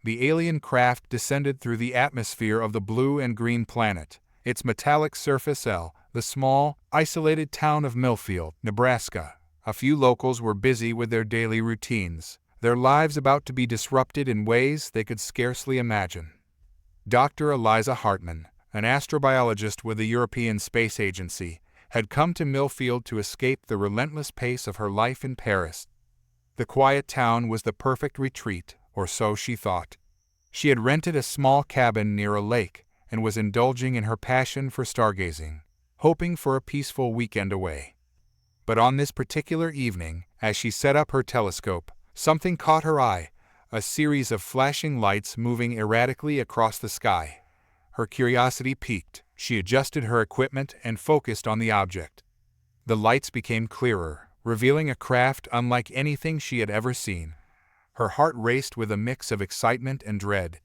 the alien craft descended through the atmosphere of the blue and green planet, its metallic surface the small, isolated town of Millfield, Nebraska. A few locals were busy with their daily routines, their lives about to be disrupted in ways they could scarcely imagine. Dr. Eliza Hartmann, an astrobiologist with the European Space Agency, had come to Millfield to escape the relentless pace of her life in Paris. The quiet town was the perfect retreat, or so she thought. She had rented a small cabin near a lake and was indulging in her passion for stargazing, hoping for a peaceful weekend away. But on this particular evening, as she set up her telescope, something caught her eye, a series of flashing lights moving erratically across the sky. Her curiosity piqued. She adjusted her equipment and focused on the object. The lights became clearer, revealing a craft unlike anything she had ever seen. Her heart raced with a mix of excitement and dread.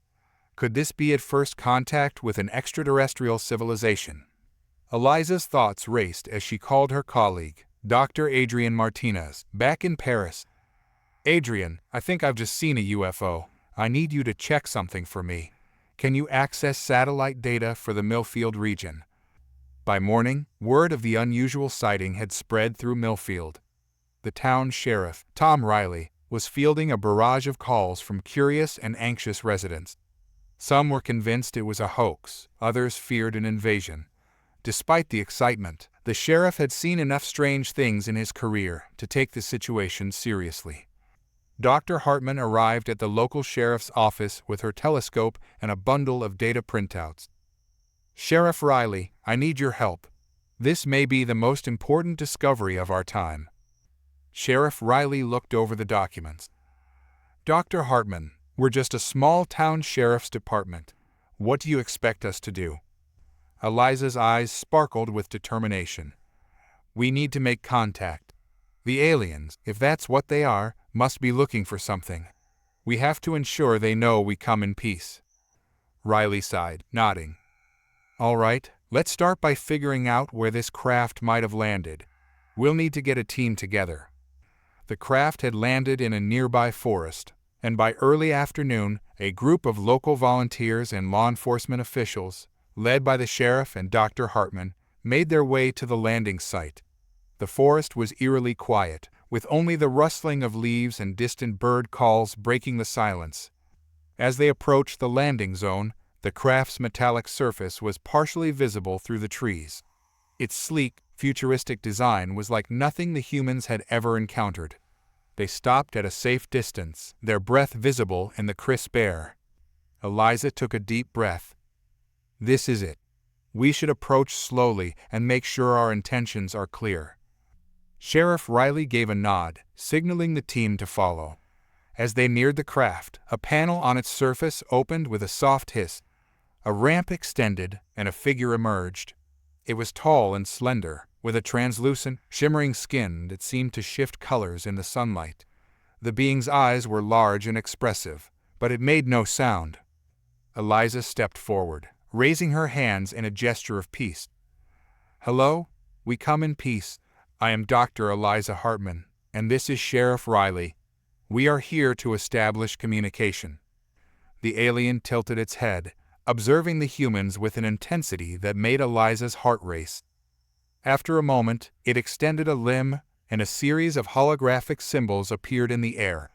Could this be at first contact with an extraterrestrial civilization? Eliza's thoughts raced as she called her colleague, Dr. Adrian Martinez, back in Paris. "Adrian, I think I've just seen a UFO. I need you to check something for me. Can you access satellite data for the Millfield region?" By morning, word of the unusual sighting had spread through Millfield. The town sheriff, Tom Riley, was fielding a barrage of calls from curious and anxious residents. Some were convinced it was a hoax, others feared an invasion. Despite the excitement, the sheriff had seen enough strange things in his career to take the situation seriously. Dr. Hartmann arrived at the local sheriff's office with her telescope and a bundle of data printouts. "Sheriff Riley, I need your help. This may be the most important discovery of our time." Sheriff Riley looked over the documents. "Dr. Hartmann, we're just a small-town sheriff's department. What do you expect us to do?" Eliza's eyes sparkled with determination. "We need to make contact. The aliens, if that's what they are, must be looking for something. We have to ensure they know we come in peace." Riley sighed, nodding. "All right, let's start by figuring out where this craft might have landed. We'll need to get a team together." The craft had landed in a nearby forest, and by early afternoon, a group of local volunteers and law enforcement officials, led by the sheriff and Dr. Hartmann, made their way to the landing site. The forest was eerily quiet, with only the rustling of leaves and distant bird calls breaking the silence. As they approached the landing zone, the craft's metallic surface was partially visible through the trees. Its sleek, futuristic design was like nothing the humans had ever encountered. They stopped at a safe distance, their breath visible in the crisp air. Eliza took a deep breath. "This is it. We should approach slowly and make sure our intentions are clear." Sheriff Riley gave a nod, signaling the team to follow. As they neared the craft, a panel on its surface opened with a soft hiss. A ramp extended, and a figure emerged. It was tall and slender, with a translucent, shimmering skin that seemed to shift colors in the sunlight. The being's eyes were large and expressive, but it made no sound. Eliza stepped forward, raising her hands in a gesture of peace. "Hello, we come in peace. I am Dr. Eliza Hartmann, and this is Sheriff Riley. We are here to establish communication." The alien tilted its head, observing the humans with an intensity that made Eliza's heart race. After a moment, it extended a limb, and a series of holographic symbols appeared in the air.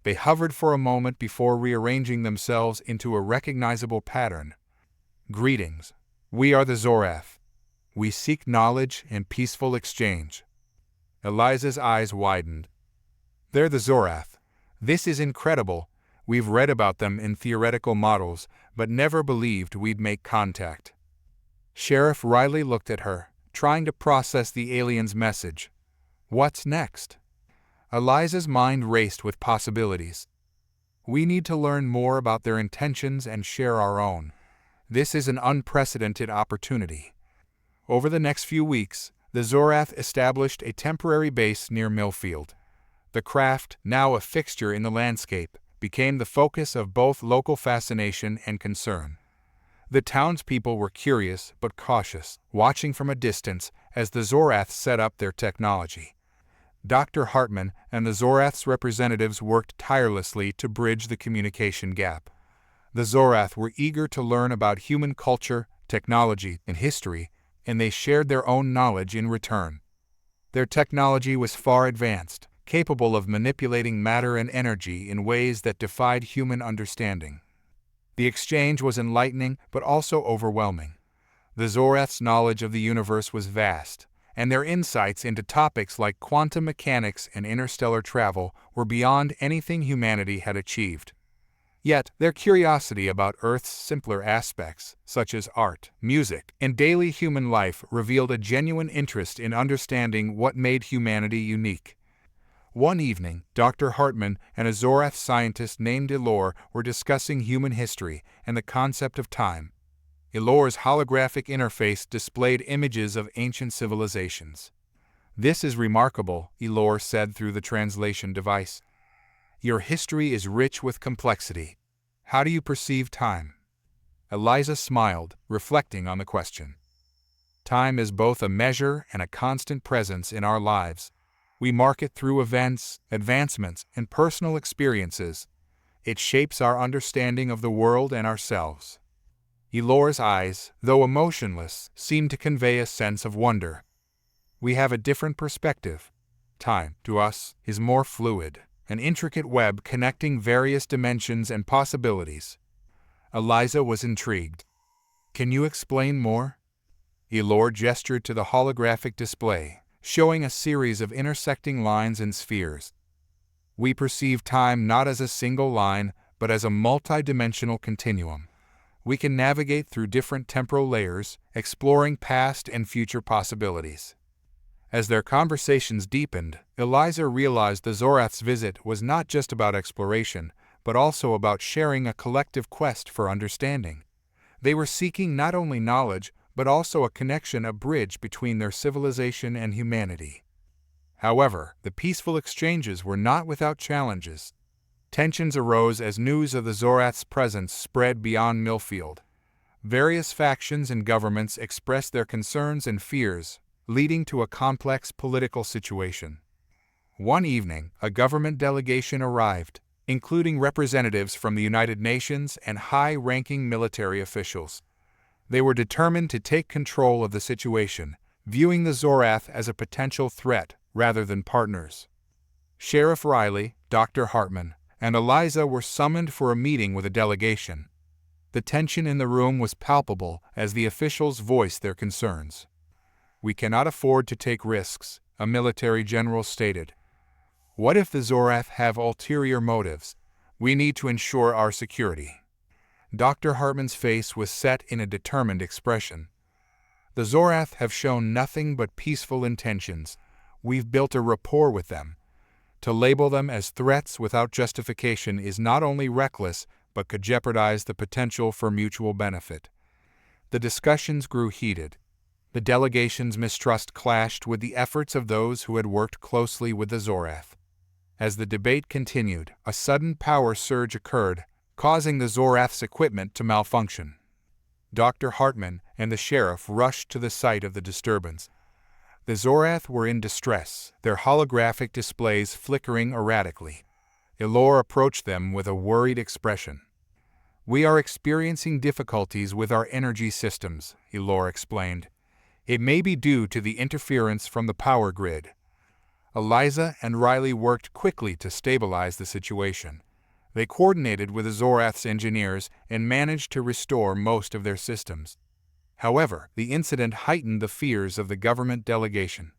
They hovered for a moment before rearranging themselves into a recognizable pattern. "Greetings. We are the Zorath. We seek knowledge and peaceful exchange." Eliza's eyes widened. "They're the Zorath. This is incredible. We've read about them in theoretical models, but never believed we'd make contact." Sheriff Riley looked at her, trying to process the alien's message. What's next? Eliza's mind raced with possibilities. We need to learn more about their intentions and share our own. This is an unprecedented opportunity. Over the next few weeks, the Zorath established a temporary base near Millfield. The craft, now a fixture in the landscape, became the focus of both local fascination and concern. The townspeople were curious but cautious, watching from a distance as the Zorath set up their technology. Dr. Hartmann and the Zorath's representatives worked tirelessly to bridge the communication gap. The Zorath were eager to learn about human culture, technology, and history, and they shared their own knowledge in return. Their technology was far advanced, capable of manipulating matter and energy in ways that defied human understanding. The exchange was enlightening but also overwhelming. The Zorath's knowledge of the universe was vast, and their insights into topics like quantum mechanics and interstellar travel were beyond anything humanity had achieved. Yet, their curiosity about Earth's simpler aspects, such as art, music, and daily human life, revealed a genuine interest in understanding what made humanity unique. One evening, Dr. Hartmann and a Zorath scientist named Elor were discussing human history and the concept of time. Elor's holographic interface displayed images of ancient civilizations. "This is remarkable," Elor said through the translation device. "Your history is rich with complexity. How do you perceive time?" Eliza smiled, reflecting on the question. "Time is both a measure and a constant presence in our lives. We mark it through events, advancements, and personal experiences. It shapes our understanding of the world and ourselves." Elor's eyes, though emotionless, seemed to convey a sense of wonder. "We have a different perspective. Time, to us, is more fluid, an intricate web connecting various dimensions and possibilities." Eliza was intrigued. "Can you explain more?" Elor gestured to the holographic display, showing a series of intersecting lines and spheres. "We perceive time not as a single line, but as a multi-dimensional continuum. We can navigate through different temporal layers, exploring past and future possibilities." As their conversations deepened, Eliza realized the Zorath's visit was not just about exploration, but also about sharing a collective quest for understanding. They were seeking not only knowledge, but also a connection, a bridge between their civilization and humanity. However, the peaceful exchanges were not without challenges. Tensions arose as news of the Zorath's presence spread beyond Millfield. Various factions and governments expressed their concerns and fears, leading to a complex political situation. One evening, a government delegation arrived, including representatives from the United Nations and high-ranking military officials. They were determined to take control of the situation, viewing the Zorath as a potential threat rather than partners. Sheriff Riley, Dr. Hartmann, and Eliza were summoned for a meeting with a delegation. The tension in the room was palpable as the officials voiced their concerns. "We cannot afford to take risks," a military general stated. "What if the Zorath have ulterior motives? We need to ensure our security." Dr. Hartmann's face was set in a determined expression. "The Zorath have shown nothing but peaceful intentions. We've built a rapport with them. To label them as threats without justification is not only reckless, but could jeopardize the potential for mutual benefit." The discussions grew heated. The delegation's mistrust clashed with the efforts of those who had worked closely with the Zorath. As the debate continued, a sudden power surge occurred, causing the Zorath's equipment to malfunction. Dr. Hartmann and the sheriff rushed to the site of the disturbance. The Zorath were in distress, their holographic displays flickering erratically. Elor approached them with a worried expression. "We are experiencing difficulties with our energy systems," Elor explained. "It may be due to the interference from the power grid." Eliza and Riley worked quickly to stabilize the situation. They coordinated with the Zorath's engineers and managed to restore most of their systems. However, the incident heightened the fears of the government delegation.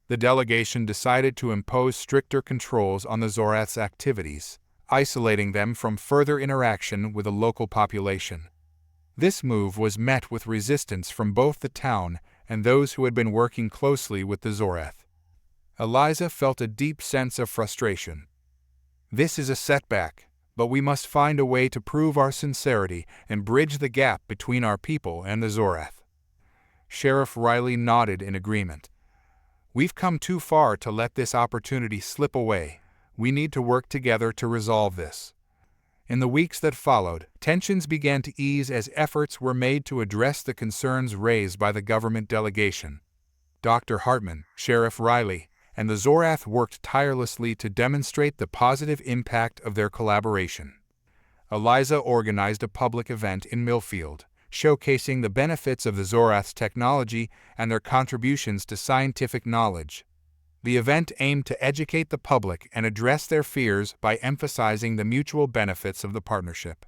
The delegation decided to impose stricter controls on the Zorath's activities, isolating them from further interaction with the local population. This move was met with resistance from both the town and those who had been working closely with the Zorath. Eliza felt a deep sense of frustration. "This is a setback, but we must find a way to prove our sincerity and bridge the gap between our people and the Zorath." Sheriff Riley nodded in agreement. "We've come too far to let this opportunity slip away. We need to work together to resolve this." In the weeks that followed, tensions began to ease as efforts were made to address the concerns raised by the government delegation. Dr. Hartmann, Sheriff Riley, and the Zorath worked tirelessly to demonstrate the positive impact of their collaboration. Eliza organized a public event in Millfield, showcasing the benefits of the Zorath's technology and their contributions to scientific knowledge. The event aimed to educate the public and address their fears by emphasizing the mutual benefits of the partnership.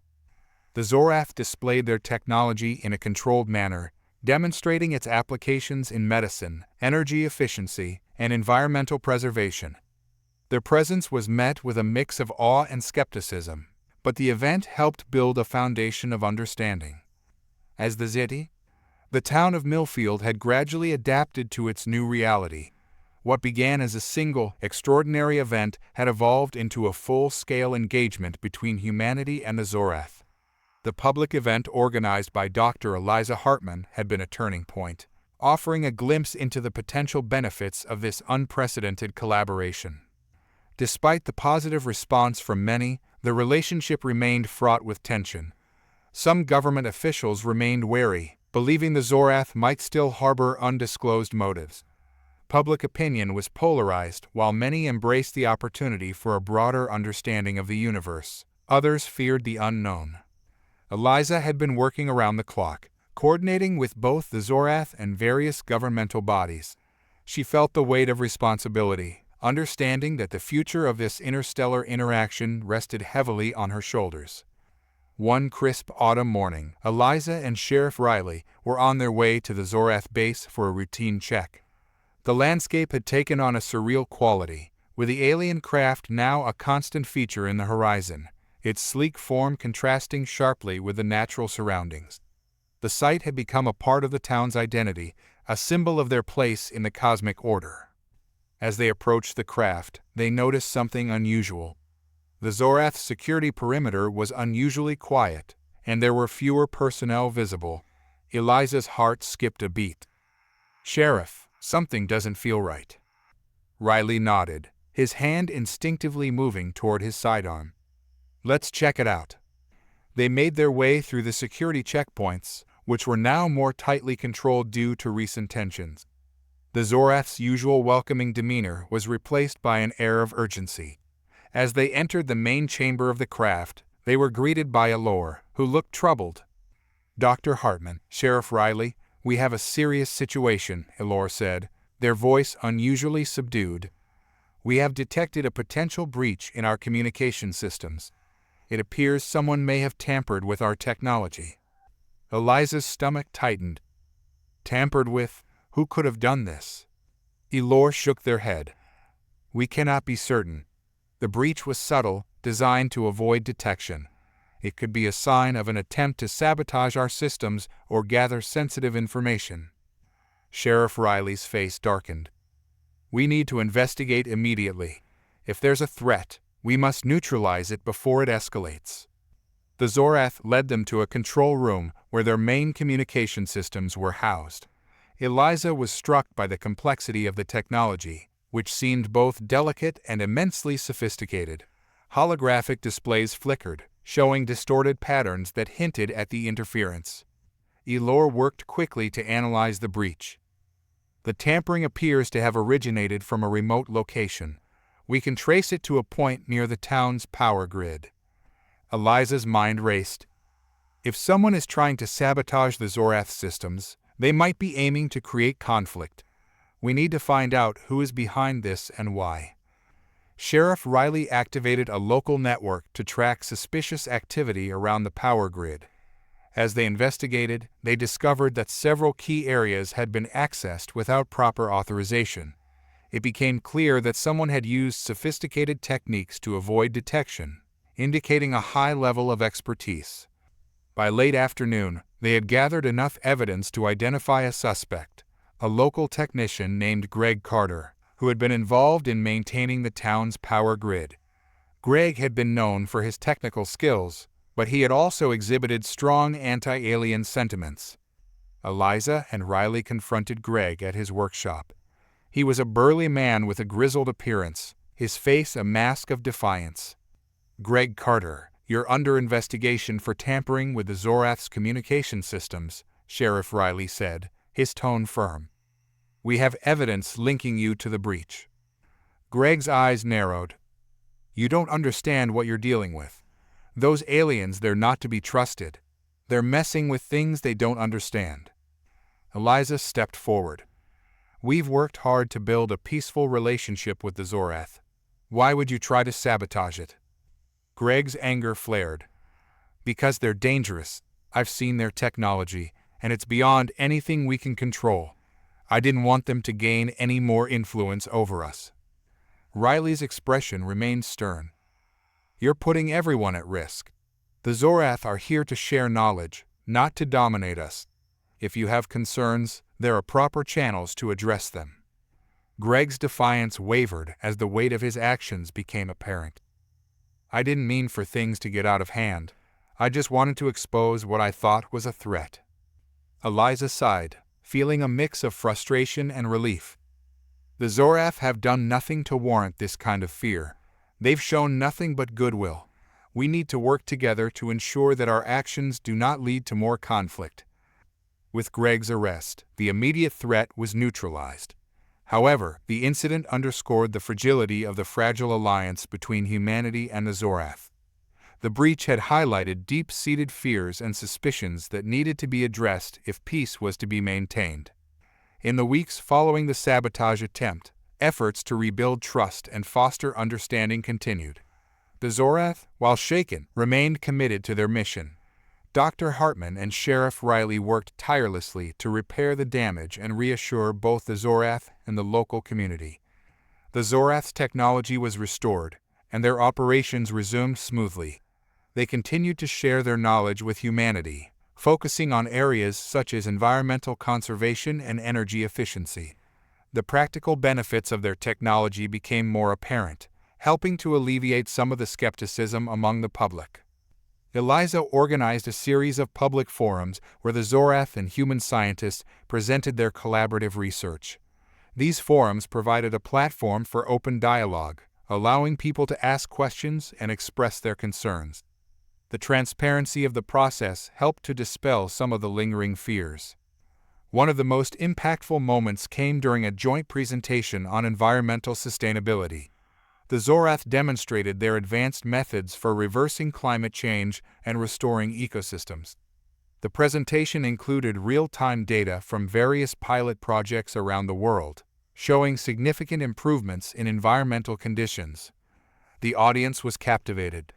The Zorath displayed their technology in a controlled manner, demonstrating its applications in medicine, energy efficiency, and environmental preservation. Their presence was met with a mix of awe and skepticism, but the event helped build a foundation of understanding. As the city, the town of Millfield had gradually adapted to its new reality. What began as a single, extraordinary event had evolved into a full-scale engagement between humanity and the Zorath. The public event organized by Dr. Eliza Hartmann had been a turning point, offering a glimpse into the potential benefits of this unprecedented collaboration. Despite the positive response from many, the relationship remained fraught with tension. Some government officials remained wary, believing the Zorath might still harbor undisclosed motives. Public opinion was polarized, while many embraced the opportunity for a broader understanding of the universe. Others feared the unknown. Eliza had been working around the clock, coordinating with both the Zorath and various governmental bodies. She felt the weight of responsibility, understanding that the future of this interstellar interaction rested heavily on her shoulders. One crisp autumn morning, Eliza and Sheriff Riley were on their way to the Zorath base for a routine check. The landscape had taken on a surreal quality, with the alien craft now a constant feature in the horizon, its sleek form contrasting sharply with the natural surroundings. The site had become a part of the town's identity, a symbol of their place in the cosmic order. As they approached the craft, they noticed something unusual. The Zorath's security perimeter was unusually quiet, and there were fewer personnel visible. Eliza's heart skipped a beat. "Sheriff, something doesn't feel right." Riley nodded, his hand instinctively moving toward his sidearm. "Let's check it out." They made their way through the security checkpoints, which were now more tightly controlled due to recent tensions. The Zorath's usual welcoming demeanor was replaced by an air of urgency. As they entered the main chamber of the craft, they were greeted by Eliza, who looked troubled. "Dr. Hartmann, Sheriff Riley, we have a serious situation," Eliza said, their voice unusually subdued. "We have detected a potential breach in our communication systems. It appears someone may have tampered with our technology." Eliza's stomach tightened. "Tampered with? Who could have done this?" Eliza shook their head. "We cannot be certain. The breach was subtle, designed to avoid detection. It could be a sign of an attempt to sabotage our systems or gather sensitive information." Sheriff Riley's face darkened. "We need to investigate immediately. If there's a threat, we must neutralize it before it escalates." The Zorath led them to a control room where their main communication systems were housed. Eliza was struck by the complexity of the technology, which seemed both delicate and immensely sophisticated. Holographic displays flickered, showing distorted patterns that hinted at the interference. Eliza worked quickly to analyze the breach. "The tampering appears to have originated from a remote location. We can trace it to a point near the town's power grid." Eliza's mind raced. If someone is trying to sabotage the Zorath systems, they might be aiming to create conflict. We need to find out who is behind this and why. Sheriff Riley activated a local network to track suspicious activity around the power grid. As they investigated, they discovered that several key areas had been accessed without proper authorization. It became clear that someone had used sophisticated techniques to avoid detection, indicating a high level of expertise. By late afternoon, they had gathered enough evidence to identify a suspect, a local technician named Greg Carter, who had been involved in maintaining the town's power grid. Greg had been known for his technical skills, but he had also exhibited strong anti-alien sentiments. Eliza and Riley confronted Greg at his workshop. He was a burly man with a grizzled appearance, his face a mask of defiance. "Greg Carter, you're under investigation for tampering with the Zorath's communication systems," Sheriff Riley said, his tone firm. "We have evidence linking you to the breach." Greg's eyes narrowed. "You don't understand what you're dealing with. Those aliens, they're not to be trusted. They're messing with things they don't understand. Eliza stepped forward. We've worked hard to build a peaceful relationship with the Zorath. Why would you try to sabotage it? Greg's anger flared. Because they're dangerous. I've seen their technology, and it's beyond anything we can control. I didn't want them to gain any more influence over us. Riley's expression remained stern. You're putting everyone at risk. The Zorath are here to share knowledge, not to dominate us. If you have concerns, there are proper channels to address them. Greg's defiance wavered as the weight of his actions became apparent. I didn't mean for things to get out of hand. I just wanted to expose what I thought was a threat. Eliza sighed, feeling a mix of frustration and relief. The Zorath have done nothing to warrant this kind of fear. They've shown nothing but goodwill. We need to work together to ensure that our actions do not lead to more conflict. With Greg's arrest, the immediate threat was neutralized. However, the incident underscored the fragility of the fragile alliance between humanity and the Zorath. The breach had highlighted deep-seated fears and suspicions that needed to be addressed if peace was to be maintained. In the weeks following the sabotage attempt, efforts to rebuild trust and foster understanding continued. The Zorath, while shaken, remained committed to their mission. Dr. Hartmann and Sheriff Riley worked tirelessly to repair the damage and reassure both the Zorath and the local community. The Zorath's technology was restored, and their operations resumed smoothly. They continued to share their knowledge with humanity, focusing on areas such as environmental conservation and energy efficiency. The practical benefits of their technology became more apparent, helping to alleviate some of the skepticism among the public. Eliza organized a series of public forums where the Zorath and human scientists presented their collaborative research. These forums provided a platform for open dialogue, allowing people to ask questions and express their concerns. The transparency of the process helped to dispel some of the lingering fears. One of the most impactful moments came during a joint presentation on environmental sustainability. The Zorath demonstrated their advanced methods for reversing climate change and restoring ecosystems. The presentation included real-time data from various pilot projects around the world, showing significant improvements in environmental conditions. The audience was captivated.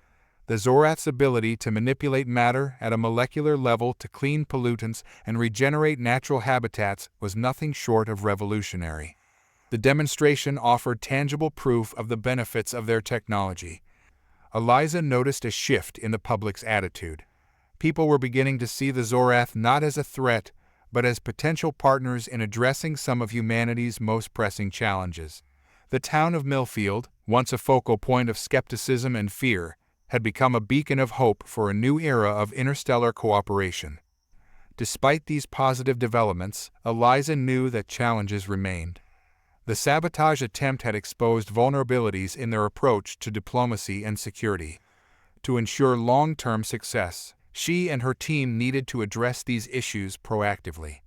The Zorath's ability to manipulate matter at a molecular level to clean pollutants and regenerate natural habitats was nothing short of revolutionary. The demonstration offered tangible proof of the benefits of their technology. Eliza noticed a shift in the public's attitude. People were beginning to see the Zorath not as a threat, but as potential partners in addressing some of humanity's most pressing challenges. The town of Millfield, once a focal point of skepticism and fear, had become a beacon of hope for a new era of interstellar cooperation. Despite these positive developments, Eliza knew that challenges remained. The sabotage attempt had exposed vulnerabilities in their approach to diplomacy and security. To ensure long-term success, she and her team needed to address these issues proactively.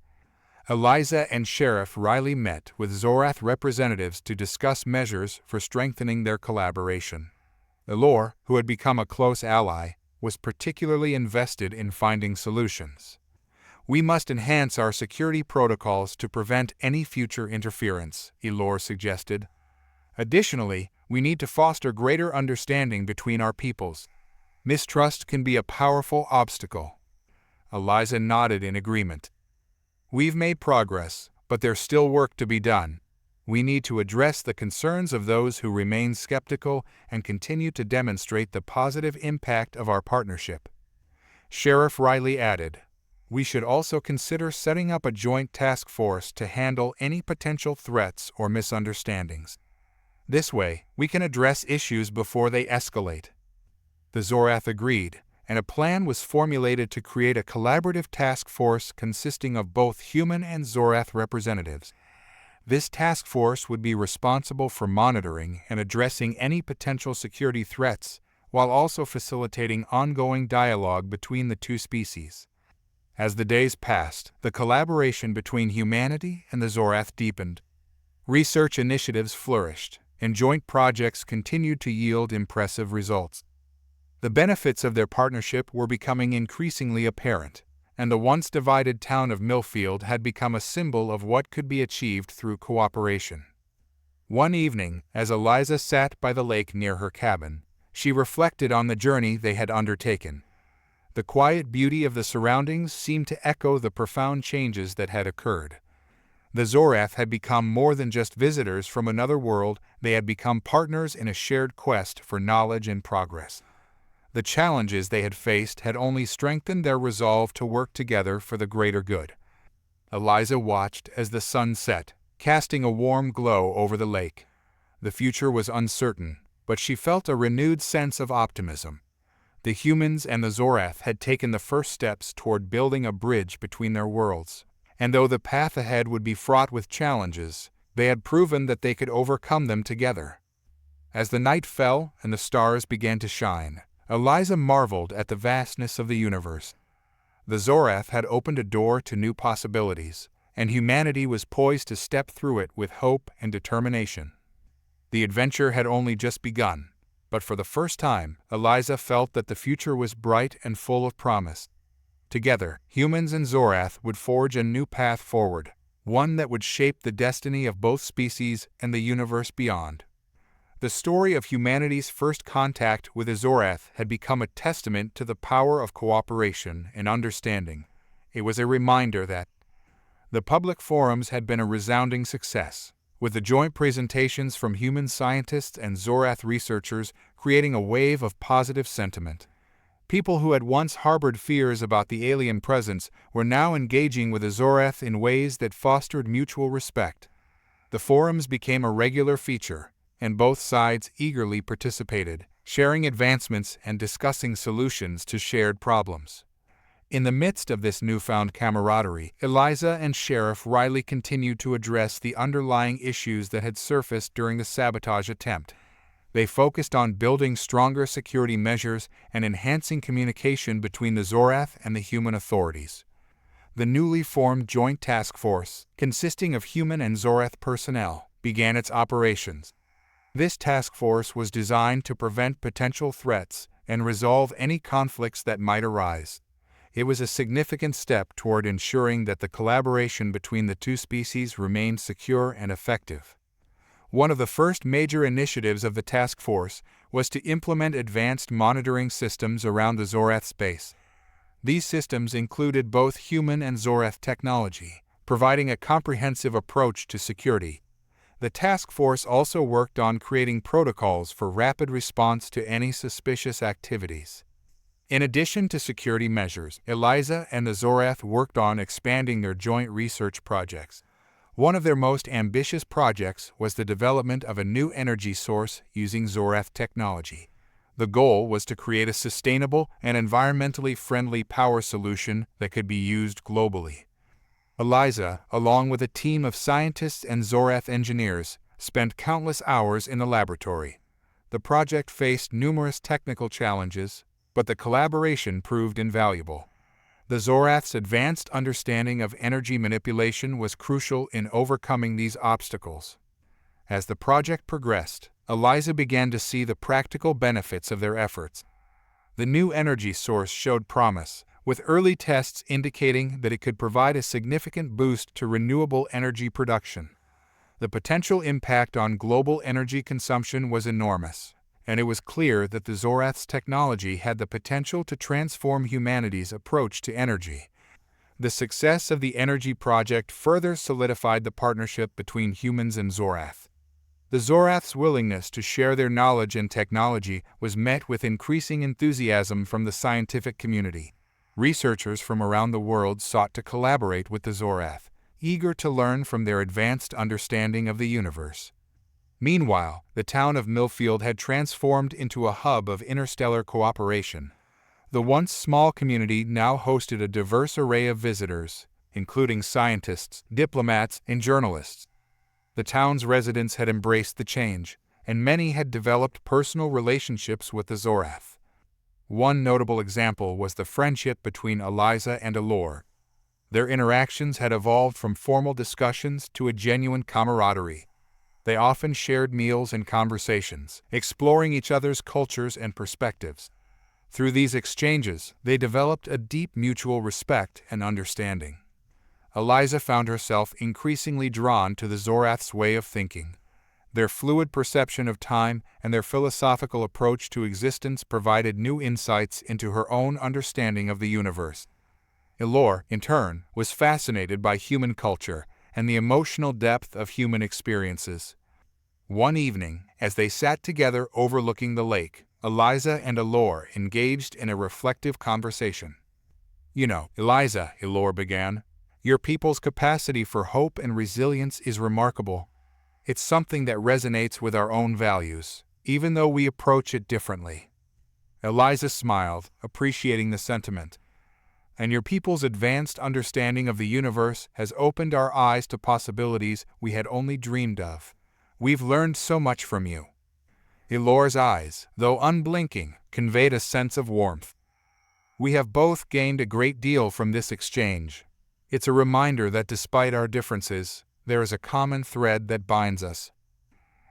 Eliza and Sheriff Riley met with Zorath representatives to discuss measures for strengthening their collaboration. Elor, who had become a close ally, was particularly invested in finding solutions. We must enhance our security protocols to prevent any future interference, Elor suggested. Additionally, we need to foster greater understanding between our peoples. Mistrust can be a powerful obstacle. Eliza nodded in agreement. We've made progress, but there's still work to be done. We need to address the concerns of those who remain skeptical and continue to demonstrate the positive impact of our partnership. Sheriff Riley added, we should also consider setting up a joint task force to handle any potential threats or misunderstandings. This way, we can address issues before they escalate. The Zorath agreed, and a plan was formulated to create a collaborative task force consisting of both human and Zorath representatives. This task force would be responsible for monitoring and addressing any potential security threats, while also facilitating ongoing dialogue between the two species. As the days passed, the collaboration between humanity and the Zorath deepened. Research initiatives flourished, and joint projects continued to yield impressive results. The benefits of their partnership were becoming increasingly apparent, and the once divided town of Millfield had become a symbol of what could be achieved through cooperation. One evening, as Eliza sat by the lake near her cabin, she reflected on the journey they had undertaken. The quiet beauty of the surroundings seemed to echo the profound changes that had occurred. The Zorath had become more than just visitors from another world, they had become partners in a shared quest for knowledge and progress. The challenges they had faced had only strengthened their resolve to work together for the greater good. Eliza watched as the sun set, casting a warm glow over the lake. The future was uncertain, but she felt a renewed sense of optimism. The humans and the Zorath had taken the first steps toward building a bridge between their worlds, and though the path ahead would be fraught with challenges, they had proven that they could overcome them together. As the night fell and the stars began to shine, Eliza marveled at the vastness of the universe. The Zorath had opened a door to new possibilities, and humanity was poised to step through it with hope and determination. The adventure had only just begun, but for the first time, Eliza felt that the future was bright and full of promise. Together, humans and Zorath would forge a new path forward, one that would shape the destiny of both species and the universe beyond. The story of humanity's first contact with a Zorath had become a testament to the power of cooperation and understanding. It was a reminder that the public forums had been a resounding success, with the joint presentations from human scientists and Zorath researchers creating a wave of positive sentiment. People who had once harbored fears about the alien presence were now engaging with the Zorath in ways that fostered mutual respect. The forums became a regular feature, and both sides eagerly participated, sharing advancements and discussing solutions to shared problems. In the midst of this newfound camaraderie, Eliza and Sheriff Riley continued to address the underlying issues that had surfaced during the sabotage attempt. They focused on building stronger security measures and enhancing communication between the Zorath and the human authorities. The newly formed Joint Task Force, consisting of human and Zorath personnel, began its operations. This task force was designed to prevent potential threats and resolve any conflicts that might arise. It was a significant step toward ensuring that the collaboration between the two species remained secure and effective. One of the first major initiatives of the task force was to implement advanced monitoring systems around the Zorath space. These systems included both human and Zorath technology, providing a comprehensive approach to security. The task force also worked on creating protocols for rapid response to any suspicious activities. In addition to security measures, Eliza and the Zorath worked on expanding their joint research projects. One of their most ambitious projects was the development of a new energy source using Zorath technology. The goal was to create a sustainable and environmentally friendly power solution that could be used globally. Eliza, along with a team of scientists and Zorath engineers, spent countless hours in the laboratory. The project faced numerous technical challenges, but the collaboration proved invaluable. The Zorath's advanced understanding of energy manipulation was crucial in overcoming these obstacles. As the project progressed, Eliza began to see the practical benefits of their efforts. The new energy source showed promise, with early tests indicating that it could provide a significant boost to renewable energy production. The potential impact on global energy consumption was enormous, and it was clear that the Zorath's technology had the potential to transform humanity's approach to energy. The success of the energy project further solidified the partnership between humans and Zorath. The Zorath's willingness to share their knowledge and technology was met with increasing enthusiasm from the scientific community. Researchers from around the world sought to collaborate with the Zorath, eager to learn from their advanced understanding of the universe. Meanwhile, the town of Millfield had transformed into a hub of interstellar cooperation. The once small community now hosted a diverse array of visitors, including scientists, diplomats, and journalists. The town's residents had embraced the change, and many had developed personal relationships with the Zorath. One notable example was the friendship between Eliza and Allure. Their interactions had evolved from formal discussions to a genuine camaraderie. They often shared meals and conversations, exploring each other's cultures and perspectives. Through these exchanges, they developed a deep mutual respect and understanding. Eliza found herself increasingly drawn to the Zorath's way of thinking. Their fluid perception of time and their philosophical approach to existence provided new insights into her own understanding of the universe. Elor, in turn, was fascinated by human culture and the emotional depth of human experiences. One evening, as they sat together overlooking the lake, Eliza and Elor engaged in a reflective conversation. "You know, Eliza," Elor began, "your people's capacity for hope and resilience is remarkable. It's something that resonates with our own values, even though we approach it differently." Eliza smiled, appreciating the sentiment. "And your people's advanced understanding of the universe has opened our eyes to possibilities we had only dreamed of. We've learned so much from you." Elor's eyes, though unblinking, conveyed a sense of warmth. "We have both gained a great deal from this exchange. It's a reminder that despite our differences, there is a common thread that binds us."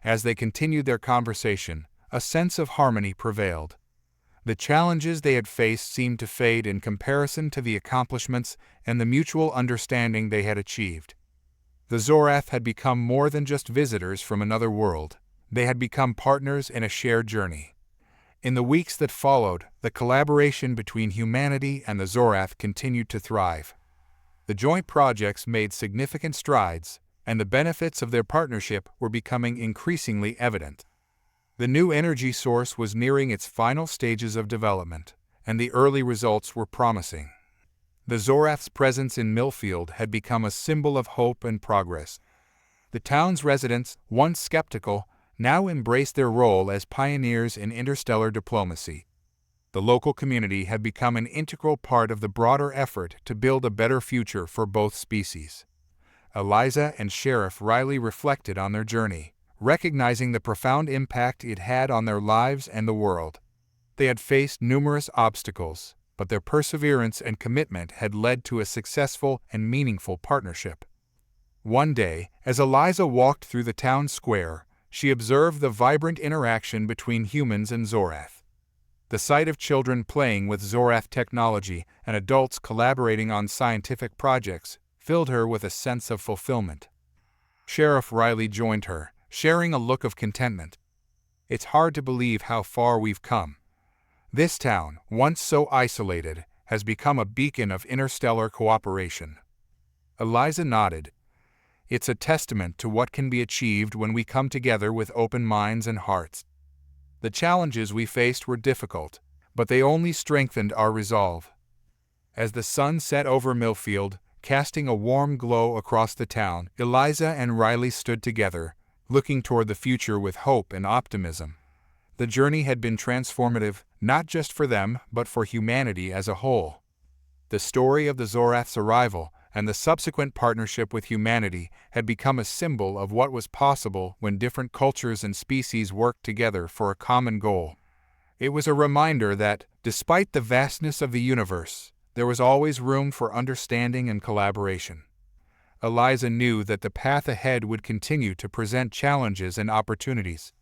As they continued their conversation, a sense of harmony prevailed. The challenges they had faced seemed to fade in comparison to the accomplishments and the mutual understanding they had achieved. The Zorath had become more than just visitors from another world. They had become partners in a shared journey. In the weeks that followed, the collaboration between humanity and the Zorath continued to thrive. The joint projects made significant strides, and the benefits of their partnership were becoming increasingly evident. The new energy source was nearing its final stages of development, and the early results were promising. The Zorath's presence in Millfield had become a symbol of hope and progress. The town's residents, once skeptical, now embraced their role as pioneers in interstellar diplomacy. The local community had become an integral part of the broader effort to build a better future for both species. Eliza and Sheriff Riley reflected on their journey, recognizing the profound impact it had on their lives and the world. They had faced numerous obstacles, but their perseverance and commitment had led to a successful and meaningful partnership. One day, as Eliza walked through the town square, she observed the vibrant interaction between humans and Zorath. The sight of children playing with Zorath technology and adults collaborating on scientific projects filled her with a sense of fulfillment. Sheriff Riley joined her, sharing a look of contentment. "It's hard to believe how far we've come. This town, once so isolated, has become a beacon of interstellar cooperation." Eliza nodded. "It's a testament to what can be achieved when we come together with open minds and hearts. The challenges we faced were difficult, but they only strengthened our resolve." As the sun set over Millfield, casting a warm glow across the town, Eliza and Riley stood together, looking toward the future with hope and optimism. The journey had been transformative, not just for them, but for humanity as a whole. The story of the Zorath's arrival and the subsequent partnership with humanity had become a symbol of what was possible when different cultures and species worked together for a common goal. It was a reminder that, despite the vastness of the universe, there was always room for understanding and collaboration. Eliza knew that the path ahead would continue to present challenges and opportunities.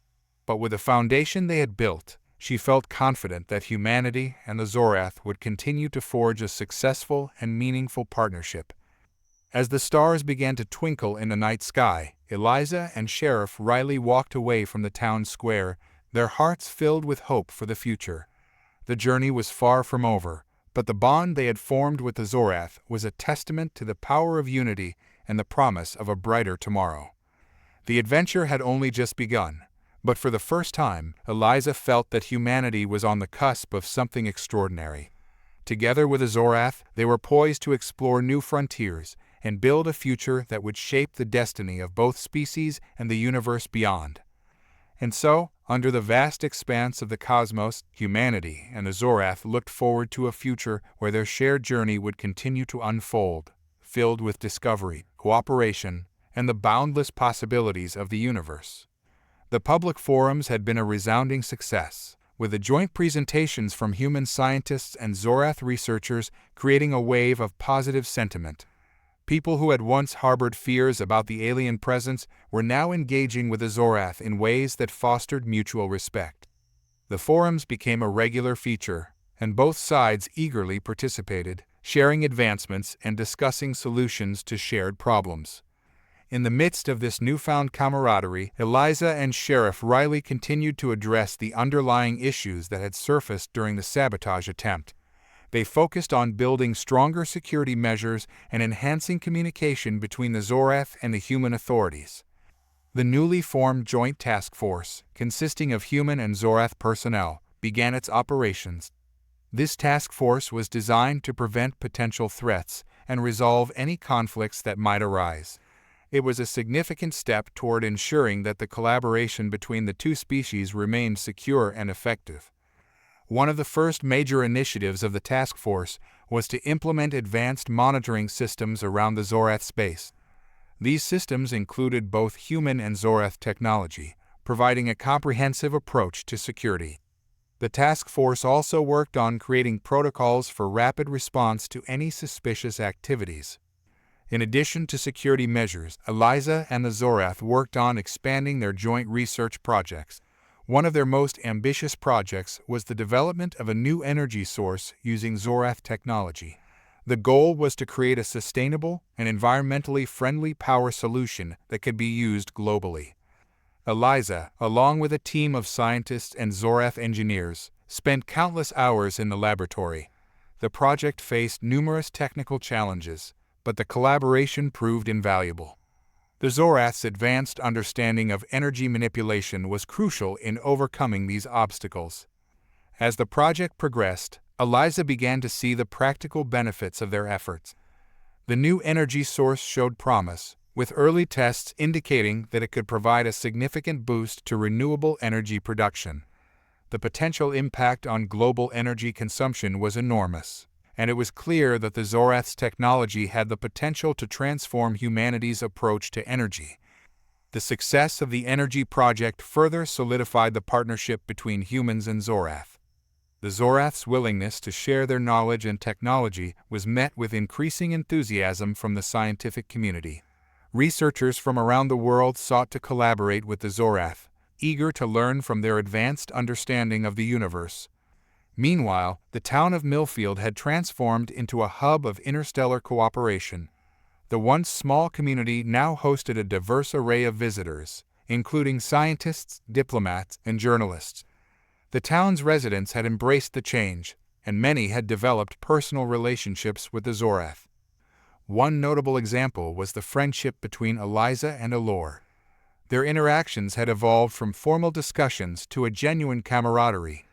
But with the foundation they had built, she felt confident that humanity and the Zorath would continue to forge a successful and meaningful partnership. As the stars began to twinkle in the night sky, Eliza and Sheriff Riley walked away from the town square, their hearts filled with hope for the future. The journey was far from over, but the bond they had formed with the Zorath was a testament to the power of unity and the promise of a brighter tomorrow. The adventure had only just begun, but for the first time, Eliza felt that humanity was on the cusp of something extraordinary. Together with the Zorath, they were poised to explore new frontiers and build a future that would shape the destiny of both species and the universe beyond. And so, under the vast expanse of the cosmos, humanity and the Zorath looked forward to a future where their shared journey would continue to unfold, filled with discovery, cooperation, and the boundless possibilities of the universe. The public forums had been a resounding success, with the joint presentations from human scientists and Zorath researchers creating a wave of positive sentiment. People who had once harbored fears about the alien presence were now engaging with the Zorath in ways that fostered mutual respect. The forums became a regular feature, and both sides eagerly participated, sharing advancements and discussing solutions to shared problems. In the midst of this newfound camaraderie, Eliza and Sheriff Riley continued to address the underlying issues that had surfaced during the sabotage attempt. They focused on building stronger security measures and enhancing communication between the Zorath and the human authorities. The newly formed Joint Task Force, consisting of human and Zorath personnel, began its operations. This task force was designed to prevent potential threats and resolve any conflicts that might arise. It was a significant step toward ensuring that the collaboration between the two species remained secure and effective. One of the first major initiatives of the task force was to implement advanced monitoring systems around the Zorath space. These systems included both human and Zorath technology, providing a comprehensive approach to security. The task force also worked on creating protocols for rapid response to any suspicious activities. In addition to security measures, Eliza and the Zorath worked on expanding their joint research projects. One of their most ambitious projects was the development of a new energy source using Zorath technology. The goal was to create a sustainable and environmentally friendly power solution that could be used globally. Eliza, along with a team of scientists and Zorath engineers, spent countless hours in the laboratory. The project faced numerous technical challenges, but the collaboration proved invaluable. The Zorath's advanced understanding of energy manipulation was crucial in overcoming these obstacles. As the project progressed, Eliza began to see the practical benefits of their efforts. The new energy source showed promise, with early tests indicating that it could provide a significant boost to renewable energy production. The potential impact on global energy consumption was enormous, and it was clear that the Zorath's technology had the potential to transform humanity's approach to energy. The success of the energy project further solidified the partnership between humans and Zorath. The Zorath's willingness to share their knowledge and technology was met with increasing enthusiasm from the scientific community. Researchers from around the world sought to collaborate with the Zorath, eager to learn from their advanced understanding of the universe. Meanwhile, the town of Millfield had transformed into a hub of interstellar cooperation. The once small community now hosted a diverse array of visitors, including scientists, diplomats, and journalists. The town's residents had embraced the change, and many had developed personal relationships with the Zorath. One notable example was the friendship between Eliza and Elor. Their interactions had evolved from formal discussions to a genuine camaraderie.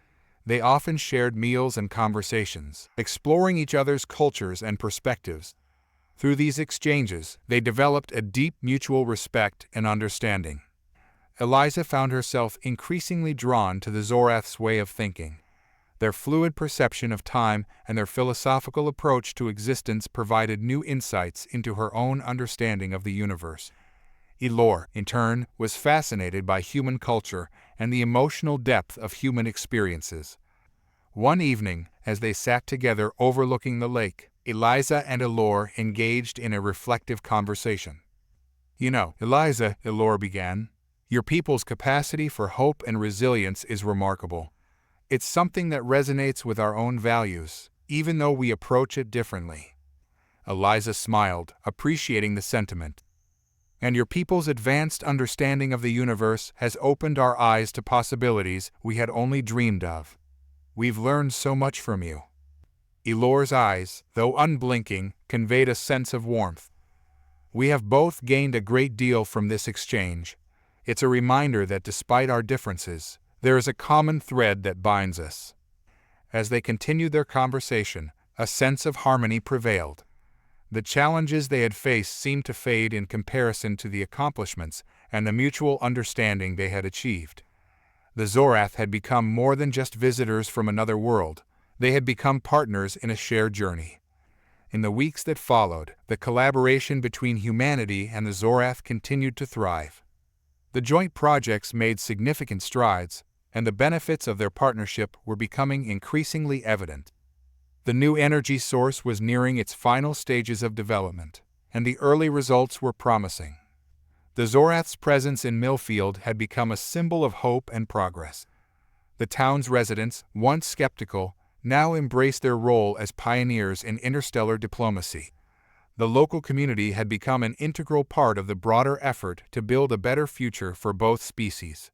They often shared meals and conversations, exploring each other's cultures and perspectives. Through these exchanges, they developed a deep mutual respect and understanding. Eliza found herself increasingly drawn to the Zorath's way of thinking. Their fluid perception of time and their philosophical approach to existence provided new insights into her own understanding of the universe. Elor, in turn, was fascinated by human culture and the emotional depth of human experiences. One evening, as they sat together overlooking the lake, Eliza and Elor engaged in a reflective conversation. "You know, Eliza," Elor began, "your people's capacity for hope and resilience is remarkable. It's something that resonates with our own values, even though we approach it differently." Eliza smiled, appreciating the sentiment. "And your people's advanced understanding of the universe has opened our eyes to possibilities we had only dreamed of. We've learned so much from you." Elor's eyes, though unblinking, conveyed a sense of warmth. "We have both gained a great deal from this exchange. It's a reminder that despite our differences, there is a common thread that binds us." As they continued their conversation, a sense of harmony prevailed. The challenges they had faced seemed to fade in comparison to the accomplishments and the mutual understanding they had achieved. The Zorath had become more than just visitors from another world. They had become partners in a shared journey. In the weeks that followed, the collaboration between humanity and the Zorath continued to thrive. The joint projects made significant strides, and the benefits of their partnership were becoming increasingly evident. The new energy source was nearing its final stages of development, and the early results were promising. The Zorath's presence in Millfield had become a symbol of hope and progress. The town's residents, once skeptical, now embraced their role as pioneers in interstellar diplomacy. The local community had become an integral part of the broader effort to build a better future for both species.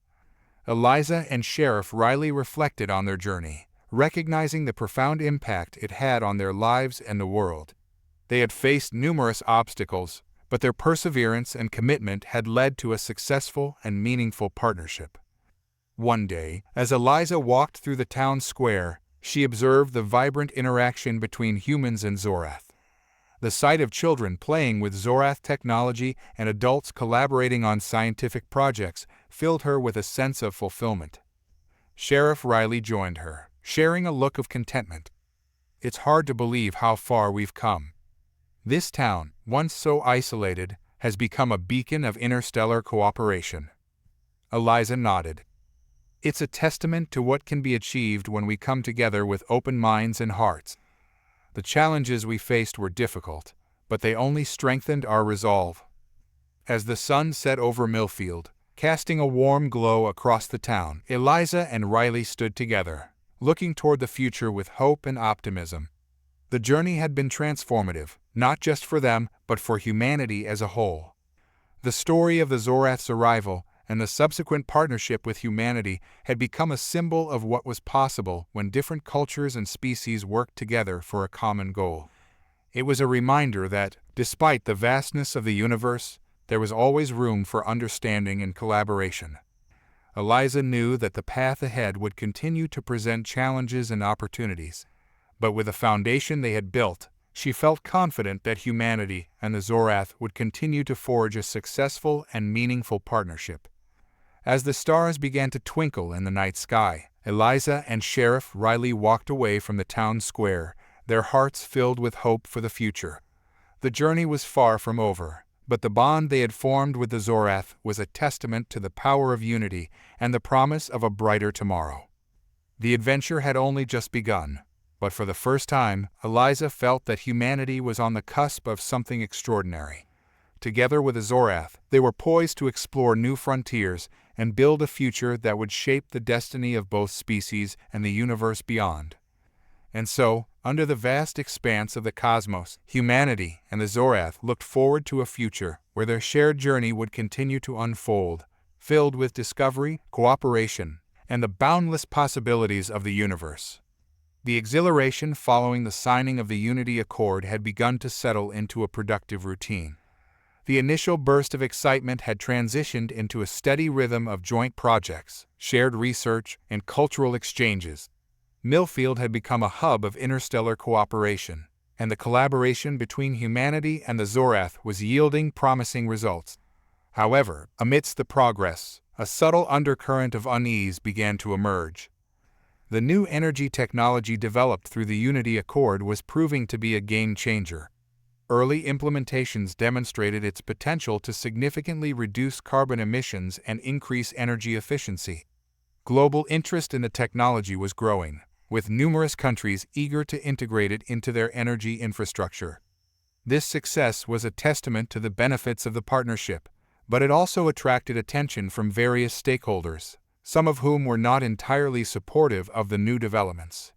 Eliza and Sheriff Riley reflected on their journey, recognizing the profound impact it had on their lives and the world. They had faced numerous obstacles, but their perseverance and commitment had led to a successful and meaningful partnership. One day, as Eliza walked through the town square, she observed the vibrant interaction between humans and Zorath. The sight of children playing with Zorath technology and adults collaborating on scientific projects filled her with a sense of fulfillment. Sheriff Riley joined her, sharing a look of contentment. "It's hard to believe how far we've come. This town, once so isolated, has become a beacon of interstellar cooperation." Eliza nodded. "It's a testament to what can be achieved when we come together with open minds and hearts. The challenges we faced were difficult, but they only strengthened our resolve." As the sun set over Millfield, casting a warm glow across the town, Eliza and Riley stood together, looking toward the future with hope and optimism. The journey had been transformative, not just for them, but for humanity as a whole. The story of the Zorath's arrival and the subsequent partnership with humanity had become a symbol of what was possible when different cultures and species worked together for a common goal. It was a reminder that, despite the vastness of the universe, there was always room for understanding and collaboration. Eliza knew that the path ahead would continue to present challenges and opportunities, but with the foundation they had built, she felt confident that humanity and the Zorath would continue to forge a successful and meaningful partnership. As the stars began to twinkle in the night sky, Eliza and Sheriff Riley walked away from the town square, their hearts filled with hope for the future. The journey was far from over, but the bond they had formed with the Zorath was a testament to the power of unity and the promise of a brighter tomorrow. The adventure had only just begun, but for the first time, Eliza felt that humanity was on the cusp of something extraordinary. Together with the Zorath, they were poised to explore new frontiers and build a future that would shape the destiny of both species and the universe beyond. And so, under the vast expanse of the cosmos, humanity and the Zorath looked forward to a future where their shared journey would continue to unfold, filled with discovery, cooperation, and the boundless possibilities of the universe. The exhilaration following the signing of the Unity Accord had begun to settle into a productive routine. The initial burst of excitement had transitioned into a steady rhythm of joint projects, shared research, and cultural exchanges. Millfield had become a hub of interstellar cooperation, and the collaboration between humanity and the Zorath was yielding promising results. However, amidst the progress, a subtle undercurrent of unease began to emerge. The new energy technology developed through the Unity Accord was proving to be a game-changer. Early implementations demonstrated its potential to significantly reduce carbon emissions and increase energy efficiency. Global interest in the technology was growing, with numerous countries eager to integrate it into their energy infrastructure. This success was a testament to the benefits of the partnership, but it also attracted attention from various stakeholders, some of whom were not entirely supportive of the new developments.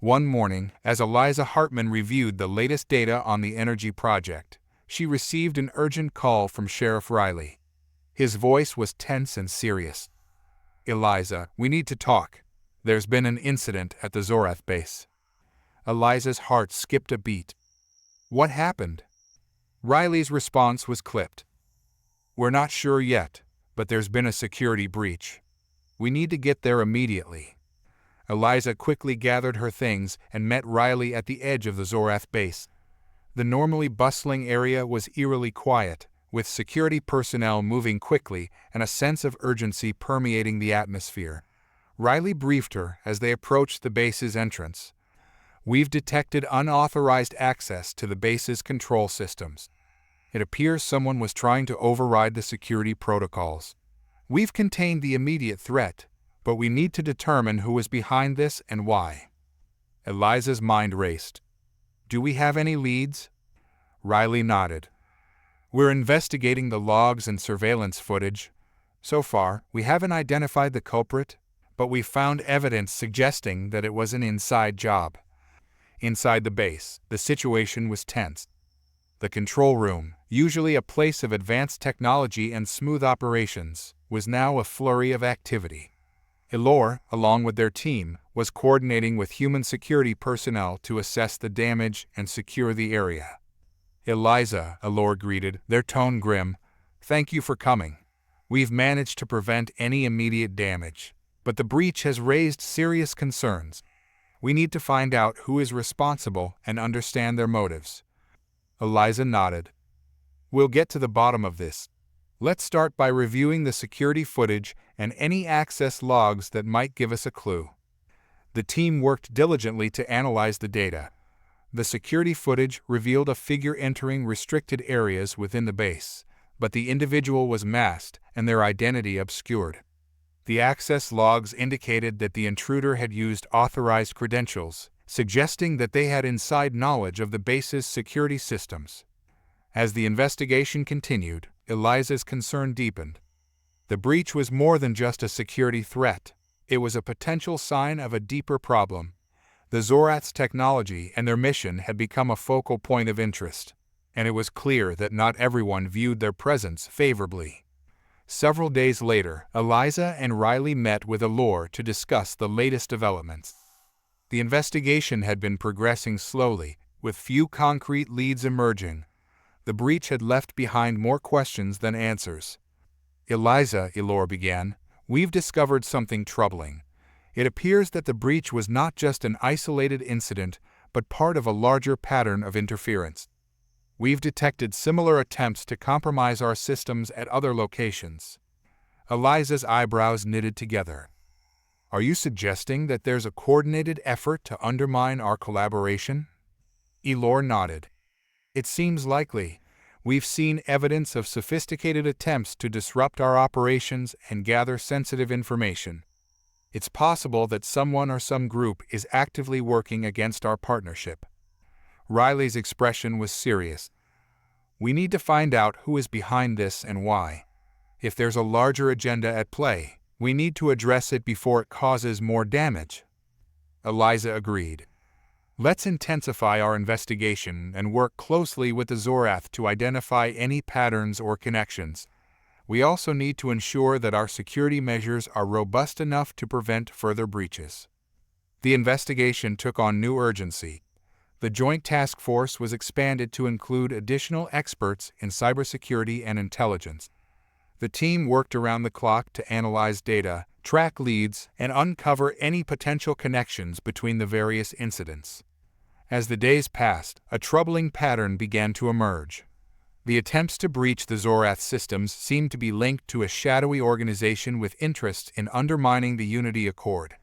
One morning, as Eliza Hartmann reviewed the latest data on the energy project, she received an urgent call from Sheriff Riley. His voice was tense and serious. "Eliza, we need to talk. There's been an incident at the Zorath base." Eliza's heart skipped a beat. "What happened?" Riley's response was clipped. "We're not sure yet, but there's been a security breach. We need to get there immediately." Eliza quickly gathered her things and met Riley at the edge of the Zorath base. The normally bustling area was eerily quiet, with security personnel moving quickly and a sense of urgency permeating the atmosphere. Riley briefed her as they approached the base's entrance. "We've detected unauthorized access to the base's control systems. It appears someone was trying to override the security protocols. We've contained the immediate threat, but we need to determine who is behind this and why." Eliza's mind raced. "Do we have any leads?" Riley nodded. "We're investigating the logs and surveillance footage. So far, we haven't identified the culprit, but we found evidence suggesting that it was an inside job. Inside the base, the situation was tense. The control room, usually a place of advanced technology and smooth operations, was now a flurry of activity. Elor, along with their team, was coordinating with human security personnel to assess the damage and secure the area. "Eliza," Elor greeted, their tone grim, "thank you for coming. We've managed to prevent any immediate damage, but the breach has raised serious concerns. We need to find out who is responsible and understand their motives." Eliza nodded. "We'll get to the bottom of this. Let's start by reviewing the security footage and any access logs that might give us a clue." The team worked diligently to analyze the data. The security footage revealed a figure entering restricted areas within the base, but the individual was masked and their identity obscured. The access logs indicated that the intruder had used authorized credentials, suggesting that they had inside knowledge of the base's security systems. As the investigation continued, Eliza's concern deepened. The breach was more than just a security threat. It was a potential sign of a deeper problem. The Zorath's technology and their mission had become a focal point of interest, and it was clear that not everyone viewed their presence favorably. Several days later, Eliza and Riley met with Elor to discuss the latest developments. The investigation had been progressing slowly, with few concrete leads emerging. The breach had left behind more questions than answers. "Eliza," Elor began, "we've discovered something troubling. It appears that the breach was not just an isolated incident, but part of a larger pattern of interference. We've detected similar attempts to compromise our systems at other locations." Eliza's eyebrows knitted together. "Are you suggesting that there's a coordinated effort to undermine our collaboration?" Elor nodded. "It seems likely. We've seen evidence of sophisticated attempts to disrupt our operations and gather sensitive information. It's possible that someone or some group is actively working against our partnership." Riley's expression was serious. "We need to find out who is behind this and why. If there's a larger agenda at play, we need to address it before it causes more damage." Eliza agreed. "Let's intensify our investigation and work closely with the Zorath to identify any patterns or connections. We also need to ensure that our security measures are robust enough to prevent further breaches." The investigation took on new urgency. The Joint Task Force was expanded to include additional experts in cybersecurity and intelligence. The team worked around the clock to analyze data, track leads, and uncover any potential connections between the various incidents. As the days passed, a troubling pattern began to emerge. The attempts to breach the Zorath systems seemed to be linked to a shadowy organization with interests in undermining the Unity Accord.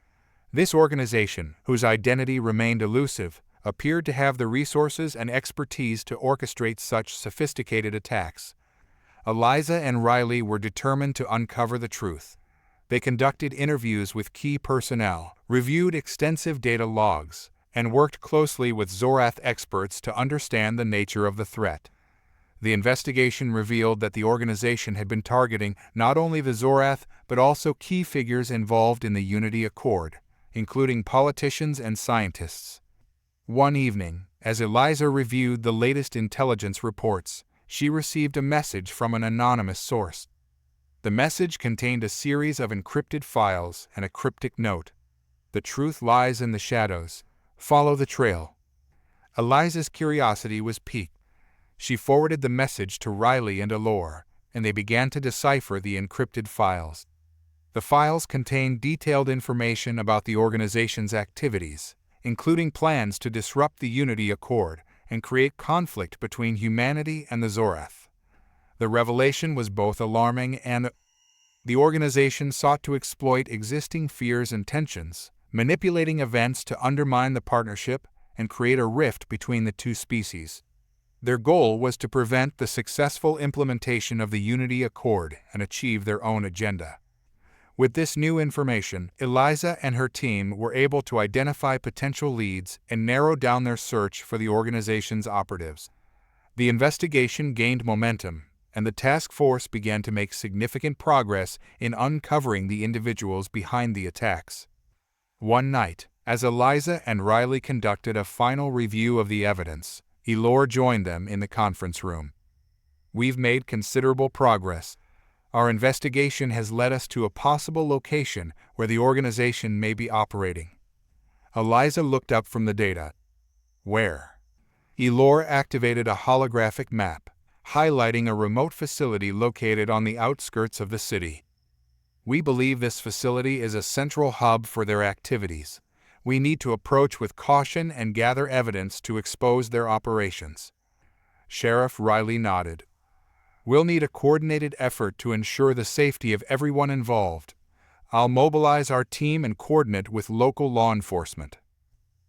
This organization, whose identity remained elusive, appeared to have the resources and expertise to orchestrate such sophisticated attacks. Eliza and Riley were determined to uncover the truth. They conducted interviews with key personnel, reviewed extensive data logs, and worked closely with Zorath experts to understand the nature of the threat. The investigation revealed that the organization had been targeting not only the Zorath but also key figures involved in the Unity Accord, including politicians and scientists. One evening, as Eliza reviewed the latest intelligence reports, she received a message from an anonymous source. The message contained a series of encrypted files and a cryptic note. "The truth lies in the shadows. Follow the trail." Eliza's curiosity was piqued. She forwarded the message to Riley and Elor, and they began to decipher the encrypted files. The files contained detailed information about the organization's activities, including plans to disrupt the Unity Accord and create conflict between humanity and the Zorath. The revelation was both alarming and the organization sought to exploit existing fears and tensions, manipulating events to undermine the partnership and create a rift between the two species. Their goal was to prevent the successful implementation of the Unity Accord and achieve their own agenda. With this new information, Eliza and her team were able to identify potential leads and narrow down their search for the organization's operatives. The investigation gained momentum, and the task force began to make significant progress in uncovering the individuals behind the attacks. One night, as Eliza and Riley conducted a final review of the evidence, Elor joined them in the conference room. "We've made considerable progress. Our investigation has led us to a possible location where the organization may be operating." Eliza looked up from the data. "Where?" Elor activated a holographic map, highlighting a remote facility located on the outskirts of the city. "We believe this facility is a central hub for their activities. We need to approach with caution and gather evidence to expose their operations." Sheriff Riley nodded. "We'll need a coordinated effort to ensure the safety of everyone involved. I'll mobilize our team and coordinate with local law enforcement."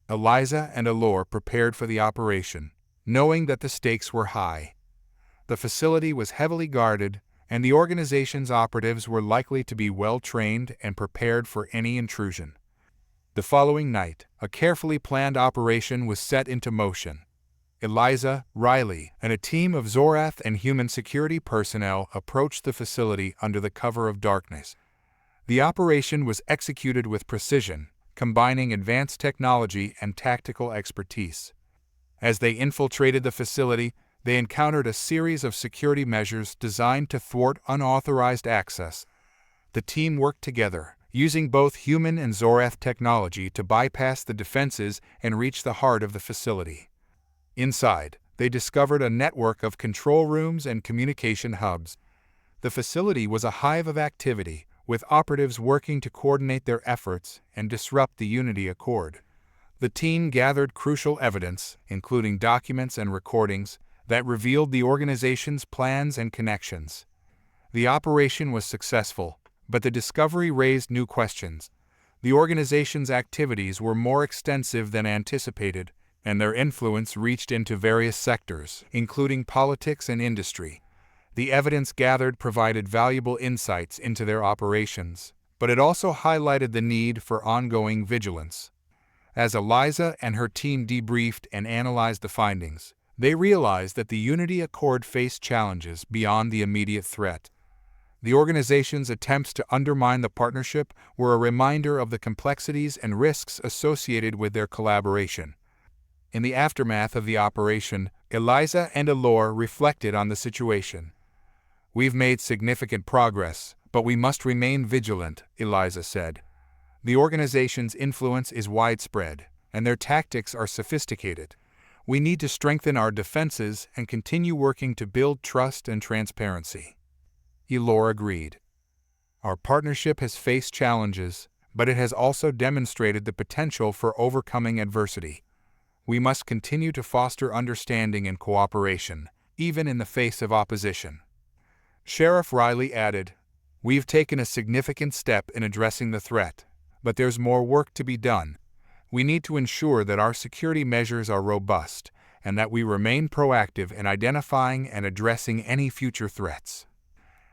Eliza and Elor prepared for the operation, knowing that the stakes were high. The facility was heavily guarded, and the organization's operatives were likely to be well-trained and prepared for any intrusion. The following night, a carefully planned operation was set into motion. Eliza, Riley, and a team of Zorath and human security personnel approached the facility under the cover of darkness. The operation was executed with precision, combining advanced technology and tactical expertise. As they infiltrated the facility, they encountered a series of security measures designed to thwart unauthorized access. The team worked together, using both human and Zorath technology to bypass the defenses and reach the heart of the facility. Inside, they discovered a network of control rooms and communication hubs. The facility was a hive of activity, with operatives working to coordinate their efforts and disrupt the Unity Accord. The team gathered crucial evidence, including documents and recordings, that revealed the organization's plans and connections. The operation was successful, but the discovery raised new questions. The organization's activities were more extensive than anticipated, and their influence reached into various sectors, including politics and industry. The evidence gathered provided valuable insights into their operations, but it also highlighted the need for ongoing vigilance. As Eliza and her team debriefed and analyzed the findings, they realized that the Unity Accord faced challenges beyond the immediate threat. The organization's attempts to undermine the partnership were a reminder of the complexities and risks associated with their collaboration. In the aftermath of the operation, Eliza and Elor reflected on the situation. "We've made significant progress, but we must remain vigilant," Eliza said. "The organization's influence is widespread, and their tactics are sophisticated. We need to strengthen our defenses and continue working to build trust and transparency." Elor agreed. "Our partnership has faced challenges, but it has also demonstrated the potential for overcoming adversity. We must continue to foster understanding and cooperation, even in the face of opposition." Sheriff Riley added, "We've taken a significant step in addressing the threat, but there's more work to be done. We need to ensure that our security measures are robust and that we remain proactive in identifying and addressing any future threats."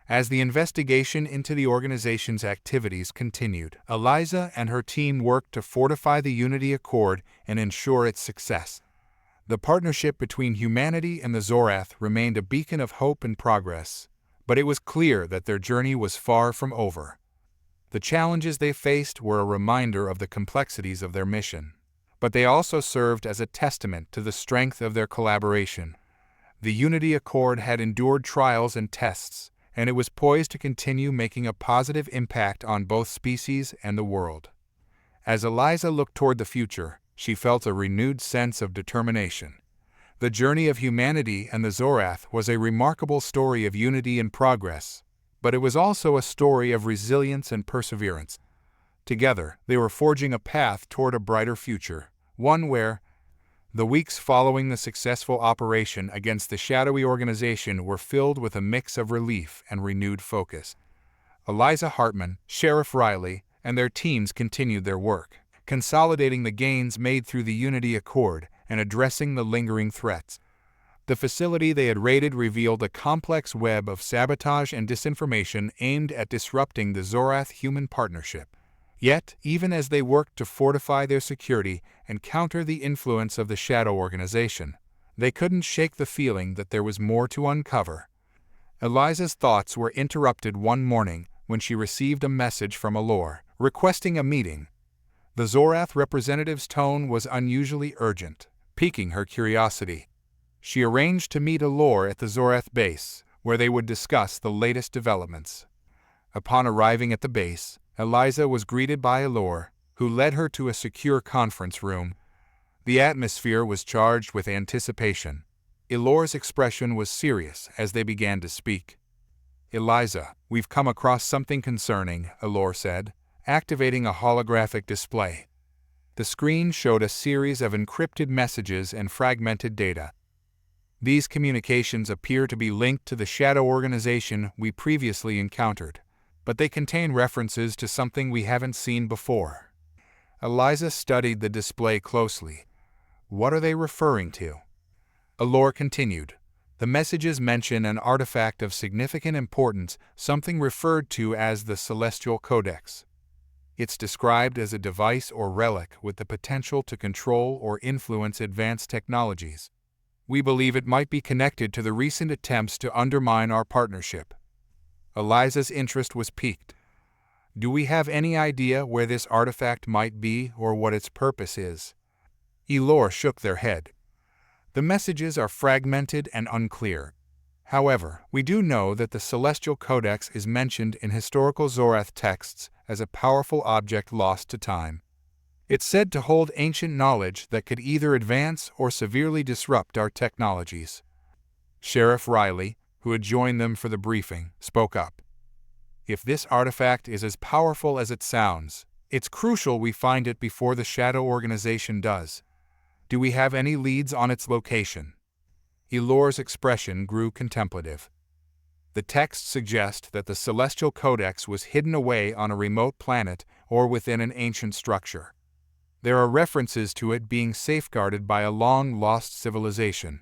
As the investigation into the organization's activities continued, Eliza and her team worked to fortify the Unity Accord and ensure its success. The partnership between humanity and the Zorath remained a beacon of hope and progress, but it was clear that their journey was far from over. The challenges they faced were a reminder of the complexities of their mission, but they also served as a testament to the strength of their collaboration. The Unity Accord had endured trials and tests, and it was poised to continue making a positive impact on both species and the world. As Eliza looked toward the future, she felt a renewed sense of determination. The journey of humanity and the Zorath was a remarkable story of unity and progress, but it was also a story of resilience and perseverance. Together, they were forging a path toward a brighter future, one where the weeks following the successful operation against the shadowy organization were filled with a mix of relief and renewed focus. Eliza Hartmann, Sheriff Riley, and their teams continued their work, consolidating the gains made through the Unity Accord and addressing the lingering threats. The facility they had raided revealed a complex web of sabotage and disinformation aimed at disrupting the Zorath-human partnership. Yet, even as they worked to fortify their security and counter the influence of the Shadow Organization, they couldn't shake the feeling that there was more to uncover. Eliza's thoughts were interrupted one morning when she received a message from Elor, requesting a meeting. The Zorath representative's tone was unusually urgent, piquing her curiosity. She arranged to meet Elor at the Zorath base, where they would discuss the latest developments. Upon arriving at the base, Eliza was greeted by Elor, who led her to a secure conference room. The atmosphere was charged with anticipation. Elor's expression was serious as they began to speak. "Eliza, we've come across something concerning," Elor said, activating a holographic display. The screen showed a series of encrypted messages and fragmented data. These communications appear to be linked to the shadow organization we previously encountered, but they contain references to something we haven't seen before. Eliza studied the display closely. "What are they referring to?" Elor continued. "The messages mention an artifact of significant importance, something referred to as the Celestial Codex. It's described as a device or relic with the potential to control or influence advanced technologies. We believe it might be connected to the recent attempts to undermine our partnership." Eliza's interest was piqued. "Do we have any idea where this artifact might be or what its purpose is?" Elor shook their head. "The messages are fragmented and unclear. However, we do know that the Celestial Codex is mentioned in historical Zorath texts as a powerful object lost to time. It's said to hold ancient knowledge that could either advance or severely disrupt our technologies." Sheriff Riley, who had joined them for the briefing, spoke up. "If this artifact is as powerful as it sounds, it's crucial we find it before the Shadow Organization does. Do we have any leads on its location?" Elor's expression grew contemplative. "The texts suggest that the Celestial Codex was hidden away on a remote planet or within an ancient structure. There are references to it being safeguarded by a long-lost civilization.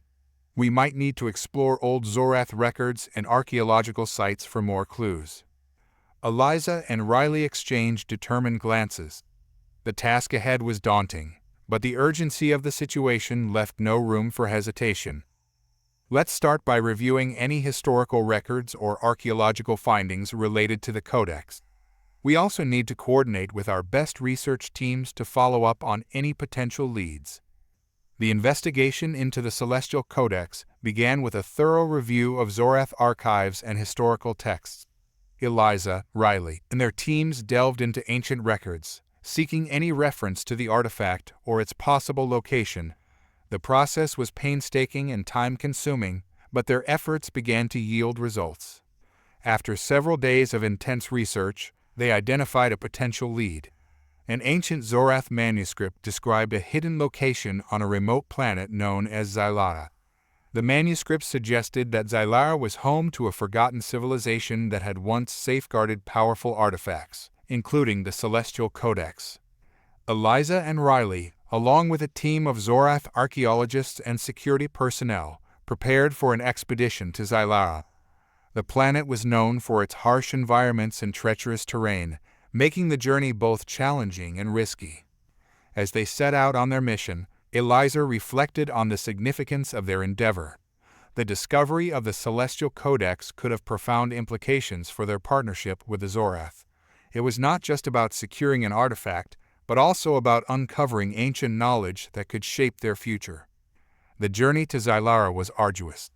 We might need to explore old Zorath records and archaeological sites for more clues." Eliza and Riley exchanged determined glances. The task ahead was daunting, but the urgency of the situation left no room for hesitation. "Let's start by reviewing any historical records or archaeological findings related to the Codex. We also need to coordinate with our best research teams to follow up on any potential leads." The investigation into the Celestial Codex began with a thorough review of Zorath archives and historical texts. Eliza, Riley, and their teams delved into ancient records, seeking any reference to the artifact or its possible location. The process was painstaking and time-consuming, but their efforts began to yield results. After several days of intense research, they identified a potential lead. An ancient Zorath manuscript described a hidden location on a remote planet known as Zylara. The manuscript suggested that Zylara was home to a forgotten civilization that had once safeguarded powerful artifacts, including the Celestial Codex. Eliza and Riley, along with a team of Zorath archaeologists and security personnel, prepared for an expedition to Zylara. The planet was known for its harsh environments and treacherous terrain, making the journey both challenging and risky. As they set out on their mission, Eliza reflected on the significance of their endeavor. The discovery of the Celestial Codex could have profound implications for their partnership with the Zorath. It was not just about securing an artifact, but also about uncovering ancient knowledge that could shape their future. The journey to Zylara was arduous.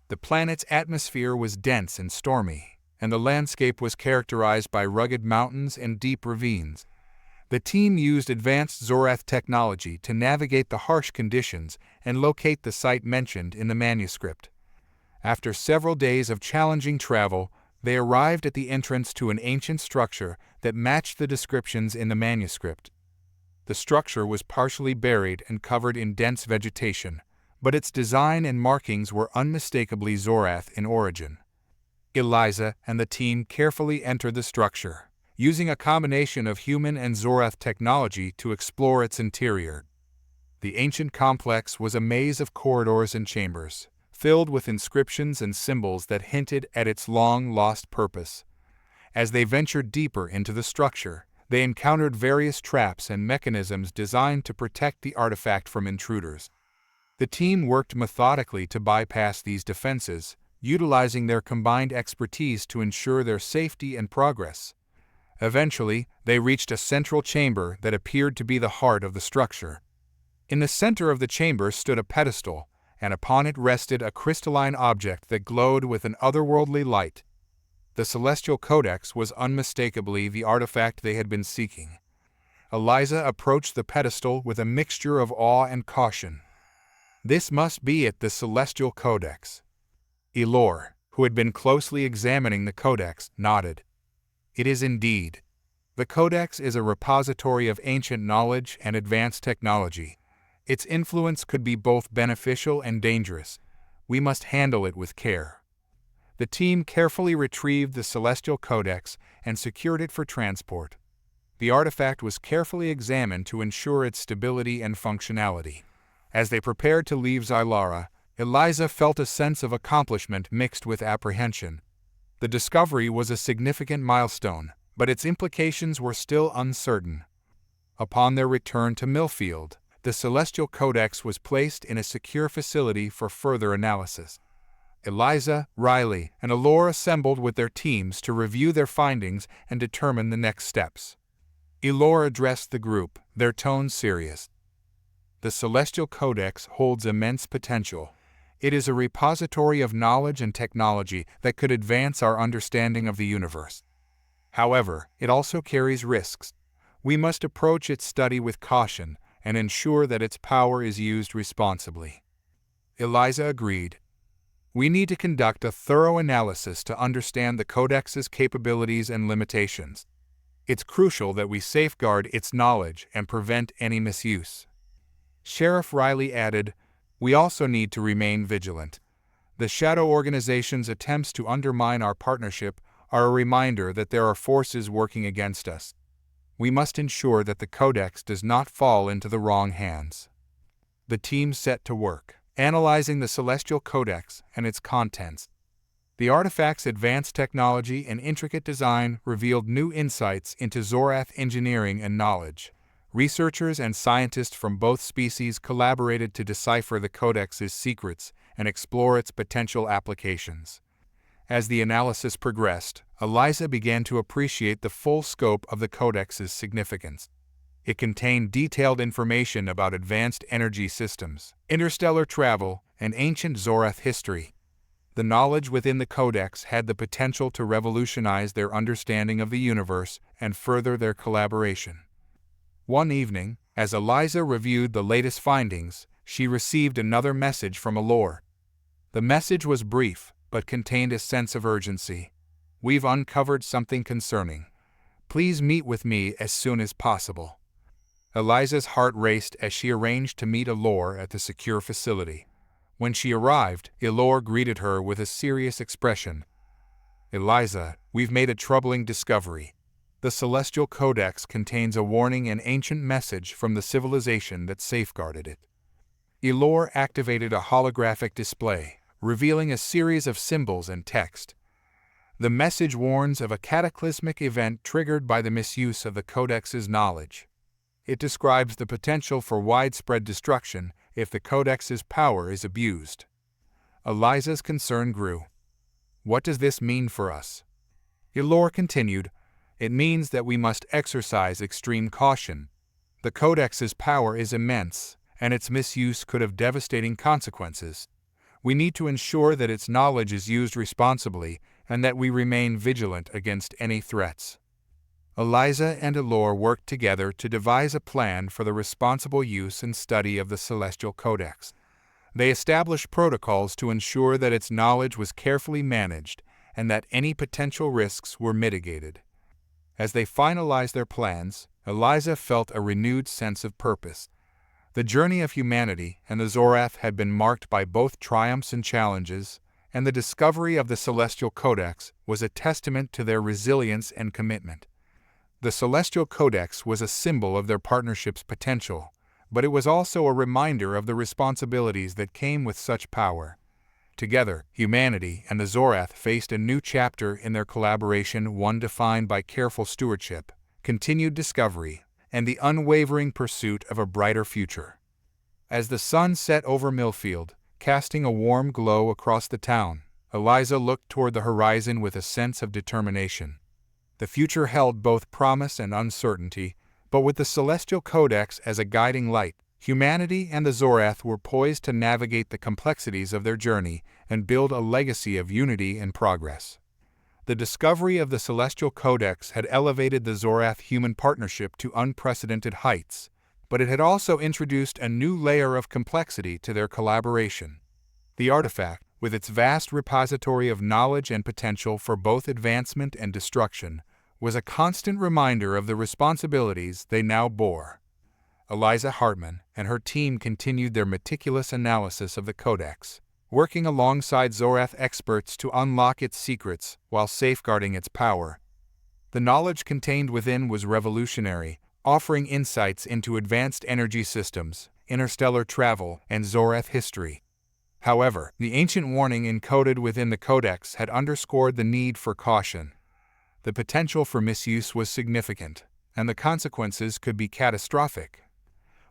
The planet's atmosphere was dense and stormy, and the landscape was characterized by rugged mountains and deep ravines. The team used advanced Zorath technology to navigate the harsh conditions and locate the site mentioned in the manuscript. After several days of challenging travel, they arrived at the entrance to an ancient structure that matched the descriptions in the manuscript. The structure was partially buried and covered in dense vegetation, but its design and markings were unmistakably Zorath in origin. Eliza and the team carefully entered the structure, using a combination of human and Zorath technology to explore its interior. The ancient complex was a maze of corridors and chambers, filled with inscriptions and symbols that hinted at its long-lost purpose. As they ventured deeper into the structure, they encountered various traps and mechanisms designed to protect the artifact from intruders. The team worked methodically to bypass these defenses, utilizing their combined expertise to ensure their safety and progress. Eventually, they reached a central chamber that appeared to be the heart of the structure. In the center of the chamber stood a pedestal, and upon it rested a crystalline object that glowed with an otherworldly light. The Celestial Codex was unmistakably the artifact they had been seeking. Eliza approached the pedestal with a mixture of awe and caution. "This must be it, the Celestial Codex." Elor, who had been closely examining the codex, nodded. "It is indeed. The codex is a repository of ancient knowledge and advanced technology. Its influence could be both beneficial and dangerous. We must handle it with care." The team carefully retrieved the Celestial Codex and secured it for transport. The artifact was carefully examined to ensure its stability and functionality. As they prepared to leave Zylara, Eliza felt a sense of accomplishment mixed with apprehension. The discovery was a significant milestone, but its implications were still uncertain. Upon their return to Millfield, the Celestial Codex was placed in a secure facility for further analysis. Eliza, Riley, and Elor assembled with their teams to review their findings and determine the next steps. Elor addressed the group, their tone serious. "The Celestial Codex holds immense potential. It is a repository of knowledge and technology that could advance our understanding of the universe. However, it also carries risks. We must approach its study with caution and ensure that its power is used responsibly." Eliza agreed. "We need to conduct a thorough analysis to understand the Codex's capabilities and limitations. It's crucial that we safeguard its knowledge and prevent any misuse." Sheriff Riley added, "We also need to remain vigilant. The Shadow Organization's attempts to undermine our partnership are a reminder that there are forces working against us. We must ensure that the Codex does not fall into the wrong hands." The team set to work, analyzing the Celestial Codex and its contents. The artifact's advanced technology and intricate design revealed new insights into Zorath engineering and knowledge. Researchers and scientists from both species collaborated to decipher the Codex's secrets and explore its potential applications. As the analysis progressed, Eliza began to appreciate the full scope of the Codex's significance. It contained detailed information about advanced energy systems, interstellar travel, and ancient Zorath history. The knowledge within the Codex had the potential to revolutionize their understanding of the universe and further their collaboration. One evening, as Eliza reviewed the latest findings, she received another message from Elor. The message was brief, but contained a sense of urgency. "We've uncovered something concerning. Please meet with me as soon as possible." Eliza's heart raced as she arranged to meet Elor at the secure facility. When she arrived, Elor greeted her with a serious expression. "Eliza, we've made a troubling discovery. The Celestial Codex contains a warning and ancient message from the civilization that safeguarded it." Elor activated a holographic display, revealing a series of symbols and text. The message warns of a cataclysmic event triggered by the misuse of the Codex's knowledge. It describes the potential for widespread destruction if the Codex's power is abused. Eliza's concern grew. "What does this mean for us?" Elor continued, "It means that we must exercise extreme caution. The Codex's power is immense, and its misuse could have devastating consequences. We need to ensure that its knowledge is used responsibly and that we remain vigilant against any threats." Eliza and Elor worked together to devise a plan for the responsible use and study of the Celestial Codex. They established protocols to ensure that its knowledge was carefully managed and that any potential risks were mitigated. As they finalized their plans, Eliza felt a renewed sense of purpose. The journey of humanity and the Zorath had been marked by both triumphs and challenges, and the discovery of the Celestial Codex was a testament to their resilience and commitment. The Celestial Codex was a symbol of their partnership's potential, but it was also a reminder of the responsibilities that came with such power. Together, humanity and the Zorath faced a new chapter in their collaboration, one defined by careful stewardship, continued discovery, and the unwavering pursuit of a brighter future. As the sun set over Millfield, casting a warm glow across the town, Eliza looked toward the horizon with a sense of determination. The future held both promise and uncertainty, but with the Celestial Codex as a guiding light, humanity and the Zorath were poised to navigate the complexities of their journey and build a legacy of unity and progress. The discovery of the Celestial Codex had elevated the Zorath-human partnership to unprecedented heights, but it had also introduced a new layer of complexity to their collaboration. The artifact, with its vast repository of knowledge and potential for both advancement and destruction, was a constant reminder of the responsibilities they now bore. Eliza Hartmann and her team continued their meticulous analysis of the Codex, working alongside Zorath experts to unlock its secrets while safeguarding its power. The knowledge contained within was revolutionary, offering insights into advanced energy systems, interstellar travel, and Zorath history. However, the ancient warning encoded within the Codex had underscored the need for caution. The potential for misuse was significant, and the consequences could be catastrophic.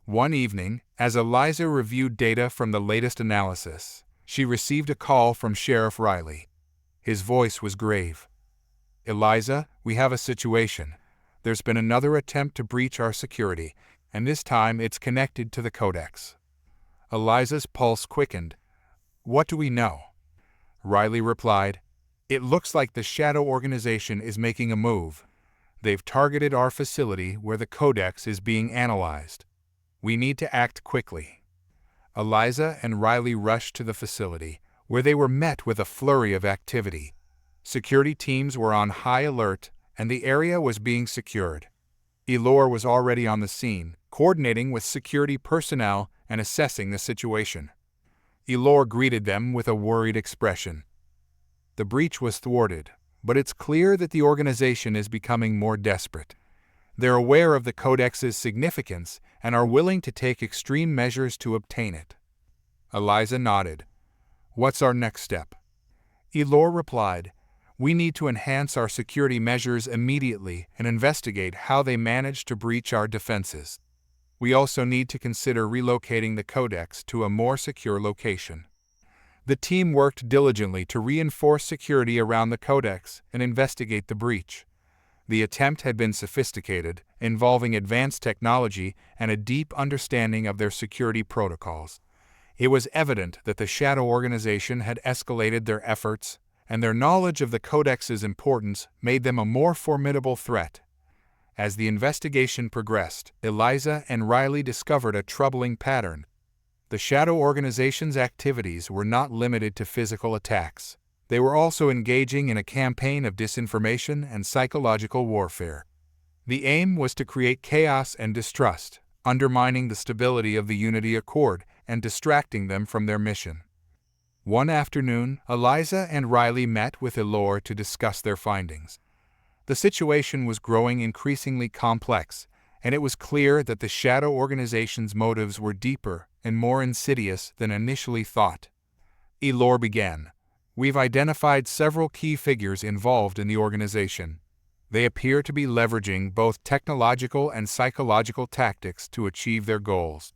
One evening, as Eliza reviewed data from the latest analysis, she received a call from Sheriff Riley. His voice was grave. "Eliza, we have a situation. There's been another attempt to breach our security, and this time it's connected to the Codex." Eliza's pulse quickened. "What do we know?" Riley replied, "It looks like the Shadow Organization is making a move. They've targeted our facility where the Codex is being analyzed. We need to act quickly." Eliza and Riley rushed to the facility, where they were met with a flurry of activity. Security teams were on high alert, and the area was being secured. Elor was already on the scene, coordinating with security personnel and assessing the situation. Elor greeted them with a worried expression. "The breach was thwarted, but it's clear that the organization is becoming more desperate. They're aware of the Codex's significance and are willing to take extreme measures to obtain it." Eliza nodded. "What's our next step?" Elor replied, "We need to enhance our security measures immediately and investigate how they managed to breach our defenses. We also need to consider relocating the Codex to a more secure location." The team worked diligently to reinforce security around the Codex and investigate the breach. The attempt had been sophisticated, involving advanced technology and a deep understanding of their security protocols. It was evident that the Shadow Organization had escalated their efforts, and their knowledge of the Codex's importance made them a more formidable threat. As the investigation progressed, Eliza and Riley discovered a troubling pattern. The Shadow Organization's activities were not limited to physical attacks. They were also engaging in a campaign of disinformation and psychological warfare. The aim was to create chaos and distrust, undermining the stability of the Unity Accord and distracting them from their mission. One afternoon, Eliza and Riley met with Elor to discuss their findings. The situation was growing increasingly complex, and it was clear that the Shadow Organization's motives were deeper and more insidious than initially thought. Elor began. "We've identified several key figures involved in the organization. They appear to be leveraging both technological and psychological tactics to achieve their goals.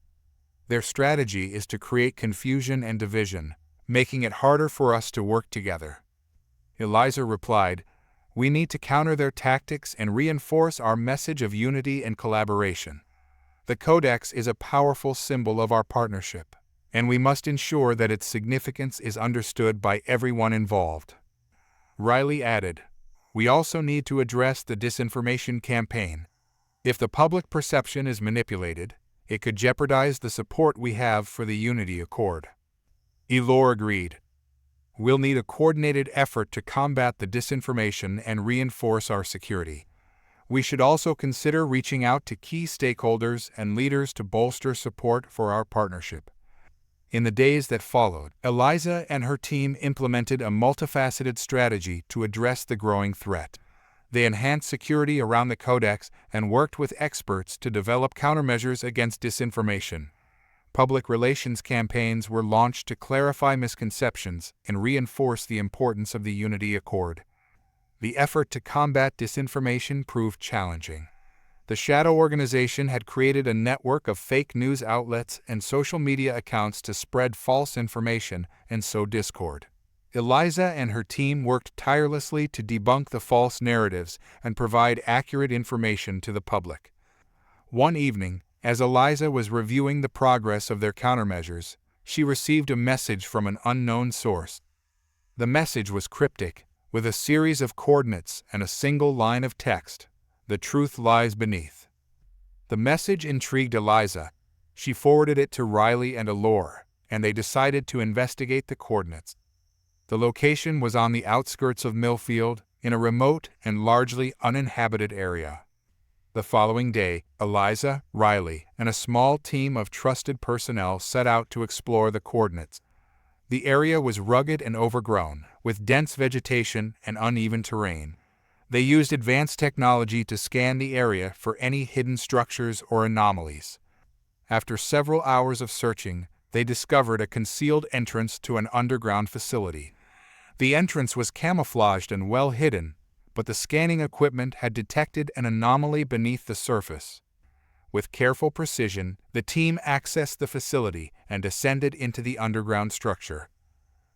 Their strategy is to create confusion and division, making it harder for us to work together." Eliza replied, "We need to counter their tactics and reinforce our message of unity and collaboration. The Codex is a powerful symbol of our partnership, and we must ensure that its significance is understood by everyone involved." Riley added, "We also need to address the disinformation campaign. If the public perception is manipulated, it could jeopardize the support we have for the Unity Accord." Elor agreed. "We'll need a coordinated effort to combat the disinformation and reinforce our security. We should also consider reaching out to key stakeholders and leaders to bolster support for our partnership." In the days that followed, Eliza and her team implemented a multifaceted strategy to address the growing threat. They enhanced security around the Codex and worked with experts to develop countermeasures against disinformation. Public relations campaigns were launched to clarify misconceptions and reinforce the importance of the Unity Accord. The effort to combat disinformation proved challenging. The Shadow Organization had created a network of fake news outlets and social media accounts to spread false information and sow discord. Eliza and her team worked tirelessly to debunk the false narratives and provide accurate information to the public. One evening, as Eliza was reviewing the progress of their countermeasures, she received a message from an unknown source. The message was cryptic, with a series of coordinates and a single line of text: "The truth lies beneath." The message intrigued Eliza. She forwarded it to Riley and Allure, and they decided to investigate the coordinates. The location was on the outskirts of Millfield, in a remote and largely uninhabited area. The following day, Eliza, Riley, and a small team of trusted personnel set out to explore the coordinates. The area was rugged and overgrown, with dense vegetation and uneven terrain. They used advanced technology to scan the area for any hidden structures or anomalies. After several hours of searching, they discovered a concealed entrance to an underground facility. The entrance was camouflaged and well hidden, but the scanning equipment had detected an anomaly beneath the surface. With careful precision, the team accessed the facility and descended into the underground structure.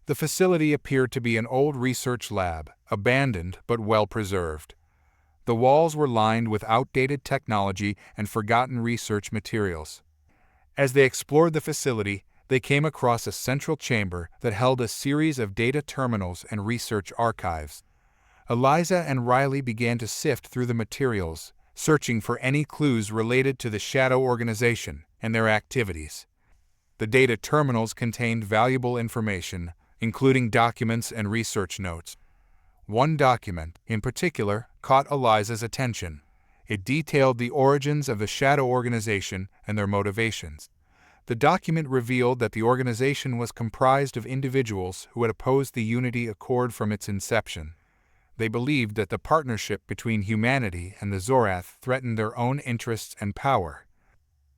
The facility appeared to be an old research lab, abandoned but well preserved. The walls were lined with outdated technology and forgotten research materials. As they explored the facility, they came across a central chamber that held a series of data terminals and research archives. Eliza and Riley began to sift through the materials, searching for any clues related to the Shadow Organization and their activities. The data terminals contained valuable information, including documents and research notes. One document, in particular, caught Eliza's attention. It detailed the origins of the Shadow Organization and their motivations. The document revealed that the organization was comprised of individuals who had opposed the Unity Accord from its inception. They believed that the partnership between humanity and the Zorath threatened their own interests and power.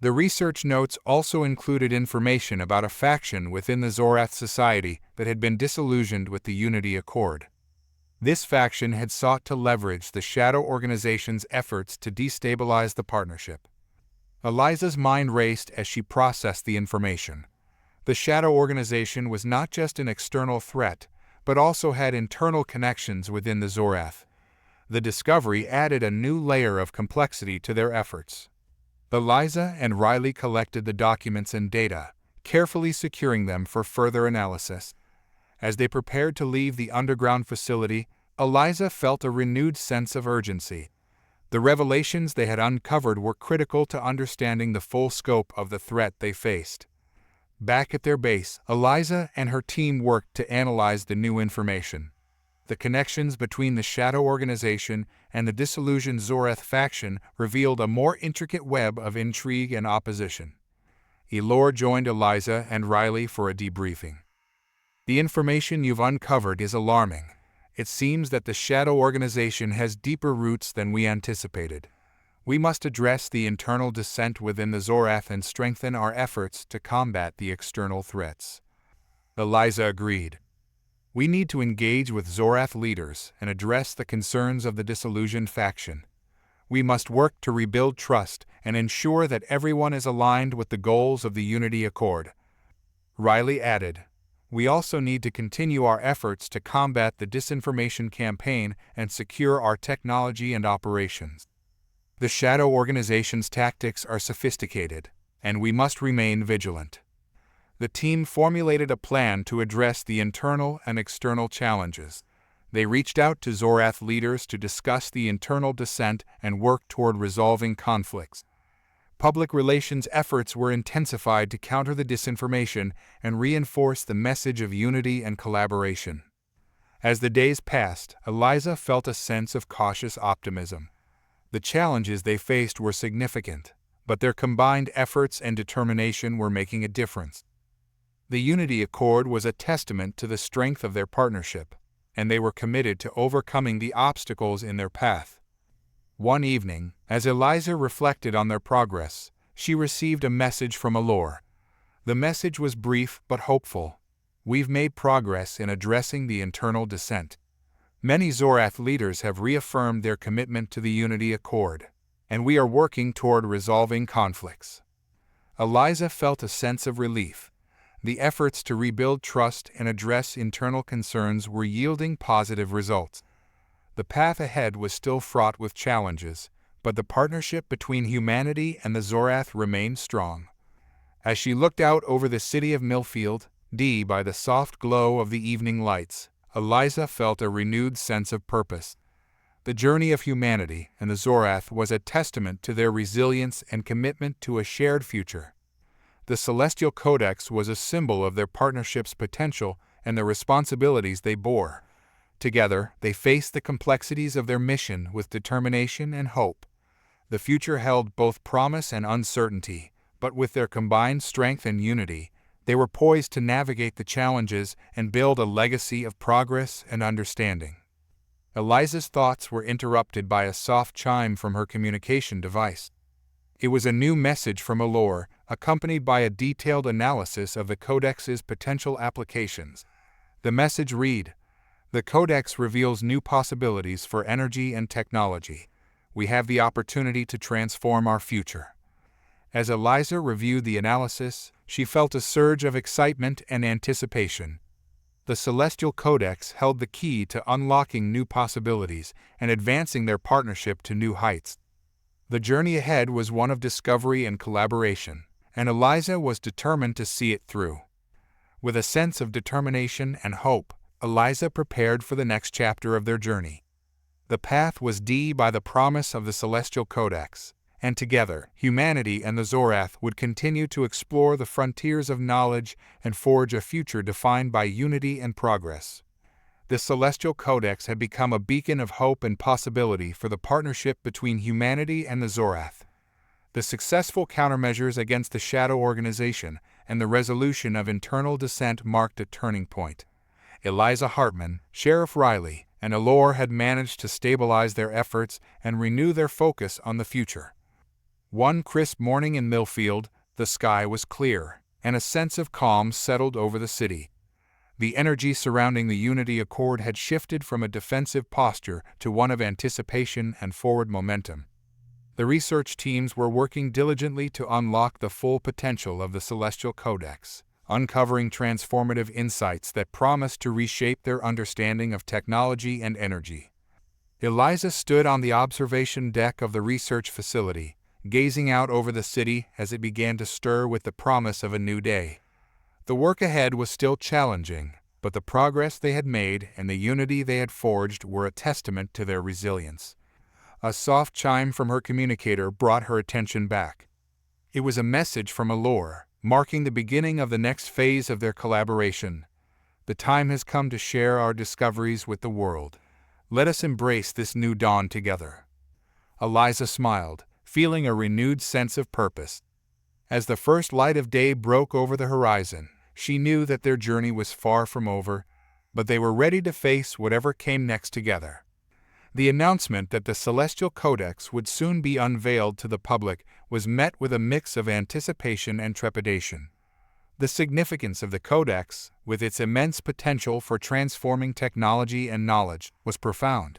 The research notes also included information about a faction within the Zorath society that had been disillusioned with the Unity Accord. This faction had sought to leverage the Shadow Organization's efforts to destabilize the partnership. Eliza's mind raced as she processed the information. The Shadow Organization was not just an external threat, but also had internal connections within the Zorath. The discovery added a new layer of complexity to their efforts. Eliza and Riley collected the documents and data, carefully securing them for further analysis. As they prepared to leave the underground facility, Eliza felt a renewed sense of urgency. The revelations they had uncovered were critical to understanding the full scope of the threat they faced. Back at their base, Eliza and her team worked to analyze the new information. The connections between the Shadow Organization and the disillusioned Zorath faction revealed a more intricate web of intrigue and opposition. Elor joined Eliza and Riley for a debriefing. "The information you've uncovered is alarming. It seems that the Shadow Organization has deeper roots than we anticipated. We must address the internal dissent within the Zorath and strengthen our efforts to combat the external threats." Eliza agreed. "We need to engage with Zorath leaders and address the concerns of the disillusioned faction. We must work to rebuild trust and ensure that everyone is aligned with the goals of the Unity Accord." Riley added, "We also need to continue our efforts to combat the disinformation campaign and secure our technology and operations. The Shadow Organization's tactics are sophisticated, and we must remain vigilant." The team formulated a plan to address the internal and external challenges. They reached out to Zorath leaders to discuss the internal dissent and work toward resolving conflicts. Public relations efforts were intensified to counter the disinformation and reinforce the message of unity and collaboration. As the days passed, Eliza felt a sense of cautious optimism. The challenges they faced were significant, but their combined efforts and determination were making a difference. The Unity Accord was a testament to the strength of their partnership, and they were committed to overcoming the obstacles in their path. One evening, as Eliza reflected on their progress, she received a message from Allure. The message was brief but hopeful. "We've made progress in addressing the internal dissent. Many Zorath leaders have reaffirmed their commitment to the Unity Accord, and we are working toward resolving conflicts." Eliza felt a sense of relief. The efforts to rebuild trust and address internal concerns were yielding positive results. The path ahead was still fraught with challenges, but the partnership between humanity and the Zorath remained strong. As she looked out over the city of Millfield, by the soft glow of the evening lights, Eliza felt a renewed sense of purpose. The journey of humanity and the Zorath was a testament to their resilience and commitment to a shared future. The Celestial Codex was a symbol of their partnership's potential and the responsibilities they bore. Together, they faced the complexities of their mission with determination and hope. The future held both promise and uncertainty, but with their combined strength and unity, they were poised to navigate the challenges and build a legacy of progress and understanding. Eliza's thoughts were interrupted by a soft chime from her communication device. It was a new message from Allure, accompanied by a detailed analysis of the Codex's potential applications. The message read, "The Codex reveals new possibilities for energy and technology. We have the opportunity to transform our future." As Eliza reviewed the analysis, she felt a surge of excitement and anticipation. The Celestial Codex held the key to unlocking new possibilities and advancing their partnership to new heights. The journey ahead was one of discovery and collaboration, and Eliza was determined to see it through. With a sense of determination and hope, Eliza prepared for the next chapter of their journey. The path was by the promise of the Celestial Codex, and together, humanity and the Zorath would continue to explore the frontiers of knowledge and forge a future defined by unity and progress. The Celestial Codex had become a beacon of hope and possibility for the partnership between humanity and the Zorath. The successful countermeasures against the Shadow Organization and the resolution of internal dissent marked a turning point. Eliza Hartmann, Sheriff Riley, and Allure had managed to stabilize their efforts and renew their focus on the future. One crisp morning in Millfield, the sky was clear, and a sense of calm settled over the city. The energy surrounding the Unity Accord had shifted from a defensive posture to one of anticipation and forward momentum. The research teams were working diligently to unlock the full potential of the Celestial Codex, uncovering transformative insights that promised to reshape their understanding of technology and energy. Eliza stood on the observation deck of the research facility, gazing out over the city as it began to stir with the promise of a new day. The work ahead was still challenging, but the progress they had made and the unity they had forged were a testament to their resilience. A soft chime from her communicator brought her attention back. It was a message from Allure, marking the beginning of the next phase of their collaboration. "The time has come to share our discoveries with the world. Let us embrace this new dawn together." Eliza smiled, feeling a renewed sense of purpose. As the first light of day broke over the horizon, she knew that their journey was far from over, but they were ready to face whatever came next together. The announcement that the Celestial Codex would soon be unveiled to the public was met with a mix of anticipation and trepidation. The significance of the Codex, with its immense potential for transforming technology and knowledge, was profound.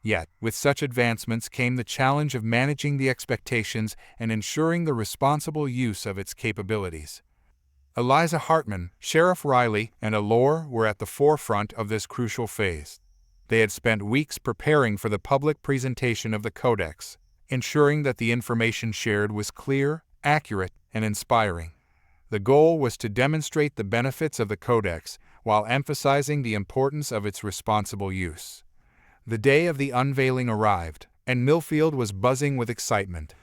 Yet, with such advancements came the challenge of managing the expectations and ensuring the responsible use of its capabilities. Eliza Hartmann, Sheriff Riley, and Allure were at the forefront of this crucial phase. They had spent weeks preparing for the public presentation of the Codex, ensuring that the information shared was clear, accurate, and inspiring. The goal was to demonstrate the benefits of the Codex while emphasizing the importance of its responsible use. The day of the unveiling arrived, and Millfield was buzzing with excitement.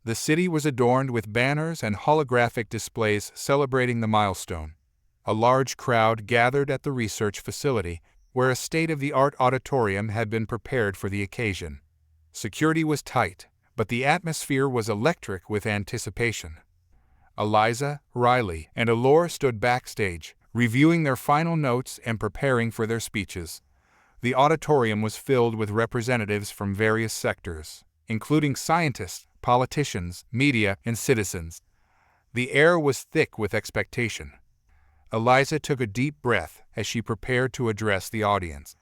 The city was adorned with banners and holographic displays celebrating the milestone. A large crowd gathered at the research facility, where a state-of-the-art auditorium had been prepared for the occasion. Security was tight, but the atmosphere was electric with anticipation. Eliza, Riley, and Allure stood backstage, reviewing their final notes and preparing for their speeches. The auditorium was filled with representatives from various sectors, including scientists, politicians, media, and citizens. The air was thick with expectation. Eliza took a deep breath as she prepared to address the audience.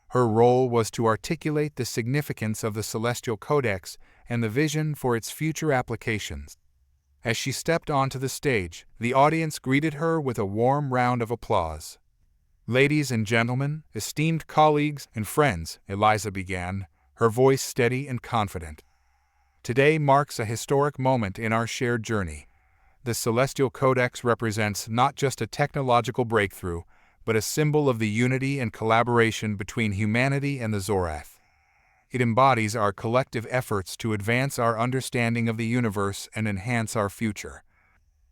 Her role was to articulate the significance of the Celestial Codex and the vision for its future applications. As she stepped onto the stage, the audience greeted her with a warm round of applause. "Ladies and gentlemen, esteemed colleagues and friends," Eliza began, her voice steady and confident. "Today marks a historic moment in our shared journey. The Celestial Codex represents not just a technological breakthrough, but a symbol of the unity and collaboration between humanity and the Zorath. It embodies our collective efforts to advance our understanding of the universe and enhance our future."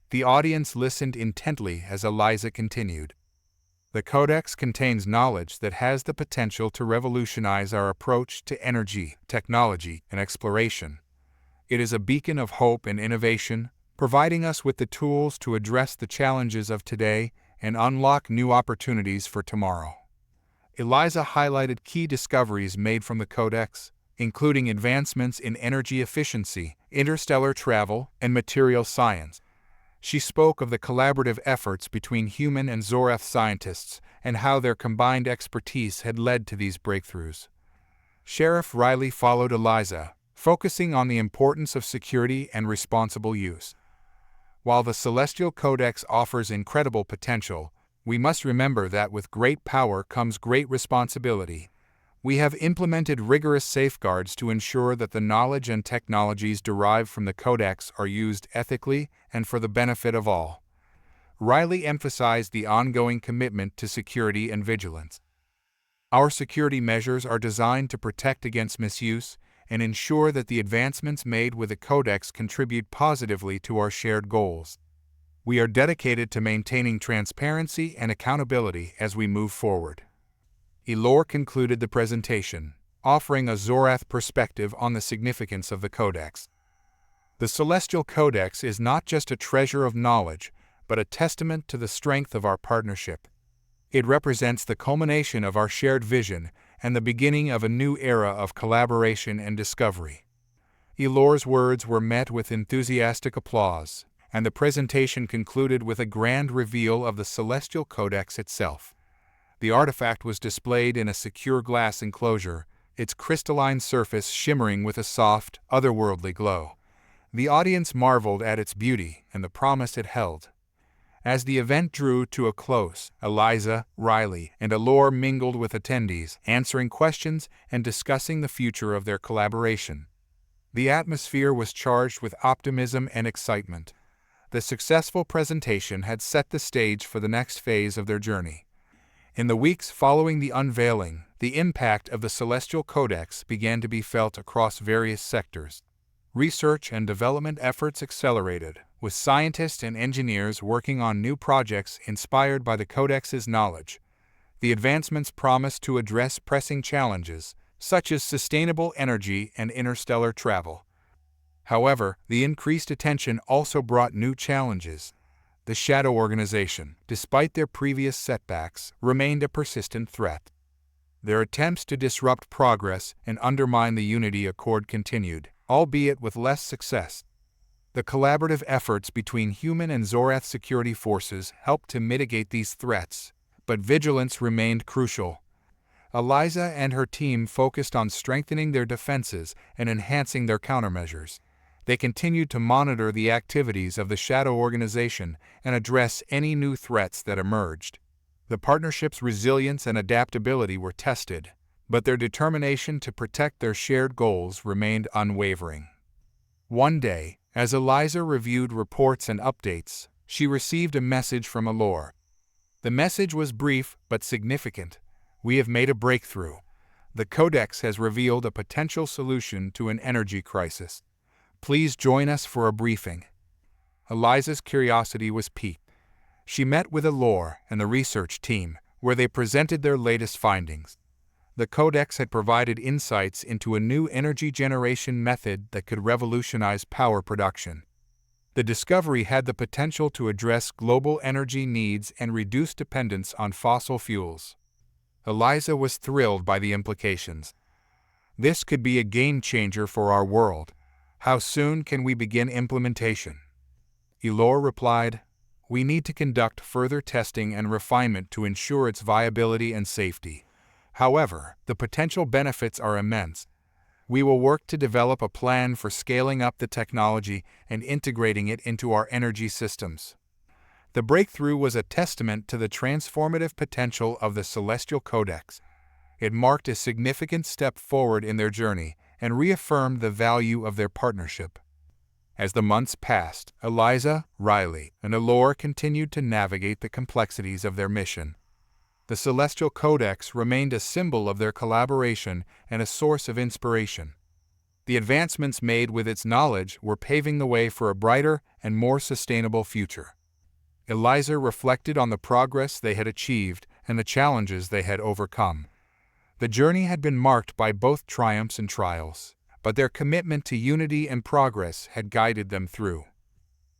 The audience listened intently as Eliza continued. "The Codex contains knowledge that has the potential to revolutionize our approach to energy, technology, and exploration. It is a beacon of hope and innovation, providing us with the tools to address the challenges of today and unlock new opportunities for tomorrow." Eliza highlighted key discoveries made from the Codex, including advancements in energy efficiency, interstellar travel, and material science. She spoke of the collaborative efforts between human and Zorath scientists and how their combined expertise had led to these breakthroughs. Sheriff Riley followed Eliza, focusing on the importance of security and responsible use. "While the Celestial Codex offers incredible potential, we must remember that with great power comes great responsibility. We have implemented rigorous safeguards to ensure that the knowledge and technologies derived from the Codex are used ethically and for the benefit of all." Riley emphasized the ongoing commitment to security and vigilance. "Our security measures are designed to protect against misuse and ensure that the advancements made with the Codex contribute positively to our shared goals. We are dedicated to maintaining transparency and accountability as we move forward." Elore concluded the presentation, offering a Zorath perspective on the significance of the Codex. "The Celestial Codex is not just a treasure of knowledge, but a testament to the strength of our partnership. It represents the culmination of our shared vision and the beginning of a new era of collaboration and discovery." Elore's words were met with enthusiastic applause, and the presentation concluded with a grand reveal of the Celestial Codex itself. The artifact was displayed in a secure glass enclosure, its crystalline surface shimmering with a soft, otherworldly glow. The audience marveled at its beauty and the promise it held. As the event drew to a close, Eliza, Riley, and Elore mingled with attendees, answering questions and discussing the future of their collaboration. The atmosphere was charged with optimism and excitement. The successful presentation had set the stage for the next phase of their journey. In the weeks following the unveiling, the impact of the Celestial Codex began to be felt across various sectors. Research and development efforts accelerated, with scientists and engineers working on new projects inspired by the Codex's knowledge. The advancements promised to address pressing challenges, such as sustainable energy and interstellar travel. However, the increased attention also brought new challenges. The Shadow Organization, despite their previous setbacks, remained a persistent threat. Their attempts to disrupt progress and undermine the Unity Accord continued, albeit with less success. The collaborative efforts between human and Zorath security forces helped to mitigate these threats, but vigilance remained crucial. Eliza and her team focused on strengthening their defenses and enhancing their countermeasures. They continued to monitor the activities of the Shadow Organization and address any new threats that emerged. The partnership's resilience and adaptability were tested, but their determination to protect their shared goals remained unwavering. One day, as Eliza reviewed reports and updates, she received a message from Elore. The message was brief but significant. "We have made a breakthrough. The Codex has revealed a potential solution to an energy crisis. Please join us for a briefing." Eliza's curiosity was piqued. She met with Elore and the research team, where they presented their latest findings. The Codex had provided insights into a new energy generation method that could revolutionize power production. The discovery had the potential to address global energy needs and reduce dependence on fossil fuels. Eliza was thrilled by the implications. "This could be a game changer for our world. How soon can we begin implementation?" Elore replied, "We need to conduct further testing and refinement to ensure its viability and safety. However, the potential benefits are immense. We will work to develop a plan for scaling up the technology and integrating it into our energy systems. The breakthrough was a testament to the transformative potential of the Celestial Codex. It marked a significant step forward in their journey and reaffirmed the value of their partnership. As the months passed, Eliza, Riley, and Elora continued to navigate the complexities of their mission. The Celestial Codex remained a symbol of their collaboration and a source of inspiration. The advancements made with its knowledge were paving the way for a brighter and more sustainable future. Eliza reflected on the progress they had achieved and the challenges they had overcome. The journey had been marked by both triumphs and trials, but their commitment to unity and progress had guided them through.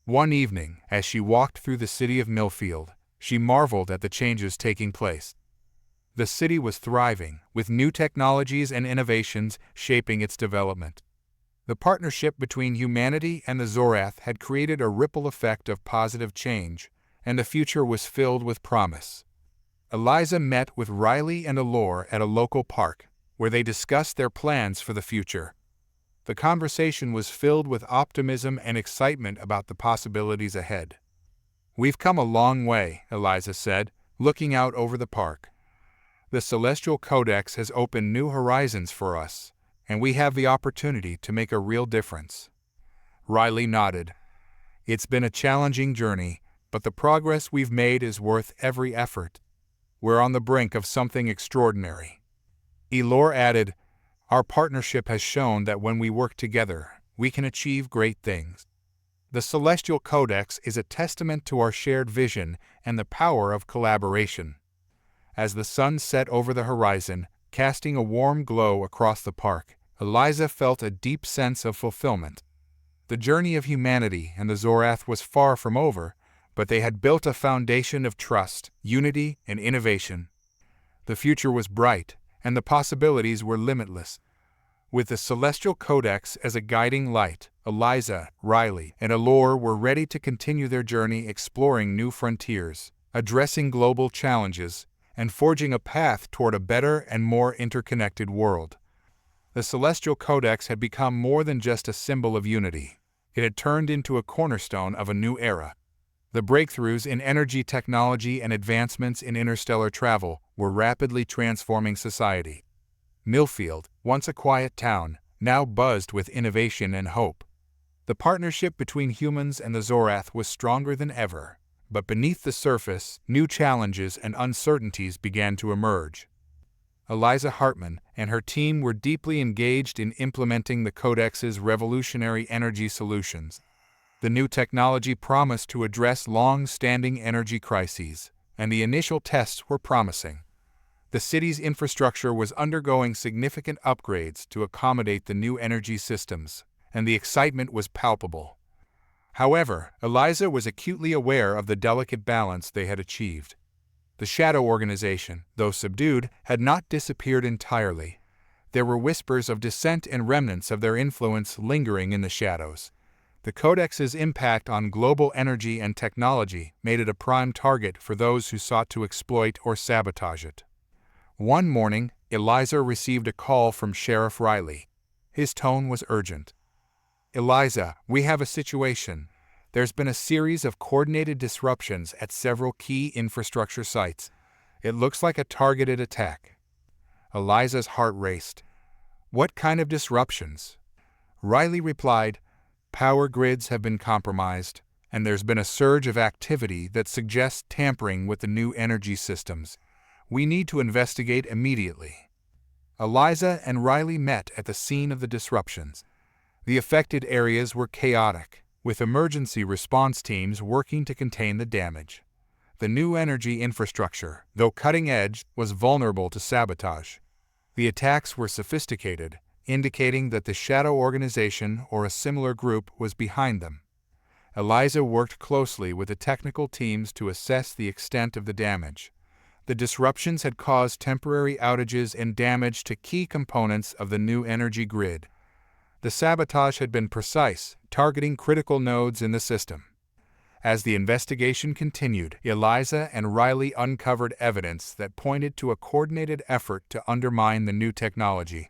One evening, as she walked through the city of Millfield, she marveled at the changes taking place. The city was thriving, with new technologies and innovations shaping its development. The partnership between humanity and the Zorath had created a ripple effect of positive change, and the future was filled with promise. Eliza met with Riley and Elora at a local park, where they discussed their plans for the future. The conversation was filled with optimism and excitement about the possibilities ahead. "We've come a long way," Eliza said, looking out over the park. "The Celestial Codex has opened new horizons for us, and we have the opportunity to make a real difference." Riley nodded. "It's been a challenging journey, but the progress we've made is worth every effort. We're on the brink of something extraordinary." Elora added, "Our partnership has shown that when we work together, we can achieve great things. The Celestial Codex is a testament to our shared vision and the power of collaboration." As the sun set over the horizon, casting a warm glow across the park, Eliza felt a deep sense of fulfillment. The journey of humanity and the Zorath was far from over, but they had built a foundation of trust, unity, and innovation. The future was bright, and the possibilities were limitless. With the Celestial Codex as a guiding light, Eliza, Riley, and Elora were ready to continue their journey exploring new frontiers, addressing global challenges, and forging a path toward a better and more interconnected world. The Celestial Codex had become more than just a symbol of unity. It had turned into a cornerstone of a new era. The breakthroughs in energy technology and advancements in interstellar travel were rapidly transforming society. Millfield, once a quiet town, now buzzed with innovation and hope. The partnership between humans and the Zorath was stronger than ever, but beneath the surface, new challenges and uncertainties began to emerge. Eliza Hartmann and her team were deeply engaged in implementing the Codex's revolutionary energy solutions. The new technology promised to address long-standing energy crises, and the initial tests were promising. The city's infrastructure was undergoing significant upgrades to accommodate the new energy systems, and the excitement was palpable. However, Eliza was acutely aware of the delicate balance they had achieved. The Shadow Organization, though subdued, had not disappeared entirely. There were whispers of dissent and remnants of their influence lingering in the shadows. The Codex's impact on global energy and technology made it a prime target for those who sought to exploit or sabotage it. One morning, Eliza received a call from Sheriff Riley. His tone was urgent. "Eliza, we have a situation. There's been a series of coordinated disruptions at several key infrastructure sites. It looks like a targeted attack." Eliza's heart raced. "What kind of disruptions?" Riley replied, "Power grids have been compromised, and there's been a surge of activity that suggests tampering with the new energy systems. We need to investigate immediately." Eliza and Riley met at the scene of the disruptions. The affected areas were chaotic, with emergency response teams working to contain the damage. The new energy infrastructure, though cutting-edge, was vulnerable to sabotage. The attacks were sophisticated, indicating that the Shadow Organization or a similar group was behind them. Eliza worked closely with the technical teams to assess the extent of the damage. The disruptions had caused temporary outages and damage to key components of the new energy grid. The sabotage had been precise, targeting critical nodes in the system. As the investigation continued, Eliza and Riley uncovered evidence that pointed to a coordinated effort to undermine the new technology.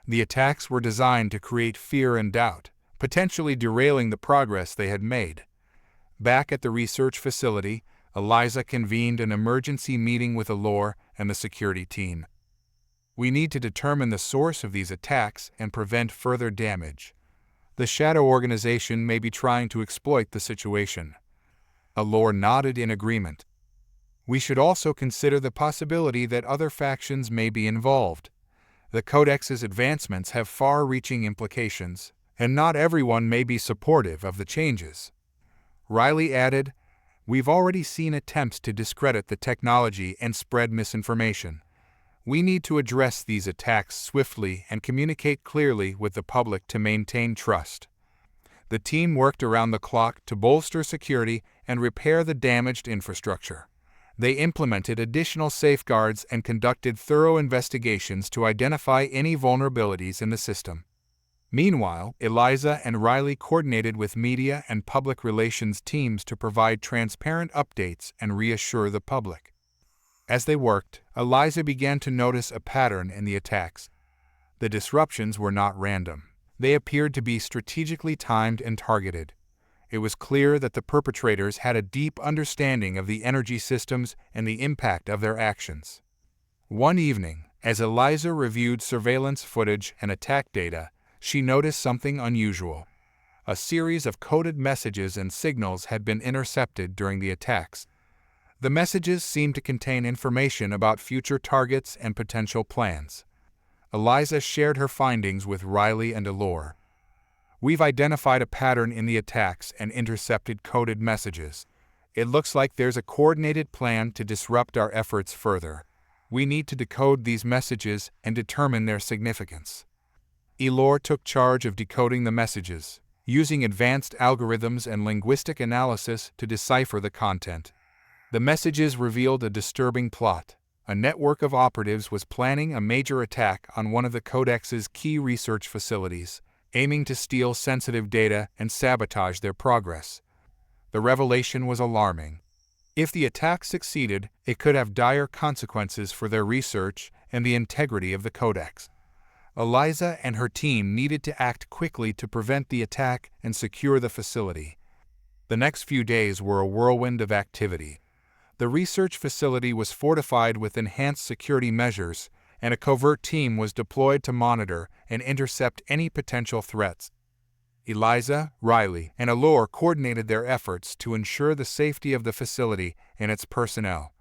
The attacks were designed to create fear and doubt, potentially derailing the progress they had made. Back at the research facility, Eliza convened an emergency meeting with Allure and the security team. "We need to determine the source of these attacks and prevent further damage. The Shadow Organization may be trying to exploit the situation." Allure nodded in agreement. "We should also consider the possibility that other factions may be involved. The Codex's advancements have far-reaching implications, and not everyone may be supportive of the changes." Riley added, "We've already seen attempts to discredit the technology and spread misinformation. We need to address these attacks swiftly and communicate clearly with the public to maintain trust." The team worked around the clock to bolster security and repair the damaged infrastructure. They implemented additional safeguards and conducted thorough investigations to identify any vulnerabilities in the system. Meanwhile, Eliza and Riley coordinated with media and public relations teams to provide transparent updates and reassure the public. As they worked, Eliza began to notice a pattern in the attacks. The disruptions were not random. They appeared to be strategically timed and targeted. It was clear that the perpetrators had a deep understanding of the energy systems and the impact of their actions. One evening, as Eliza reviewed surveillance footage and attack data, she noticed something unusual. A series of coded messages and signals had been intercepted during the attacks. The messages seemed to contain information about future targets and potential plans. Eliza shared her findings with Riley and Allure. "We've identified a pattern in the attacks and intercepted coded messages. It looks like there's a coordinated plan to disrupt our efforts further. We need to decode these messages and determine their significance." Allure took charge of decoding the messages, using advanced algorithms and linguistic analysis to decipher the content. The messages revealed a disturbing plot. A network of operatives was planning a major attack on one of the Codex's key research facilities, aiming to steal sensitive data and sabotage their progress. The revelation was alarming. If the attack succeeded, it could have dire consequences for their research and the integrity of the Codex. Eliza and her team needed to act quickly to prevent the attack and secure the facility. The next few days were a whirlwind of activity. The research facility was fortified with enhanced security measures, and a covert team was deployed to monitor and intercept any potential threats. Eliza, Riley, and Allure coordinated their efforts to ensure the safety of the facility and its personnel.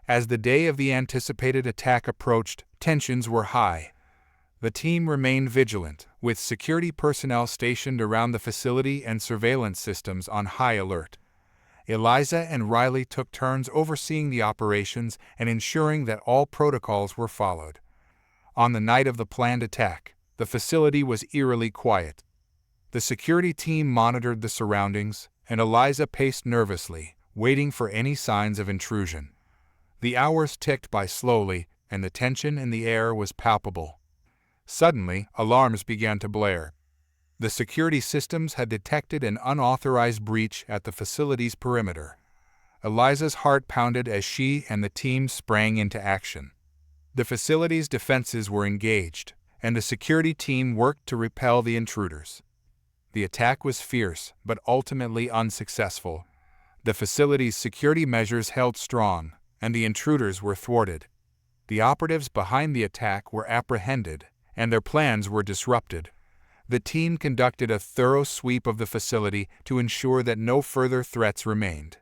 As the day of the anticipated attack approached, tensions were high. The team remained vigilant, with security personnel stationed around the facility and surveillance systems on high alert. Eliza and Riley took turns overseeing the operations and ensuring that all protocols were followed. On the night of the planned attack, the facility was eerily quiet. The security team monitored the surroundings, and Eliza paced nervously, waiting for any signs of intrusion. The hours ticked by slowly, and the tension in the air was palpable. Suddenly, alarms began to blare. The security systems had detected an unauthorized breach at the facility's perimeter. Eliza's heart pounded as she and the team sprang into action. The facility's defenses were engaged, and the security team worked to repel the intruders. The attack was fierce, but ultimately unsuccessful. The facility's security measures held strong, and the intruders were thwarted. The operatives behind the attack were apprehended, and their plans were disrupted. The team conducted a thorough sweep of the facility to ensure that no further threats remained.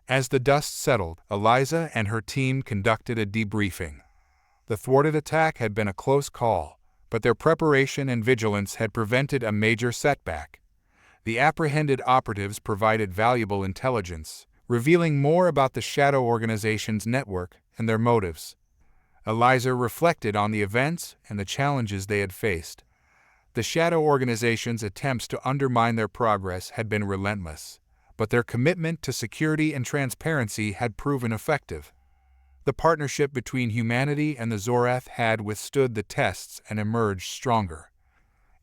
As the dust settled, Eliza and her team conducted a debriefing. The thwarted attack had been a close call, but their preparation and vigilance had prevented a major setback. The apprehended operatives provided valuable intelligence, revealing more about the Shadow Organization's network and their motives. Eliza reflected on the events and the challenges they had faced. The Shadow Organization's attempts to undermine their progress had been relentless, but their commitment to security and transparency had proven effective. The partnership between humanity and the Zorath had withstood the tests and emerged stronger.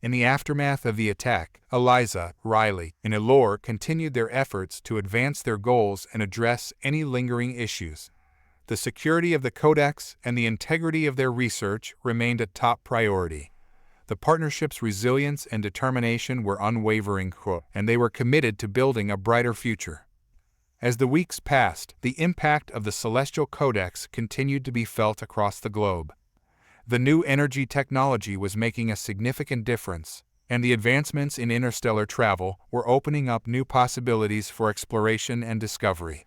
In the aftermath of the attack, Eliza, Riley, and Allure continued their efforts to advance their goals and address any lingering issues. The security of the Codex and the integrity of their research remained a top priority. The partnership's resilience and determination were unwavering, and they were committed to building a brighter future. As the weeks passed, the impact of the Celestial Codex continued to be felt across the globe. The new energy technology was making a significant difference, and the advancements in interstellar travel were opening up new possibilities for exploration and discovery.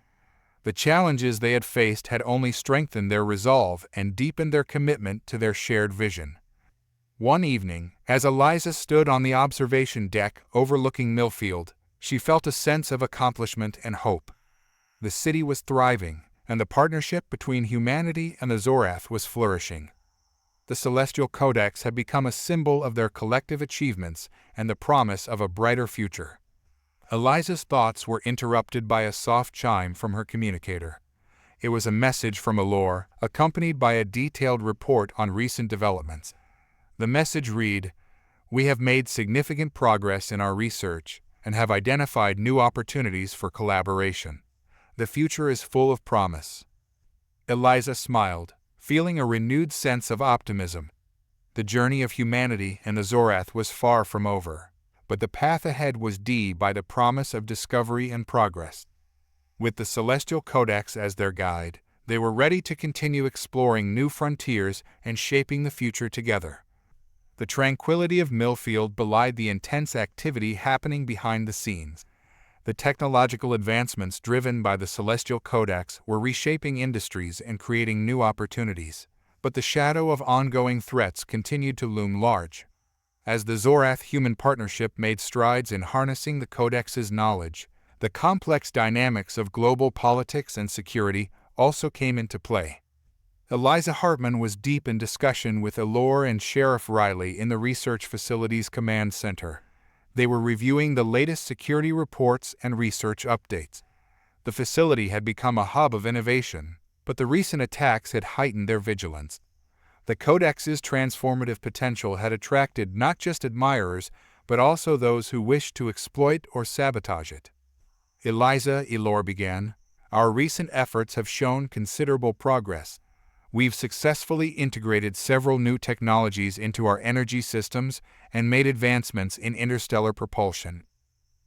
The challenges they had faced had only strengthened their resolve and deepened their commitment to their shared vision. One evening, as Eliza stood on the observation deck overlooking Millfield, she felt a sense of accomplishment and hope. The city was thriving, and the partnership between humanity and the Zorath was flourishing. The Celestial Codex had become a symbol of their collective achievements and the promise of a brighter future. Eliza's thoughts were interrupted by a soft chime from her communicator. It was a message from Elor, accompanied by a detailed report on recent developments. The message read, "We have made significant progress in our research and have identified new opportunities for collaboration. The future is full of promise." Eliza smiled, feeling a renewed sense of optimism. The journey of humanity and the Zorath was far from over, but the path ahead was deep by the promise of discovery and progress. With the Celestial Codex as their guide, they were ready to continue exploring new frontiers and shaping the future together. The tranquility of Millfield belied the intense activity happening behind the scenes. The technological advancements driven by the Celestial Codex were reshaping industries and creating new opportunities, but the shadow of ongoing threats continued to loom large. As the Zorath-human partnership made strides in harnessing the Codex's knowledge, the complex dynamics of global politics and security also came into play. Eliza Hartmann was deep in discussion with Elor and Sheriff Riley in the Research Facilities Command Center. They were reviewing the latest security reports and research updates. The facility had become a hub of innovation, but the recent attacks had heightened their vigilance. The Codex's transformative potential had attracted not just admirers, but also those who wished to exploit or sabotage it. "Eliza," Elor began, "our recent efforts have shown considerable progress. We've successfully integrated several new technologies into our energy systems and made advancements in interstellar propulsion.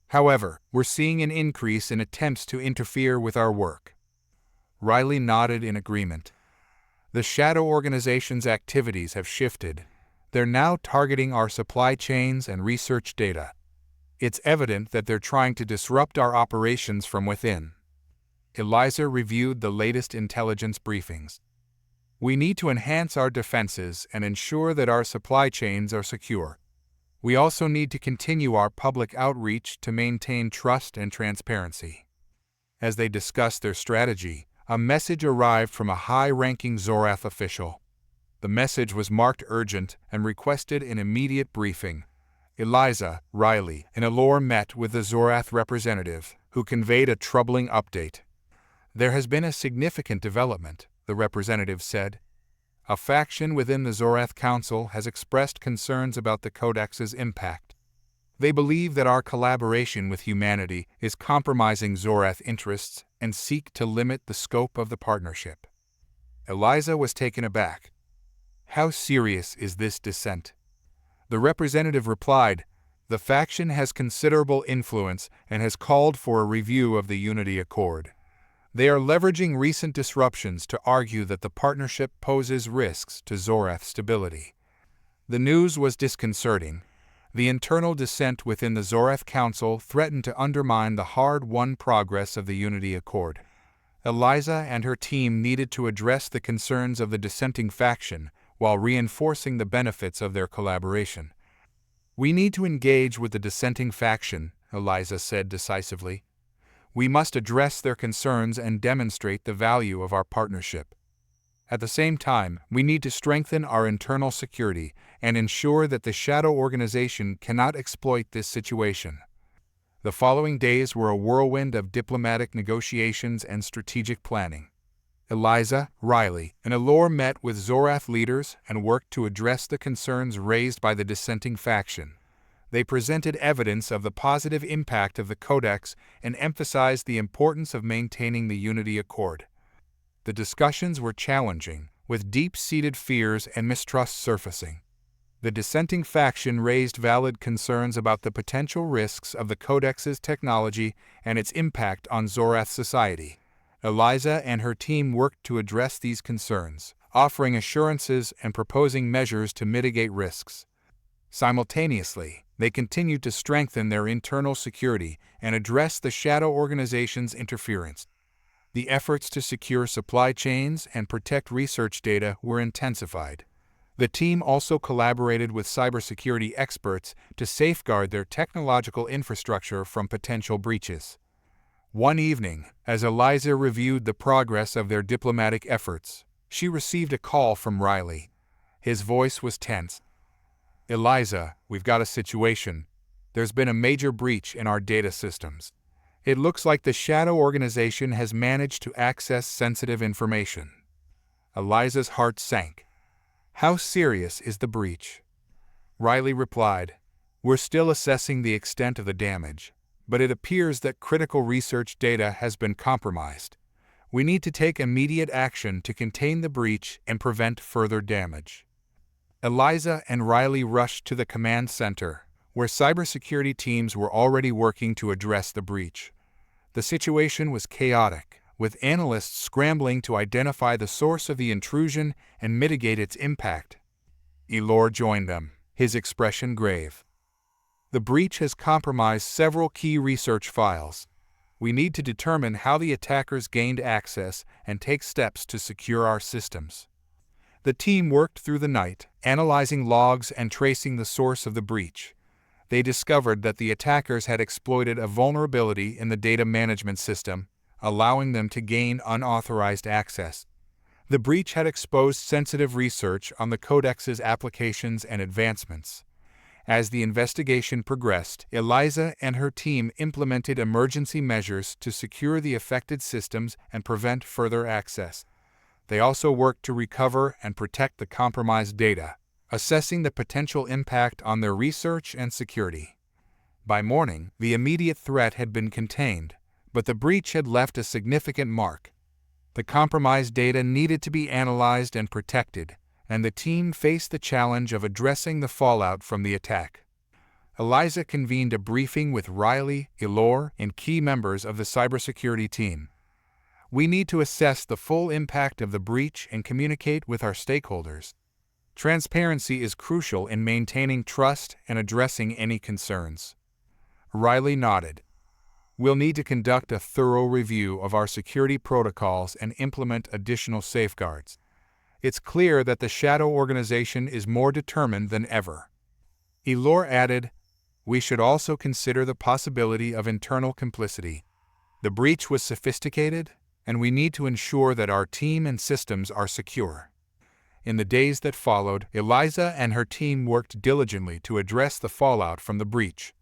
However, we're seeing an increase in attempts to interfere with our work." Riley nodded in agreement. "The Shadow Organization's activities have shifted. They're now targeting our supply chains and research data. It's evident that they're trying to disrupt our operations from within." Eliza reviewed the latest intelligence briefings. "We need to enhance our defenses and ensure that our supply chains are secure. We also need to continue our public outreach to maintain trust and transparency." As they discussed their strategy, a message arrived from a high-ranking Zorath official. The message was marked urgent and requested an immediate briefing. Eliza, Riley, and Elor met with the Zorath representative, who conveyed a troubling update. "There has been a significant development," the representative said. "A faction within the Zorath Council has expressed concerns about the Codex's impact. They believe that our collaboration with humanity is compromising Zorath interests and seek to limit the scope of the partnership." Eliza was taken aback. "How serious is this dissent?" The representative replied, "The faction has considerable influence and has called for a review of the Unity Accord. They are leveraging recent disruptions to argue that the partnership poses risks to Zorath stability." The news was disconcerting. The internal dissent within the Zorath Council threatened to undermine the hard-won progress of the Unity Accord. Eliza and her team needed to address the concerns of the dissenting faction while reinforcing the benefits of their collaboration. "We need to engage with the dissenting faction," Eliza said decisively. "We must address their concerns and demonstrate the value of our partnership. At the same time, we need to strengthen our internal security and ensure that the Shadow Organization cannot exploit this situation." The following days were a whirlwind of diplomatic negotiations and strategic planning. Eliza, Riley, and Elor met with Zorath leaders and worked to address the concerns raised by the dissenting faction. They presented evidence of the positive impact of the Codex and emphasized the importance of maintaining the Unity Accord. The discussions were challenging, with deep-seated fears and mistrust surfacing. The dissenting faction raised valid concerns about the potential risks of the Codex's technology and its impact on Zorath society. Eliza and her team worked to address these concerns, offering assurances and proposing measures to mitigate risks. Simultaneously, they continued to strengthen their internal security and address the Shadow Organization's interference. The efforts to secure supply chains and protect research data were intensified. The team also collaborated with cybersecurity experts to safeguard their technological infrastructure from potential breaches. One evening, as Eliza reviewed the progress of their diplomatic efforts, she received a call from Riley. His voice was tense. "Eliza, we've got a situation. There's been a major breach in our data systems. It looks like the Shadow Organization has managed to access sensitive information." Eliza's heart sank. "How serious is the breach?" Riley replied, "We're still assessing the extent of the damage, but it appears that critical research data has been compromised. We need to take immediate action to contain the breach and prevent further damage." Eliza and Riley rushed to the command center, where cybersecurity teams were already working to address the breach. The situation was chaotic, with analysts scrambling to identify the source of the intrusion and mitigate its impact. Elor joined them, his expression grave. "The breach has compromised several key research files. We need to determine how the attackers gained access and take steps to secure our systems." The team worked through the night, analyzing logs and tracing the source of the breach. They discovered that the attackers had exploited a vulnerability in the data management system, allowing them to gain unauthorized access. The breach had exposed sensitive research on the Codex's applications and advancements. As the investigation progressed, Eliza and her team implemented emergency measures to secure the affected systems and prevent further access. They also worked to recover and protect the compromised data, assessing the potential impact on their research and security. By morning, the immediate threat had been contained, but the breach had left a significant mark. The compromised data needed to be analyzed and protected, and the team faced the challenge of addressing the fallout from the attack. Eliza convened a briefing with Riley, Elor, and key members of the cybersecurity team. "We need to assess the full impact of the breach and communicate with our stakeholders. Transparency is crucial in maintaining trust and addressing any concerns." Riley nodded. "We'll need to conduct a thorough review of our security protocols and implement additional safeguards. It's clear that the Shadow Organization is more determined than ever." Elor added, "We should also consider the possibility of internal complicity. The breach was sophisticated, and we need to ensure that our team and systems are secure." In the days that followed, Eliza and her team worked diligently to address the fallout from the breach.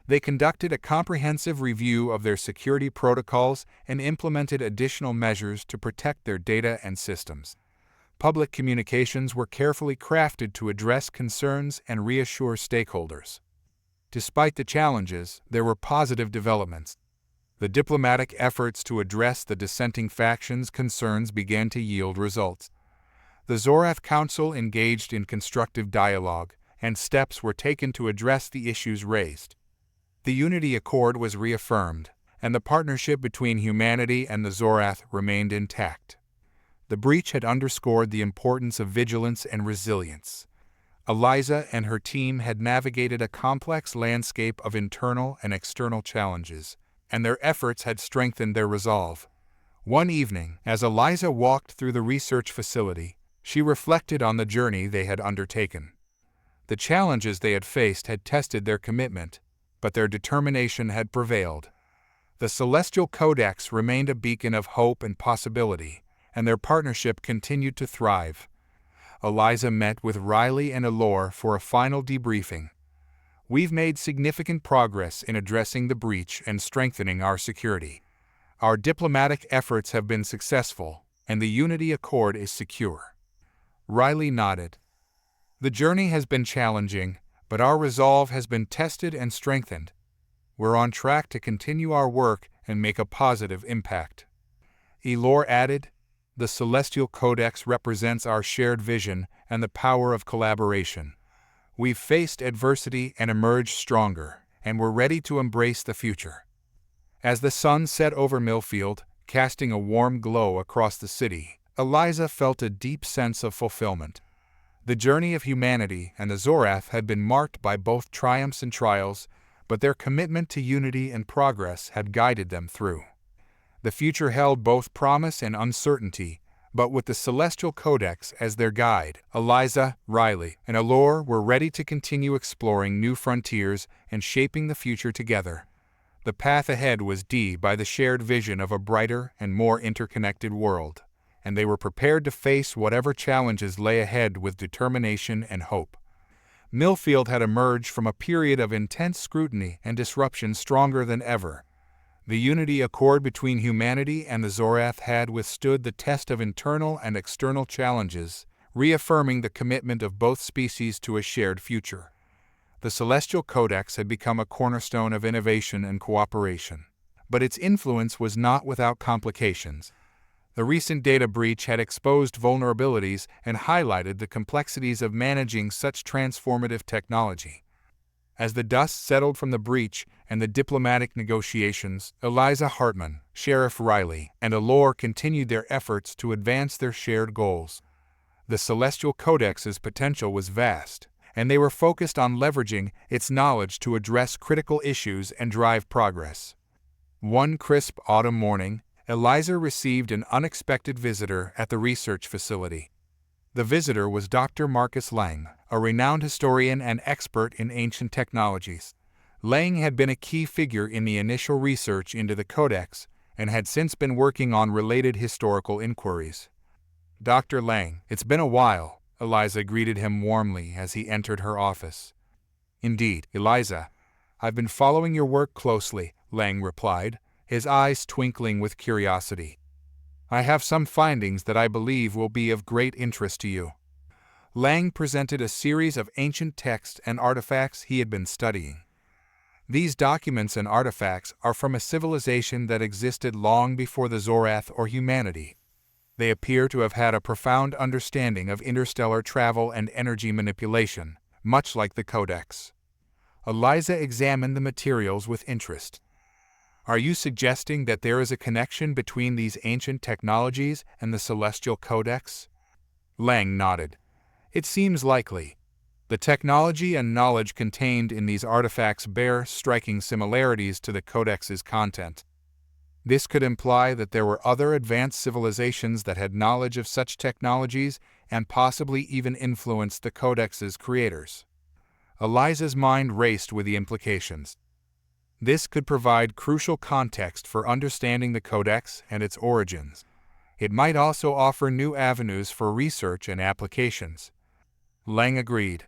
They conducted a comprehensive review of their security protocols and implemented additional measures to protect their data and systems. Public communications were carefully crafted to address concerns and reassure stakeholders. Despite the challenges, there were positive developments. The diplomatic efforts to address the dissenting factions' concerns began to yield results. The Zorath Council engaged in constructive dialogue, and steps were taken to address the issues raised. The Unity Accord was reaffirmed, and the partnership between humanity and the Zorath remained intact. The breach had underscored the importance of vigilance and resilience. Eliza and her team had navigated a complex landscape of internal and external challenges, and their efforts had strengthened their resolve. One evening, as Eliza walked through the research facility, she reflected on the journey they had undertaken. The challenges they had faced had tested their commitment, but their determination had prevailed. The Celestial Codex remained a beacon of hope and possibility, and their partnership continued to thrive. Eliza met with Riley and Elor for a final debriefing. "We've made significant progress in addressing the breach and strengthening our security. Our diplomatic efforts have been successful, and the Unity Accord is secure." Riley nodded. "The journey has been challenging, but our resolve has been tested and strengthened. We're on track to continue our work and make a positive impact." Elor added, "The Celestial Codex represents our shared vision and the power of collaboration. We've faced adversity and emerged stronger, and we're ready to embrace the future. As the sun set over Millfield, casting a warm glow across the city, Eliza felt a deep sense of fulfillment. The journey of humanity and the Zorath had been marked by both triumphs and trials, but their commitment to unity and progress had guided them through. The future held both promise and uncertainty, but with the Celestial Codex as their guide, Eliza, Riley, and Allure were ready to continue exploring new frontiers and shaping the future together. The path ahead was defined by the shared vision of a brighter and more interconnected world, and they were prepared to face whatever challenges lay ahead with determination and hope. Millfield had emerged from a period of intense scrutiny and disruption stronger than ever. The unity accord between humanity and the Zorath had withstood the test of internal and external challenges, reaffirming the commitment of both species to a shared future. The Celestial Codex had become a cornerstone of innovation and cooperation. But its influence was not without complications. The recent data breach had exposed vulnerabilities and highlighted the complexities of managing such transformative technology. As the dust settled from the breach and the diplomatic negotiations, Eliza Hartmann, Sheriff Riley, and Allure continued their efforts to advance their shared goals. The Celestial Codex's potential was vast, and they were focused on leveraging its knowledge to address critical issues and drive progress. One crisp autumn morning, Eliza received an unexpected visitor at the research facility. The visitor was Dr. Marcus Lang, a renowned historian and expert in ancient technologies. Lang had been a key figure in the initial research into the Codex and had since been working on related historical inquiries. "Dr. Lang, it's been a while," Eliza greeted him warmly as he entered her office. "Indeed, Eliza. I've been following your work closely," Lang replied, his eyes twinkling with curiosity. "I have some findings that I believe will be of great interest to you." Lang presented a series of ancient texts and artifacts he had been studying. These documents and artifacts are from a civilization that existed long before the Zorath or humanity. They appear to have had a profound understanding of interstellar travel and energy manipulation, much like the Codex. Eliza examined the materials with interest. "Are you suggesting that there is a connection between these ancient technologies and the Celestial Codex?" Lang nodded. "It seems likely. The technology and knowledge contained in these artifacts bear striking similarities to the Codex's content. This could imply that there were other advanced civilizations that had knowledge of such technologies and possibly even influenced the Codex's creators." Eliza's mind raced with the implications. This could provide crucial context for understanding the Codex and its origins. It might also offer new avenues for research and applications. Lang agreed.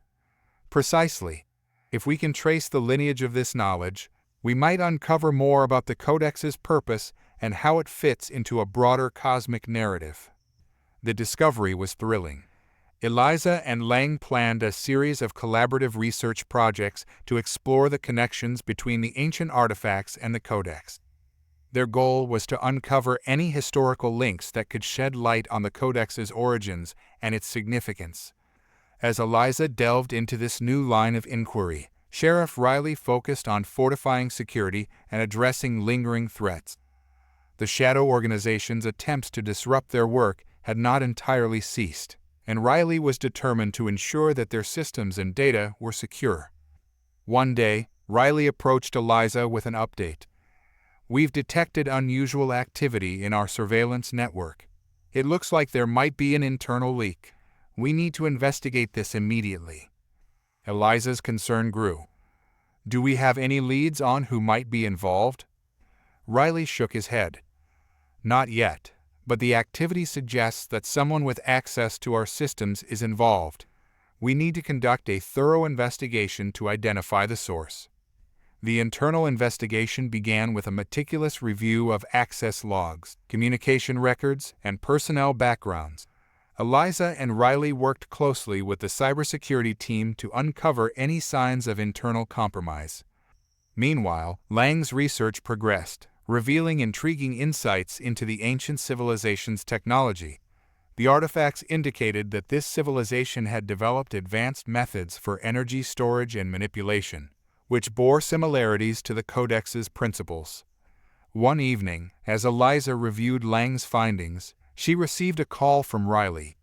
"Precisely. If we can trace the lineage of this knowledge, we might uncover more about the Codex's purpose and how it fits into a broader cosmic narrative." The discovery was thrilling. Eliza and Lang planned a series of collaborative research projects to explore the connections between the ancient artifacts and the Codex. Their goal was to uncover any historical links that could shed light on the Codex's origins and its significance. As Eliza delved into this new line of inquiry, Sheriff Riley focused on fortifying security and addressing lingering threats. The Shadow Organization's attempts to disrupt their work had not entirely ceased, and Riley was determined to ensure that their systems and data were secure. One day, Riley approached Eliza with an update. "We've detected unusual activity in our surveillance network. It looks like there might be an internal leak. We need to investigate this immediately." Eliza's concern grew. "Do we have any leads on who might be involved?" Riley shook his head. "Not yet, but the activity suggests that someone with access to our systems is involved. We need to conduct a thorough investigation to identify the source." The internal investigation began with a meticulous review of access logs, communication records, and personnel backgrounds. Eliza and Riley worked closely with the cybersecurity team to uncover any signs of internal compromise. Meanwhile, Lang's research progressed, revealing intriguing insights into the ancient civilization's technology. The artifacts indicated that this civilization had developed advanced methods for energy storage and manipulation, which bore similarities to the Codex's principles. One evening, as Eliza reviewed Lang's findings, she received a call from Riley.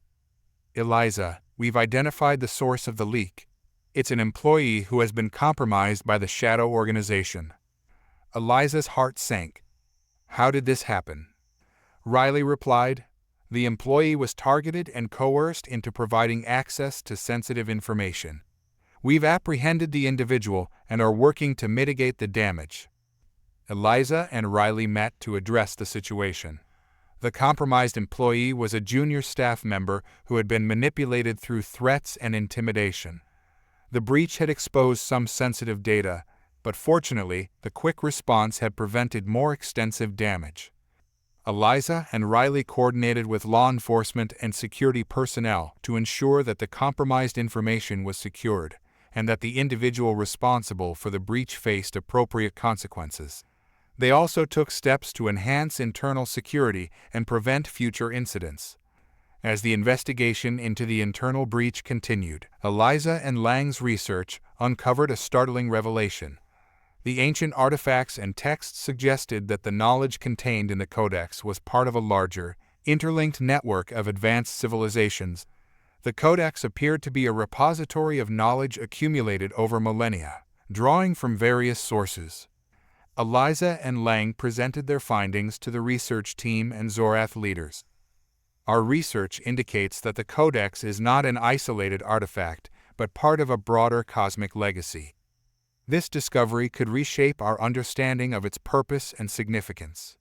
"Eliza, we've identified the source of the leak. It's an employee who has been compromised by the Shadow Organization." Eliza's heart sank. "How did this happen?" Riley replied, "The employee was targeted and coerced into providing access to sensitive information. We've apprehended the individual and are working to mitigate the damage." Eliza and Riley met to address the situation. The compromised employee was a junior staff member who had been manipulated through threats and intimidation. The breach had exposed some sensitive data, but fortunately, the quick response had prevented more extensive damage. Eliza and Riley coordinated with law enforcement and security personnel to ensure that the compromised information was secured and that the individual responsible for the breach faced appropriate consequences. They also took steps to enhance internal security and prevent future incidents. As the investigation into the internal breach continued, Eliza and Lang's research uncovered a startling revelation. The ancient artifacts and texts suggested that the knowledge contained in the Codex was part of a larger, interlinked network of advanced civilizations. The Codex appeared to be a repository of knowledge accumulated over millennia, drawing from various sources. Eliza and Lang presented their findings to the research team and Zorath leaders. "Our research indicates that the Codex is not an isolated artifact, but part of a broader cosmic legacy. This discovery could reshape our understanding of its purpose and significance."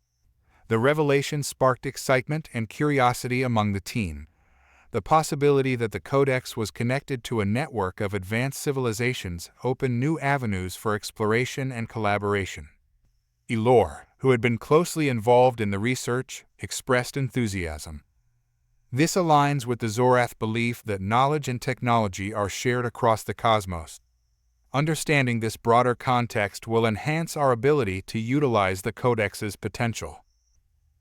The revelation sparked excitement and curiosity among the team. The possibility that the Codex was connected to a network of advanced civilizations opened new avenues for exploration and collaboration. Elor, who had been closely involved in the research, expressed enthusiasm. "This aligns with the Zorath belief that knowledge and technology are shared across the cosmos. Understanding this broader context will enhance our ability to utilize the Codex's potential."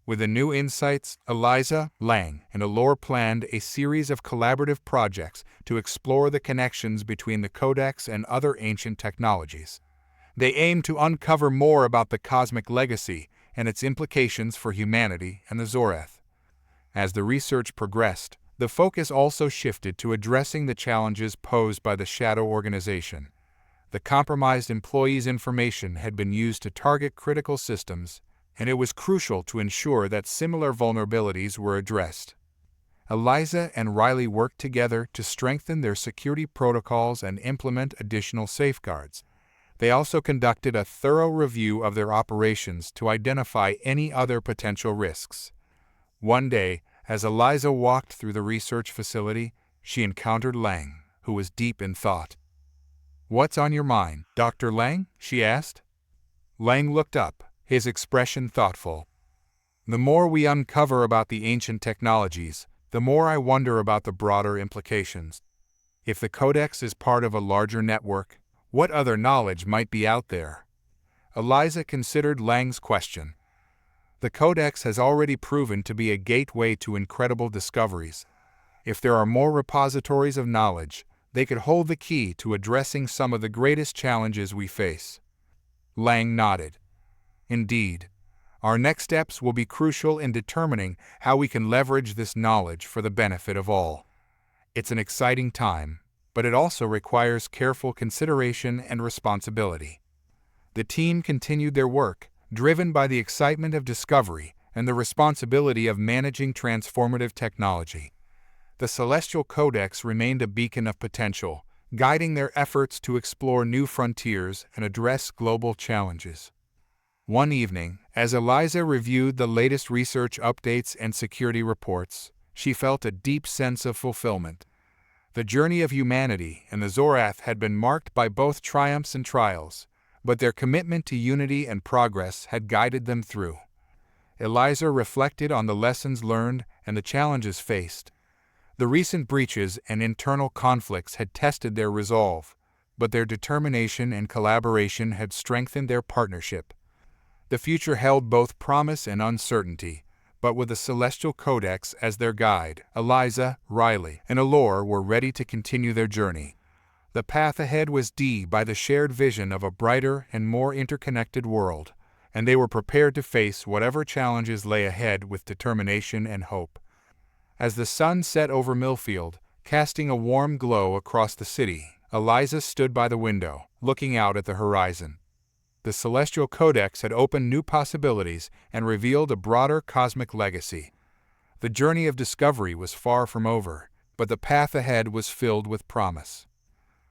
With the new insights, Eliza, Lang, and Elor planned a series of collaborative projects to explore the connections between the Codex and other ancient technologies. They aimed to uncover more about the cosmic legacy and its implications for humanity and the Zorath. As the research progressed, the focus also shifted to addressing the challenges posed by the Shadow Organization. The compromised employee's information had been used to target critical systems, and it was crucial to ensure that similar vulnerabilities were addressed. Eliza and Riley worked together to strengthen their security protocols and implement additional safeguards. They also conducted a thorough review of their operations to identify any other potential risks. One day, as Eliza walked through the research facility, she encountered Lang, who was deep in thought. "What's on your mind, Dr. Lang?" she asked. Lang looked up, his expression thoughtful. "The more we uncover about the ancient technologies, the more I wonder about the broader implications. If the Codex is part of a larger network, what other knowledge might be out there?" Eliza considered Lang's question. "The Codex has already proven to be a gateway to incredible discoveries. If there are more repositories of knowledge, they could hold the key to addressing some of the greatest challenges we face." Lang nodded. "Indeed, our next steps will be crucial in determining how we can leverage this knowledge for the benefit of all. It's an exciting time, but it also requires careful consideration and responsibility." The team continued their work, driven by the excitement of discovery and the responsibility of managing transformative technology. The Celestial Codex remained a beacon of potential, guiding their efforts to explore new frontiers and address global challenges. One evening, as Eliza reviewed the latest research updates and security reports, she felt a deep sense of fulfillment. The journey of humanity and the Zorath had been marked by both triumphs and trials, but their commitment to unity and progress had guided them through. Eliza reflected on the lessons learned and the challenges faced. The recent breaches and internal conflicts had tested their resolve, but their determination and collaboration had strengthened their partnership. The future held both promise and uncertainty, But with the Celestial Codex as their guide, Eliza, Riley, and Allure were ready to continue their journey. The path ahead was deep by the shared vision of a brighter and more interconnected world, and they were prepared to face whatever challenges lay ahead with determination and hope. As the sun set over Millfield, casting a warm glow across the city, Eliza stood by the window, looking out at the horizon. The Celestial Codex had opened new possibilities and revealed a broader cosmic legacy. The journey of discovery was far from over, but the path ahead was filled with promise.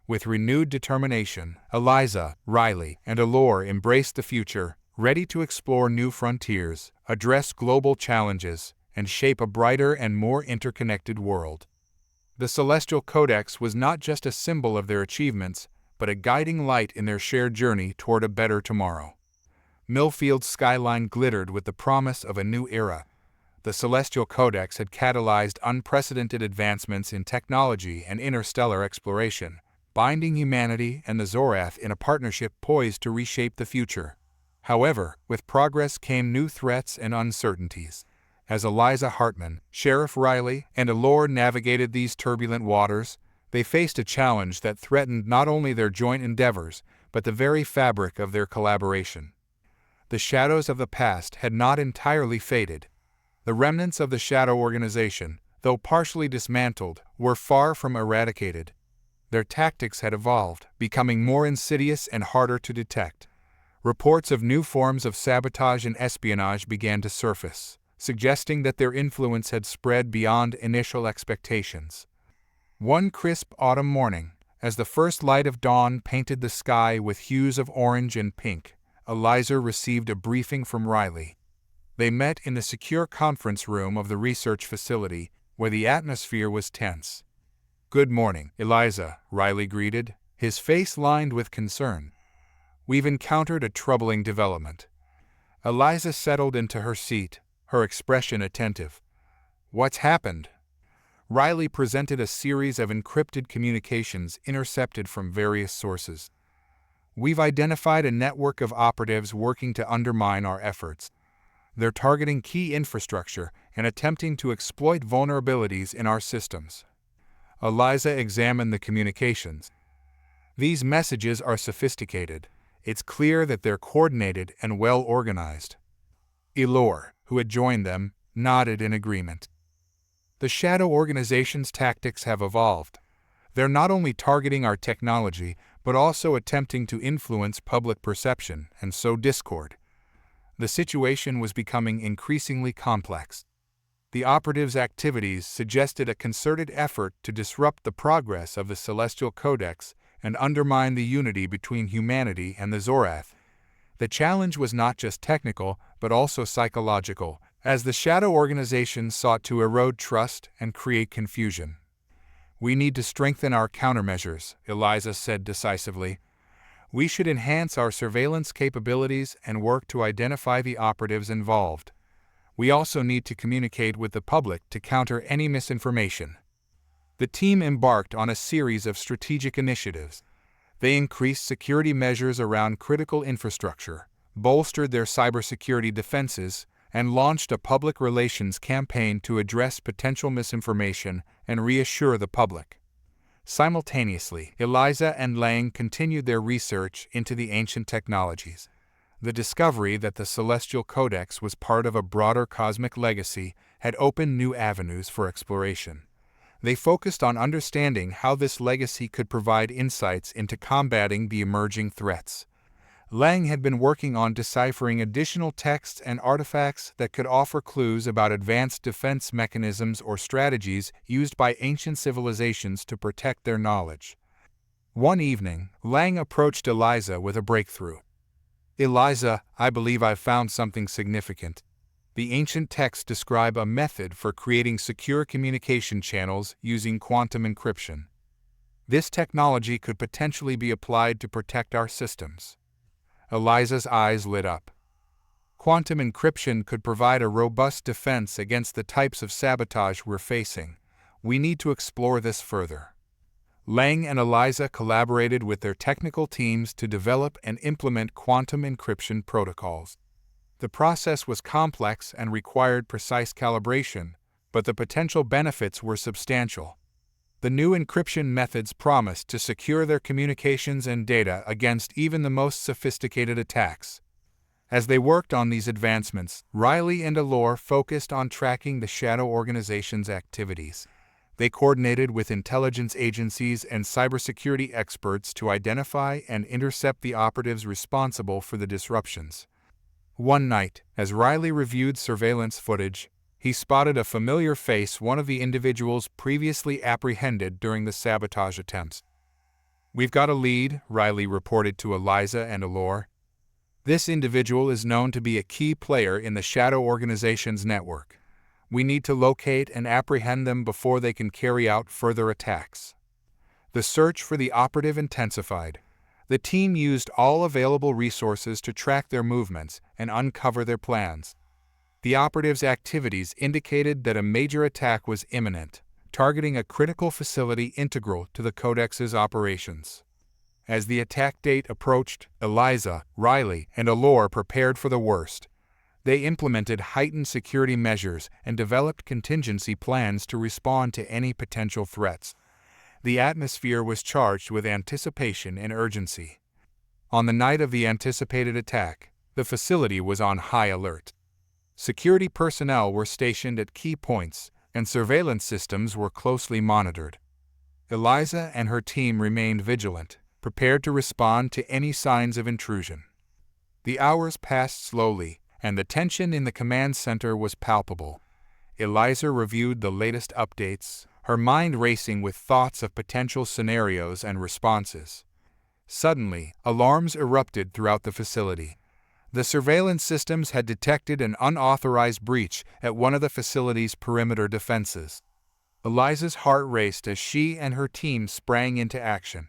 With renewed determination, Eliza, Riley, and Allure embraced the future, ready to explore new frontiers, address global challenges, and shape a brighter and more interconnected world. The Celestial Codex was not just a symbol of their achievements, but a guiding light in their shared journey toward a better tomorrow. Millfield's skyline glittered with the promise of a new era. The Celestial Codex had catalyzed unprecedented advancements in technology and interstellar exploration, binding humanity and the Zorath in a partnership poised to reshape the future. However, with progress came new threats and uncertainties. As Eliza Hartmann, Sheriff Riley, and Allure navigated these turbulent waters, they faced a challenge that threatened not only their joint endeavors, but the very fabric of their collaboration. The shadows of the past had not entirely faded. The remnants of the Shadow Organization, though partially dismantled, were far from eradicated. Their tactics had evolved, becoming more insidious and harder to detect. Reports of new forms of sabotage and espionage began to surface, suggesting that their influence had spread beyond initial expectations. One crisp autumn morning, as the first light of dawn painted the sky with hues of orange and pink, Eliza received a briefing from Riley. They met in the secure conference room of the research facility, where the atmosphere was tense. "Good morning, Eliza," Riley greeted, his face lined with concern. "We've encountered a troubling development." Eliza settled into her seat, her expression attentive. "What's happened?" Riley presented a series of encrypted communications intercepted from various sources. "We've identified a network of operatives working to undermine our efforts. They're targeting key infrastructure and attempting to exploit vulnerabilities in our systems." Eliza examined the communications. "These messages are sophisticated. It's clear that they're coordinated and well organized." Allure, who had joined them, nodded in agreement. "The Shadow Organization's tactics have evolved. They're not only targeting our technology, but also attempting to influence public perception and sow discord." The situation was becoming increasingly complex. The operatives' activities suggested a concerted effort to disrupt the progress of the Celestial Codex and undermine the unity between humanity and the Zorath. The challenge was not just technical, but also psychological, as the Shadow Organization sought to erode trust and create confusion. "We need to strengthen our countermeasures," Eliza said decisively. "We should enhance our surveillance capabilities and work to identify the operatives involved. We also need to communicate with the public to counter any misinformation." The team embarked on a series of strategic initiatives. They increased security measures around critical infrastructure, bolstered their cybersecurity defenses, and launched a public relations campaign to address potential misinformation and reassure the public. Simultaneously, Eliza and Lang continued their research into the ancient technologies. The discovery that the Celestial Codex was part of a broader cosmic legacy had opened new avenues for exploration. They focused on understanding how this legacy could provide insights into combating the emerging threats. Lang had been working on deciphering additional texts and artifacts that could offer clues about advanced defense mechanisms or strategies used by ancient civilizations to protect their knowledge. One evening, Lang approached Eliza with a breakthrough. "Eliza, I believe I've found something significant. The ancient texts describe a method for creating secure communication channels using quantum encryption. This technology could potentially be applied to protect our systems." Eliza's eyes lit up. "Quantum encryption could provide a robust defense against the types of sabotage we're facing. We need to explore this further." Lang and Eliza collaborated with their technical teams to develop and implement quantum encryption protocols. The process was complex and required precise calibration, but the potential benefits were substantial. The new encryption methods promised to secure their communications and data against even the most sophisticated attacks. As they worked on these advancements, Riley and Allure focused on tracking the Shadow Organization's activities. They coordinated with intelligence agencies and cybersecurity experts to identify and intercept the operatives responsible for the disruptions. One night, as Riley reviewed surveillance footage, he spotted a familiar face, one of the individuals previously apprehended during the sabotage attempts. "We've got a lead," Riley reported to Eliza and Allure. "This individual is known to be a key player in the Shadow Organization's network. We need to locate and apprehend them before they can carry out further attacks." The search for the operative intensified. The team used all available resources to track their movements and uncover their plans. The operatives' activities indicated that a major attack was imminent, targeting a critical facility integral to the Codex's operations. As the attack date approached, Eliza, Riley, and Allure prepared for the worst. They implemented heightened security measures and developed contingency plans to respond to any potential threats. The atmosphere was charged with anticipation and urgency. On the night of the anticipated attack, the facility was on high alert. Security personnel were stationed at key points, and surveillance systems were closely monitored. Eliza and her team remained vigilant, prepared to respond to any signs of intrusion. The hours passed slowly, and the tension in the command center was palpable. Eliza reviewed the latest updates, her mind racing with thoughts of potential scenarios and responses. Suddenly, alarms erupted throughout the facility. The surveillance systems had detected an unauthorized breach at one of the facility's perimeter defenses. Eliza's heart raced as she and her team sprang into action.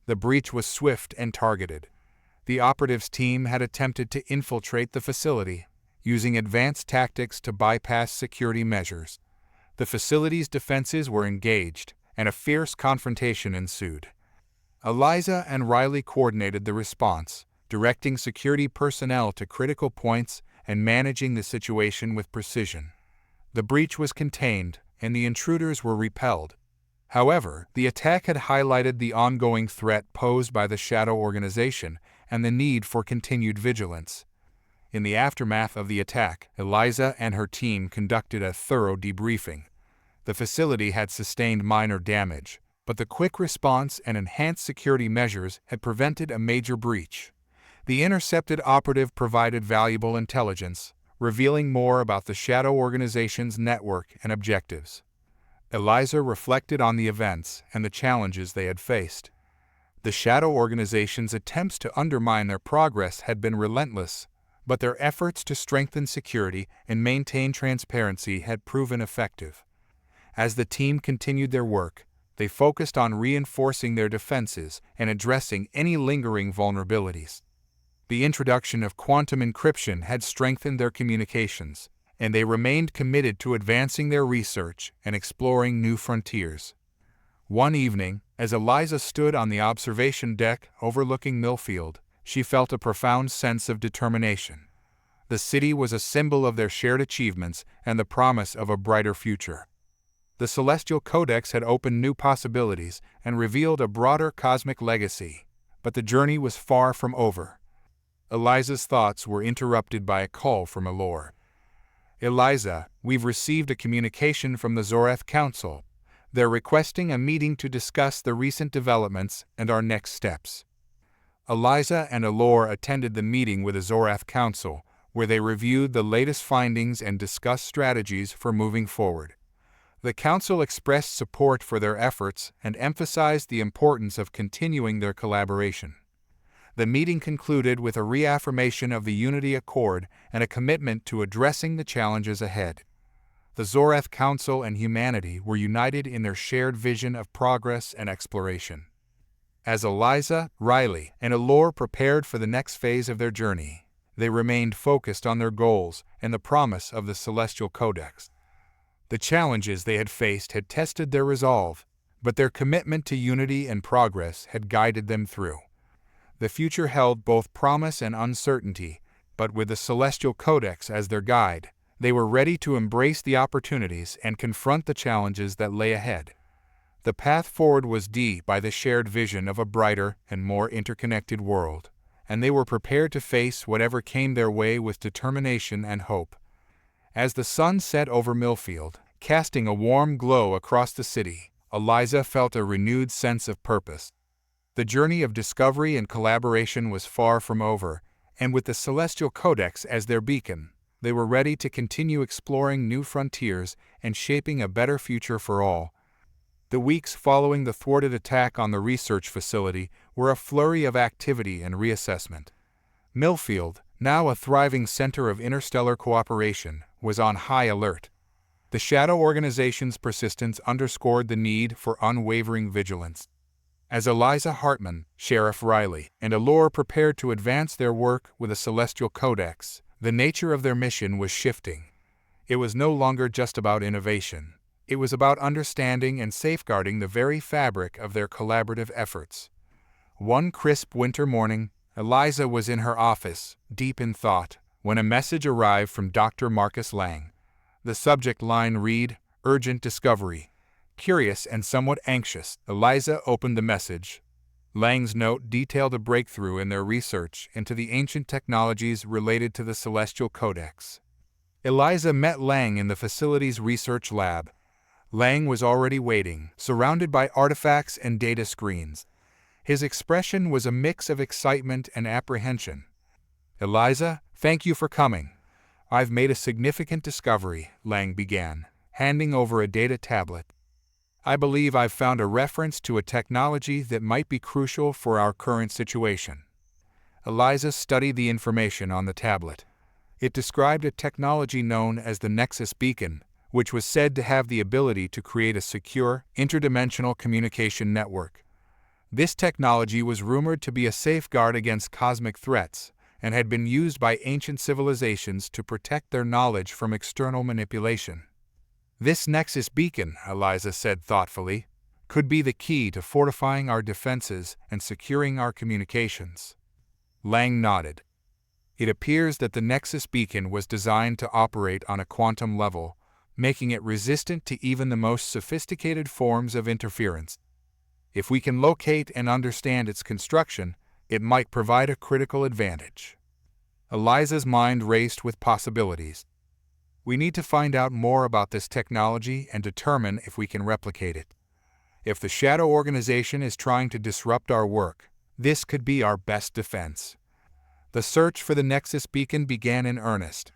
The breach was swift and targeted. The operatives team had attempted to infiltrate the facility, using advanced tactics to bypass security measures. The facility's defenses were engaged, and a fierce confrontation ensued. Eliza and Riley coordinated the response, directing security personnel to critical points and managing the situation with precision. The breach was contained, and the intruders were repelled. However, the attack had highlighted the ongoing threat posed by the Shadow Organization and the need for continued vigilance. In the aftermath of the attack, Eliza and her team conducted a thorough debriefing. The facility had sustained minor damage, but the quick response and enhanced security measures had prevented a major breach. The intercepted operative provided valuable intelligence, revealing more about the Shadow Organization's network and objectives. Eliza reflected on the events and the challenges they had faced. The Shadow Organization's attempts to undermine their progress had been relentless, but their efforts to strengthen security and maintain transparency had proven effective. As the team continued their work, they focused on reinforcing their defenses and addressing any lingering vulnerabilities. The introduction of quantum encryption had strengthened their communications, and they remained committed to advancing their research and exploring new frontiers. One evening, as Eliza stood on the observation deck overlooking Millfield, she felt a profound sense of determination. The city was a symbol of their shared achievements and the promise of a brighter future. The Celestial Codex had opened new possibilities and revealed a broader cosmic legacy, but the journey was far from over. Eliza's thoughts were interrupted by a call from Allure. "Eliza, we've received a communication from the Zorath Council. They're requesting a meeting to discuss the recent developments and our next steps." Eliza and Allure attended the meeting with the Zorath Council, where they reviewed the latest findings and discussed strategies for moving forward. The Council expressed support for their efforts and emphasized the importance of continuing their collaboration. The meeting concluded with a reaffirmation of the Unity Accord and a commitment to addressing the challenges ahead. The Zorath Council and humanity were united in their shared vision of progress and exploration. As Eliza, Riley, and Allure prepared for the next phase of their journey, they remained focused on their goals and the promise of the Celestial Codex. The challenges they had faced had tested their resolve, but their commitment to unity and progress had guided them through. The future held both promise and uncertainty, but with the Celestial Codex as their guide, they were ready to embrace the opportunities and confront the challenges that lay ahead. The path forward was defined by the shared vision of a brighter and more interconnected world, and they were prepared to face whatever came their way with determination and hope. As the sun set over Millfield, casting a warm glow across the city, Eliza felt a renewed sense of purpose. The journey of discovery and collaboration was far from over, and with the Celestial Codex as their beacon, they were ready to continue exploring new frontiers and shaping a better future for all. The weeks following the thwarted attack on the research facility were a flurry of activity and reassessment. Millfield, now a thriving center of interstellar cooperation, was on high alert. The Shadow Organization's persistence underscored the need for unwavering vigilance. As Eliza Hartmann, Sheriff Riley, and Allure prepared to advance their work with a Celestial Codex, the nature of their mission was shifting. It was no longer just about innovation. It was about understanding and safeguarding the very fabric of their collaborative efforts. One crisp winter morning, Eliza was in her office, deep in thought, when a message arrived from Dr. Marcus Lang. The subject line read, "Urgent discovery." Curious and somewhat anxious, Eliza opened the message. Lang's note detailed a breakthrough in their research into the ancient technologies related to the Celestial Codex. Eliza met Lang in the facility's research lab. Lang was already waiting, surrounded by artifacts and data screens. His expression was a mix of excitement and apprehension. "Eliza, thank you for coming. I've made a significant discovery," Lang began, handing over a data tablet. "I believe I've found a reference to a technology that might be crucial for our current situation." Eliza studied the information on the tablet. It described a technology known as the Nexus Beacon, which was said to have the ability to create a secure, interdimensional communication network. This technology was rumored to be a safeguard against cosmic threats, and had been used by ancient civilizations to protect their knowledge from external manipulation. "This Nexus Beacon," Eliza said thoughtfully, "could be the key to fortifying our defenses and securing our communications." Lang nodded. "It appears that the Nexus Beacon was designed to operate on a quantum level, making it resistant to even the most sophisticated forms of interference. If we can locate and understand its construction, it might provide a critical advantage." Eliza's mind raced with possibilities. "We need to find out more about this technology and determine if we can replicate it. If the Shadow Organization is trying to disrupt our work, this could be our best defense." The search for the Nexus Beacon began in earnest.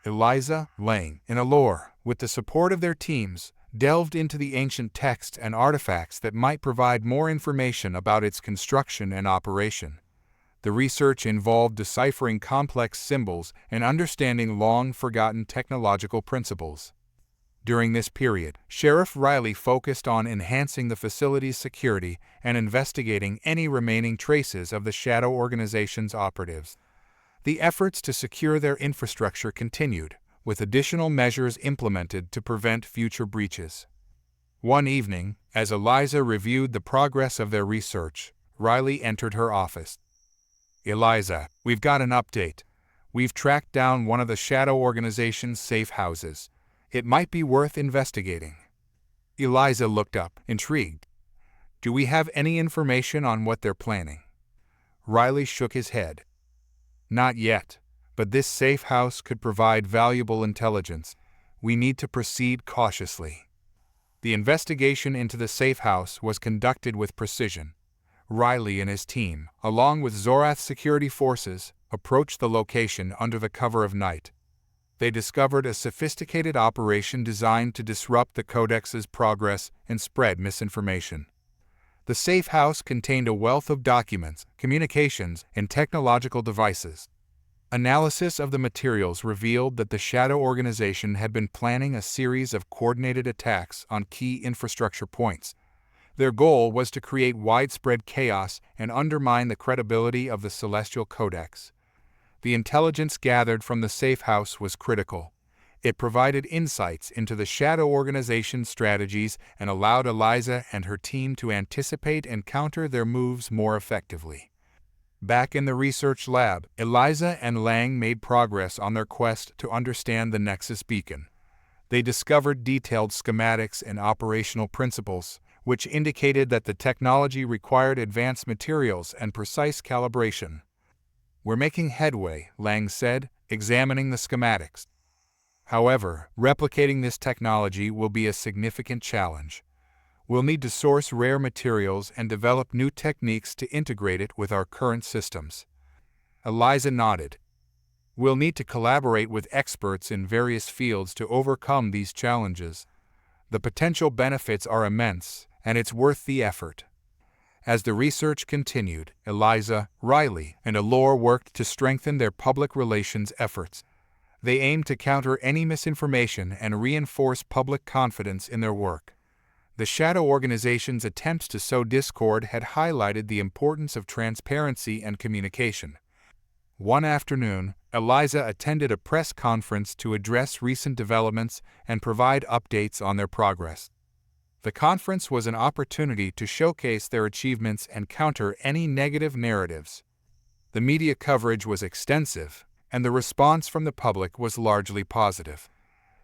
Eliza, Lang, and Allure, with the support of their teams, delved into the ancient texts and artifacts that might provide more information about its construction and operation. The research involved deciphering complex symbols and understanding long-forgotten technological principles. During this period, Sheriff Riley focused on enhancing the facility's security and investigating any remaining traces of the Shadow Organization's operatives. The efforts to secure their infrastructure continued, with additional measures implemented to prevent future breaches. One evening, as Eliza reviewed the progress of their research, Riley entered her office. "Eliza, we've got an update. We've tracked down one of the Shadow Organization's safe houses. It might be worth investigating." Eliza looked up, intrigued. "Do we have any information on what they're planning?" Riley shook his head. "Not yet, but this safe house could provide valuable intelligence. We need to proceed cautiously." The investigation into the safe house was conducted with precision. Riley and his team, along with Zorath security forces, approached the location under the cover of night. They discovered a sophisticated operation designed to disrupt the Codex's progress and spread misinformation. The safe house contained a wealth of documents, communications, and technological devices. Analysis of the materials revealed that the Shadow Organization had been planning a series of coordinated attacks on key infrastructure points. Their goal was to create widespread chaos and undermine the credibility of the Celestial Codex. The intelligence gathered from the safe house was critical. It provided insights into the Shadow Organization's strategies and allowed Eliza and her team to anticipate and counter their moves more effectively. Back in the research lab, Eliza and Lang made progress on their quest to understand the Nexus beacon. They discovered detailed schematics and operational principles, which indicated that the technology required advanced materials and precise calibration. "We're making headway," Lang said, examining the schematics. "However, replicating this technology will be a significant challenge. We'll need to source rare materials and develop new techniques to integrate it with our current systems." Eliza nodded. "We'll need to collaborate with experts in various fields to overcome these challenges. The potential benefits are immense, and it's worth the effort." As the research continued, Eliza, Riley, and Allure worked to strengthen their public relations efforts. They aimed to counter any misinformation and reinforce public confidence in their work. The shadow organization's attempts to sow discord had highlighted the importance of transparency and communication. One afternoon, Eliza attended a press conference to address recent developments and provide updates on their progress. The conference was an opportunity to showcase their achievements and counter any negative narratives. The media coverage was extensive, and the response from the public was largely positive.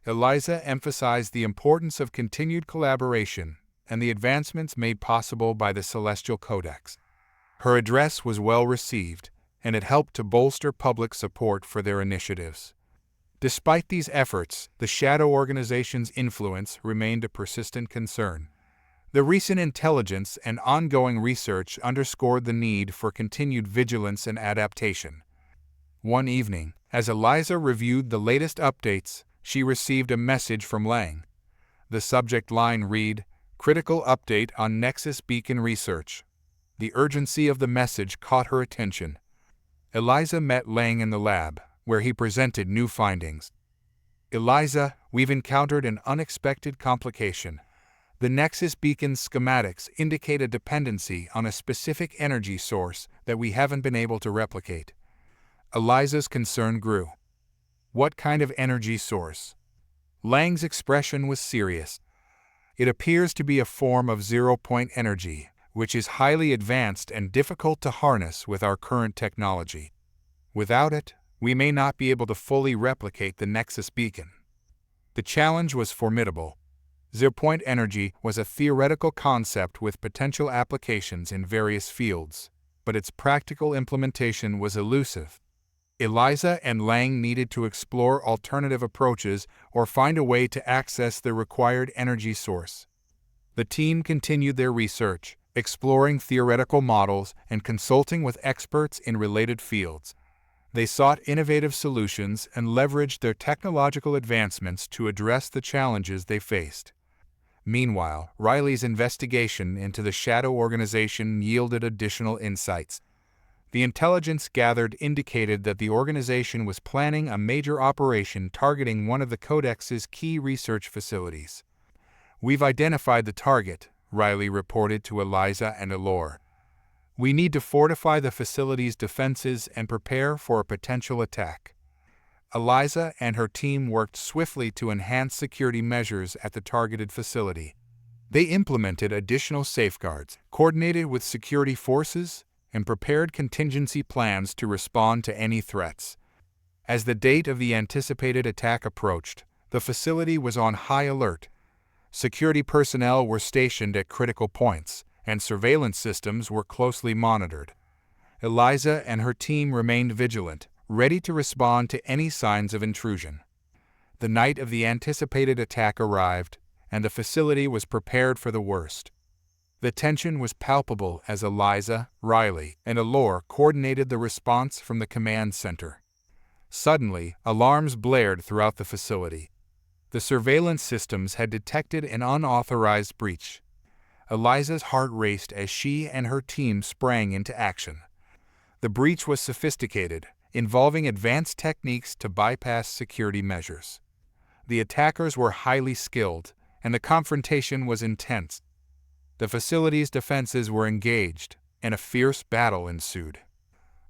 Eliza emphasized the importance of continued collaboration and the advancements made possible by the Celestial Codex. Her address was well received, and it helped to bolster public support for their initiatives. Despite these efforts, the shadow organization's influence remained a persistent concern. The recent intelligence and ongoing research underscored the need for continued vigilance and adaptation. One evening, as Eliza reviewed the latest updates, she received a message from Lang. The subject line read, "Critical update on Nexus beacon research." The urgency of the message caught her attention. Eliza met Lang in the lab, where he presented new findings. "Eliza, we've encountered an unexpected complication. The Nexus beacon's schematics indicate a dependency on a specific energy source that we haven't been able to replicate." Eliza's concern grew. "What kind of energy source?" Lang's expression was serious. "It appears to be a form of zero-point energy, which is highly advanced and difficult to harness with our current technology. Without it, we may not be able to fully replicate the Nexus beacon." The challenge was formidable. Zero-point energy was a theoretical concept with potential applications in various fields, but its practical implementation was elusive. Eliza and Lang needed to explore alternative approaches or find a way to access the required energy source. The team continued their research, exploring theoretical models and consulting with experts in related fields. They sought innovative solutions and leveraged their technological advancements to address the challenges they faced. Meanwhile, Riley's investigation into the shadow organization yielded additional insights. The intelligence gathered indicated that the organization was planning a major operation targeting one of the Codex's key research facilities. "We've identified the target," Riley reported to Eliza and Allure. "We need to fortify the facility's defenses and prepare for a potential attack." Eliza and her team worked swiftly to enhance security measures at the targeted facility. They implemented additional safeguards, coordinated with security forces, and prepared contingency plans to respond to any threats. As the date of the anticipated attack approached, the facility was on high alert. Security personnel were stationed at critical points, and surveillance systems were closely monitored. Eliza and her team remained vigilant, ready to respond to any signs of intrusion. The night of the anticipated attack arrived, and the facility was prepared for the worst. The tension was palpable as Eliza, Riley, and Allure coordinated the response from the command center. Suddenly, alarms blared throughout the facility. The surveillance systems had detected an unauthorized breach. Eliza's heart raced as she and her team sprang into action. The breach was sophisticated, involving advanced techniques to bypass security measures. The attackers were highly skilled, and the confrontation was intense. The facility's defenses were engaged, and a fierce battle ensued.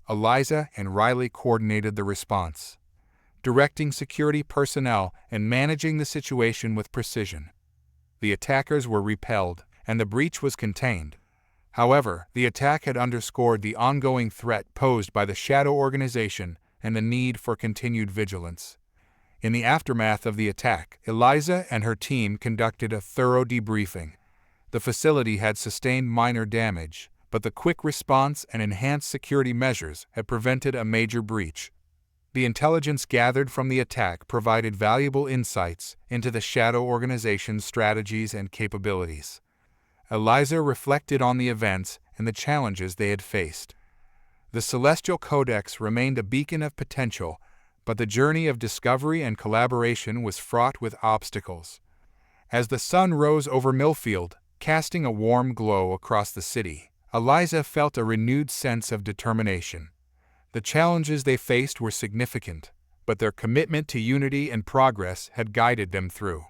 Eliza and Riley coordinated the response, directing security personnel and managing the situation with precision. The attackers were repelled, and the breach was contained. However, the attack had underscored the ongoing threat posed by the Shadow Organization and the need for continued vigilance. In the aftermath of the attack, Eliza and her team conducted a thorough debriefing. The facility had sustained minor damage, but the quick response and enhanced security measures had prevented a major breach. The intelligence gathered from the attack provided valuable insights into the Shadow Organization's strategies and capabilities. Eliza reflected on the events and the challenges they had faced. The Celestial Codex remained a beacon of potential, but the journey of discovery and collaboration was fraught with obstacles. As the sun rose over Millfield, casting a warm glow across the city, Eliza felt a renewed sense of determination. The challenges they faced were significant, but their commitment to unity and progress had guided them through.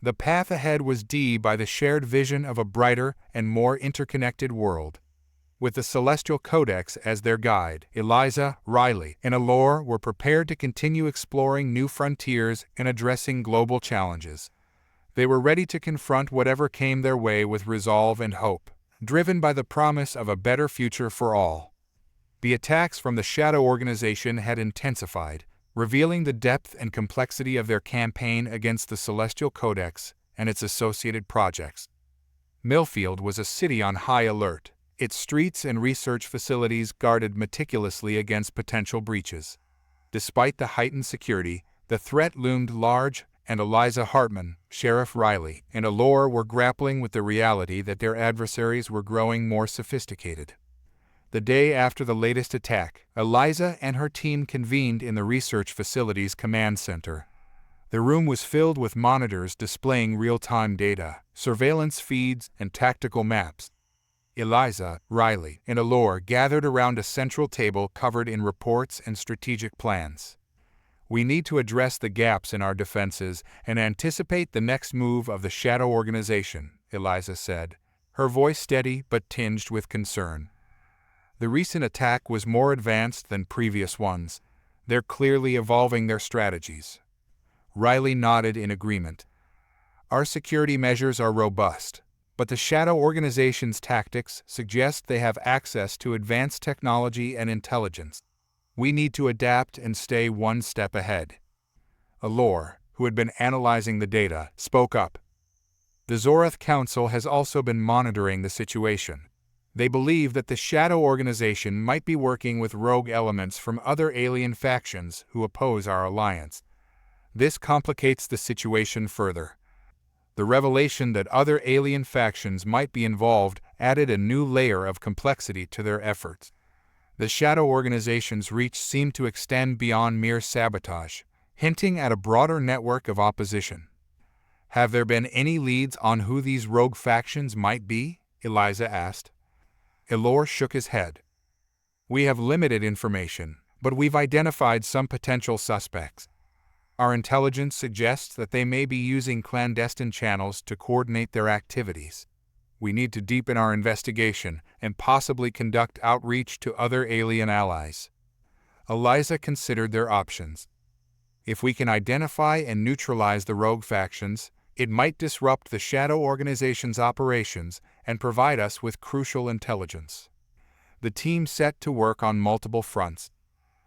The path ahead was deep by the shared vision of a brighter and more interconnected world. With the Celestial Codex as their guide, Eliza, Riley, and Elore were prepared to continue exploring new frontiers and addressing global challenges. They were ready to confront whatever came their way with resolve and hope, driven by the promise of a better future for all. The attacks from the Shadow Organization had intensified, revealing the depth and complexity of their campaign against the Celestial Codex and its associated projects. Millfield was a city on high alert, its streets and research facilities guarded meticulously against potential breaches. Despite the heightened security, the threat loomed large, and Eliza Hartmann, Sheriff Riley, and Elore were grappling with the reality that their adversaries were growing more sophisticated. The day after the latest attack, Eliza and her team convened in the research facility's command center. The room was filled with monitors displaying real-time data, surveillance feeds, and tactical maps. Eliza, Riley, and Elore gathered around a central table covered in reports and strategic plans. "We need to address the gaps in our defenses and anticipate the next move of the Shadow Organization," Eliza said, her voice steady but tinged with concern. The recent attack was more advanced than previous ones. They're clearly evolving their strategies. Riley nodded in agreement. "Our security measures are robust, but the Shadow Organization's tactics suggest they have access to advanced technology and intelligence. We need to adapt and stay one step ahead." Elore, who had been analyzing the data, spoke up. "The Zorath Council has also been monitoring the situation. They believe that the Shadow Organization might be working with rogue elements from other alien factions who oppose our alliance. This complicates the situation further." The revelation that other alien factions might be involved added a new layer of complexity to their efforts. The Shadow Organization's reach seemed to extend beyond mere sabotage, hinting at a broader network of opposition. "Have there been any leads on who these rogue factions might be?" Eliza asked. Elore shook his head. "We have limited information, but we've identified some potential suspects. Our intelligence suggests that they may be using clandestine channels to coordinate their activities. We need to deepen our investigation and possibly conduct outreach to other alien allies." Eliza considered their options. "If we can identify and neutralize the rogue factions, it might disrupt the Shadow Organization's operations and provide us with crucial intelligence." The team set to work on multiple fronts.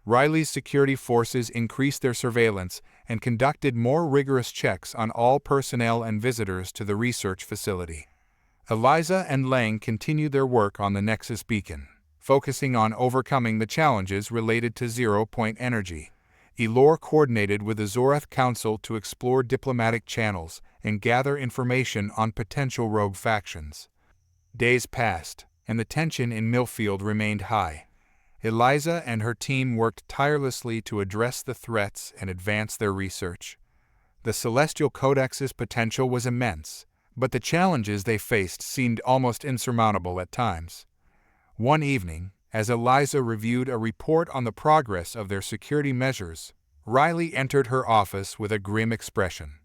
Riley's security forces increased their surveillance and conducted more rigorous checks on all personnel and visitors to the research facility. Eliza and Lang continued their work on the Nexus beacon, focusing on overcoming the challenges related to zero-point energy. Elore coordinated with the Zorath Council to explore diplomatic channels and gather information on potential rogue factions. Days passed, and the tension in Millfield remained high. Eliza and her team worked tirelessly to address the threats and advance their research. The Celestial Codex's potential was immense, but the challenges they faced seemed almost insurmountable at times. One evening, as Eliza reviewed a report on the progress of their security measures, Riley entered her office with a grim expression.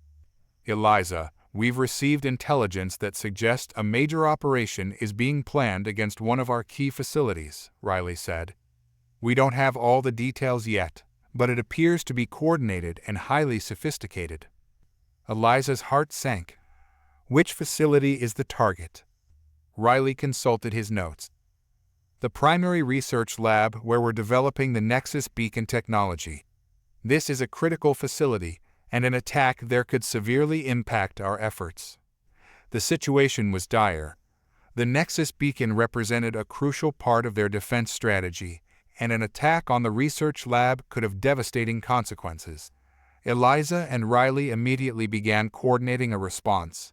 "Eliza, we've received intelligence that suggests a major operation is being planned against one of our key facilities," Riley said. "We don't have all the details yet, but it appears to be coordinated and highly sophisticated." Eliza's heart sank. "Which facility is the target?" Riley consulted his notes. "The primary research lab where we're developing the Nexus beacon technology. This is a critical facility, and an attack there could severely impact our efforts." The situation was dire. The Nexus beacon represented a crucial part of their defense strategy, and an attack on the research lab could have devastating consequences. Eliza and Riley immediately began coordinating a response.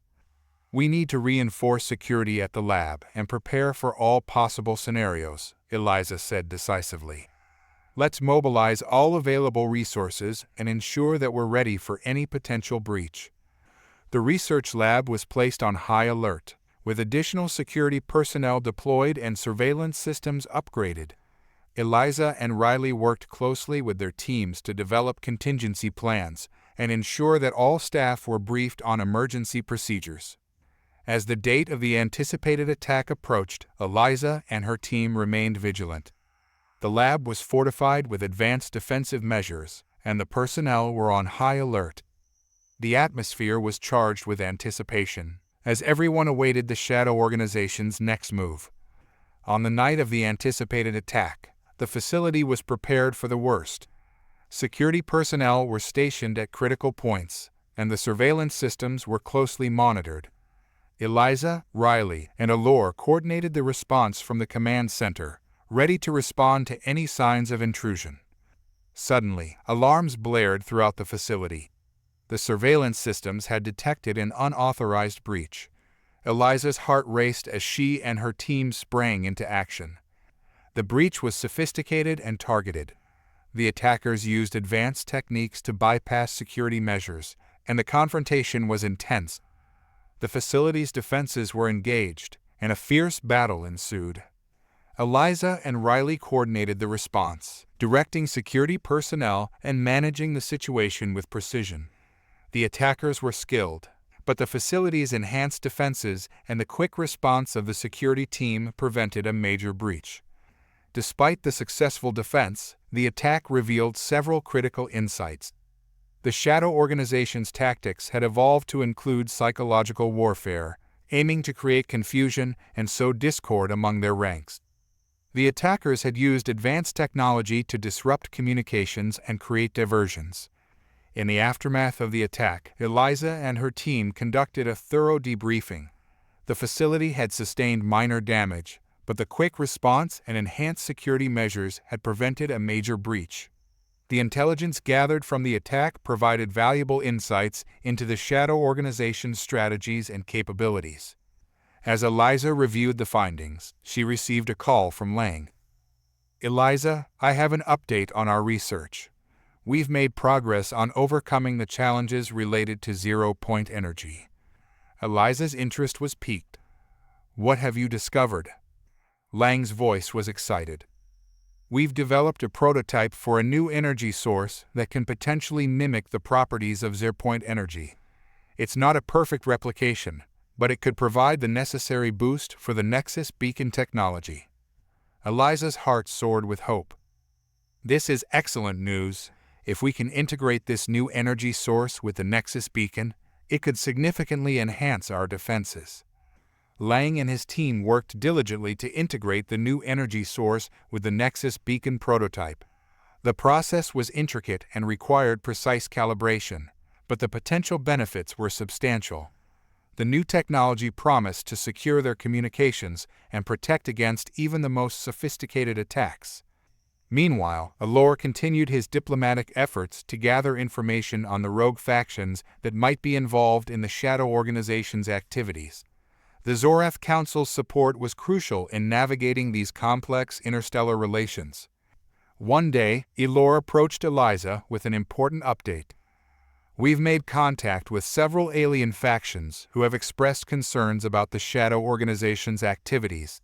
"We need to reinforce security at the lab and prepare for all possible scenarios," Eliza said decisively. "Let's mobilize all available resources and ensure that we're ready for any potential breach." The research lab was placed on high alert, with additional security personnel deployed and surveillance systems upgraded. Eliza and Riley worked closely with their teams to develop contingency plans and ensure that all staff were briefed on emergency procedures. As the date of the anticipated attack approached, Eliza and her team remained vigilant. The lab was fortified with advanced defensive measures, and the personnel were on high alert. The atmosphere was charged with anticipation, as everyone awaited the Shadow Organization's next move. On the night of the anticipated attack, the facility was prepared for the worst. Security personnel were stationed at critical points, and the surveillance systems were closely monitored. Eliza, Riley, and Allure coordinated the response from the command center, ready to respond to any signs of intrusion. Suddenly, alarms blared throughout the facility. The surveillance systems had detected an unauthorized breach. Eliza's heart raced as she and her team sprang into action. The breach was sophisticated and targeted. The attackers used advanced techniques to bypass security measures, and the confrontation was intense. The facility's defenses were engaged, and a fierce battle ensued. Eliza and Riley coordinated the response, directing security personnel and managing the situation with precision. The attackers were skilled, but the facility's enhanced defenses and the quick response of the security team prevented a major breach. Despite the successful defense, the attack revealed several critical insights. The Shadow Organization's tactics had evolved to include psychological warfare, aiming to create confusion and sow discord among their ranks. The attackers had used advanced technology to disrupt communications and create diversions. In the aftermath of the attack, Eliza and her team conducted a thorough debriefing. The facility had sustained minor damage, but the quick response and enhanced security measures had prevented a major breach. The intelligence gathered from the attack provided valuable insights into the Shadow Organization's strategies and capabilities. As Eliza reviewed the findings, she received a call from Lang. "Eliza, I have an update on our research. We've made progress on overcoming the challenges related to zero-point energy." Eliza's interest was piqued. "What have you discovered?" Lang's voice was excited. "We've developed a prototype for a new energy source that can potentially mimic the properties of zero-point energy. It's not a perfect replication, but it could provide the necessary boost for the Nexus beacon technology." Eliza's heart soared with hope. "This is excellent news. If we can integrate this new energy source with the Nexus beacon, it could significantly enhance our defenses." Lang and his team worked diligently to integrate the new energy source with the Nexus beacon prototype. The process was intricate and required precise calibration, but the potential benefits were substantial. The new technology promised to secure their communications and protect against even the most sophisticated attacks. Meanwhile, Allure continued his diplomatic efforts to gather information on the rogue factions that might be involved in the Shadow Organization's activities. The Zorath Council's support was crucial in navigating these complex interstellar relations. One day, Allure approached Eliza with an important update. "We've made contact with several alien factions who have expressed concerns about the Shadow Organization's activities.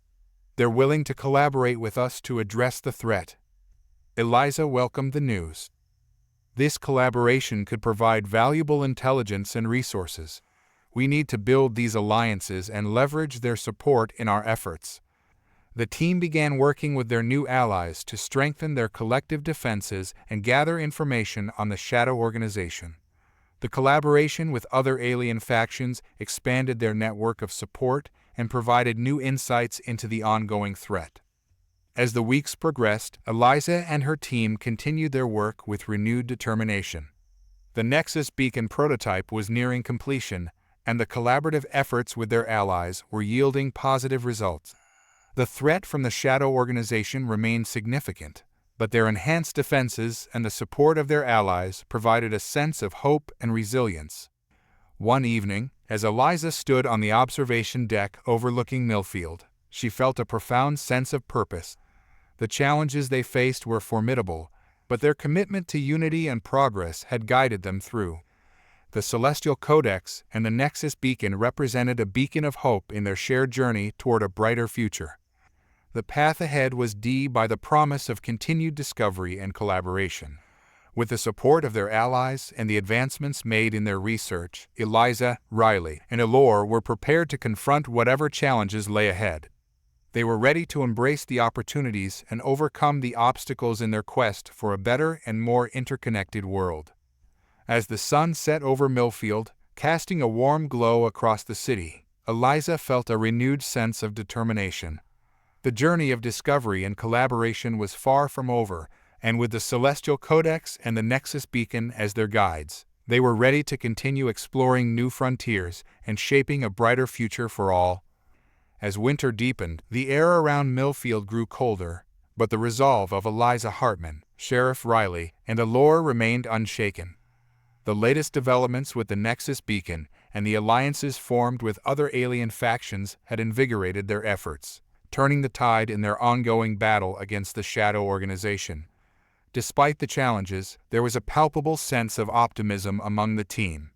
They're willing to collaborate with us to address the threat." Eliza welcomed the news. This collaboration could provide valuable intelligence and resources. We need to build these alliances and leverage their support in our efforts. The team began working with their new allies to strengthen their collective defenses and gather information on the Shadow Organization. The collaboration with other alien factions expanded their network of support and provided new insights into the ongoing threat. As the weeks progressed, Eliza and her team continued their work with renewed determination. The Nexus beacon prototype was nearing completion, and the collaborative efforts with their allies were yielding positive results. The threat from the Shadow organization remained significant, but their enhanced defenses and the support of their allies provided a sense of hope and resilience. One evening, as Eliza stood on the observation deck overlooking Millfield, she felt a profound sense of purpose. The challenges they faced were formidable, but their commitment to unity and progress had guided them through. The Celestial Codex and the Nexus beacon represented a beacon of hope in their shared journey toward a brighter future. The path ahead was deep by the promise of continued discovery and collaboration. With the support of their allies and the advancements made in their research, Eliza, Riley, and Elore were prepared to confront whatever challenges lay ahead. They were ready to embrace the opportunities and overcome the obstacles in their quest for a better and more interconnected world. As the sun set over Millfield, casting a warm glow across the city, Eliza felt a renewed sense of determination. The journey of discovery and collaboration was far from over, and with the Celestial Codex and the Nexus beacon as their guides, they were ready to continue exploring new frontiers and shaping a brighter future for all. As winter deepened, the air around Millfield grew colder, but the resolve of Eliza Hartmann, Sheriff Riley, and Elore remained unshaken. The latest developments with the Nexus beacon and the alliances formed with other alien factions had invigorated their efforts, turning the tide in their ongoing battle against the Shadow organization. Despite the challenges, there was a palpable sense of optimism among the team.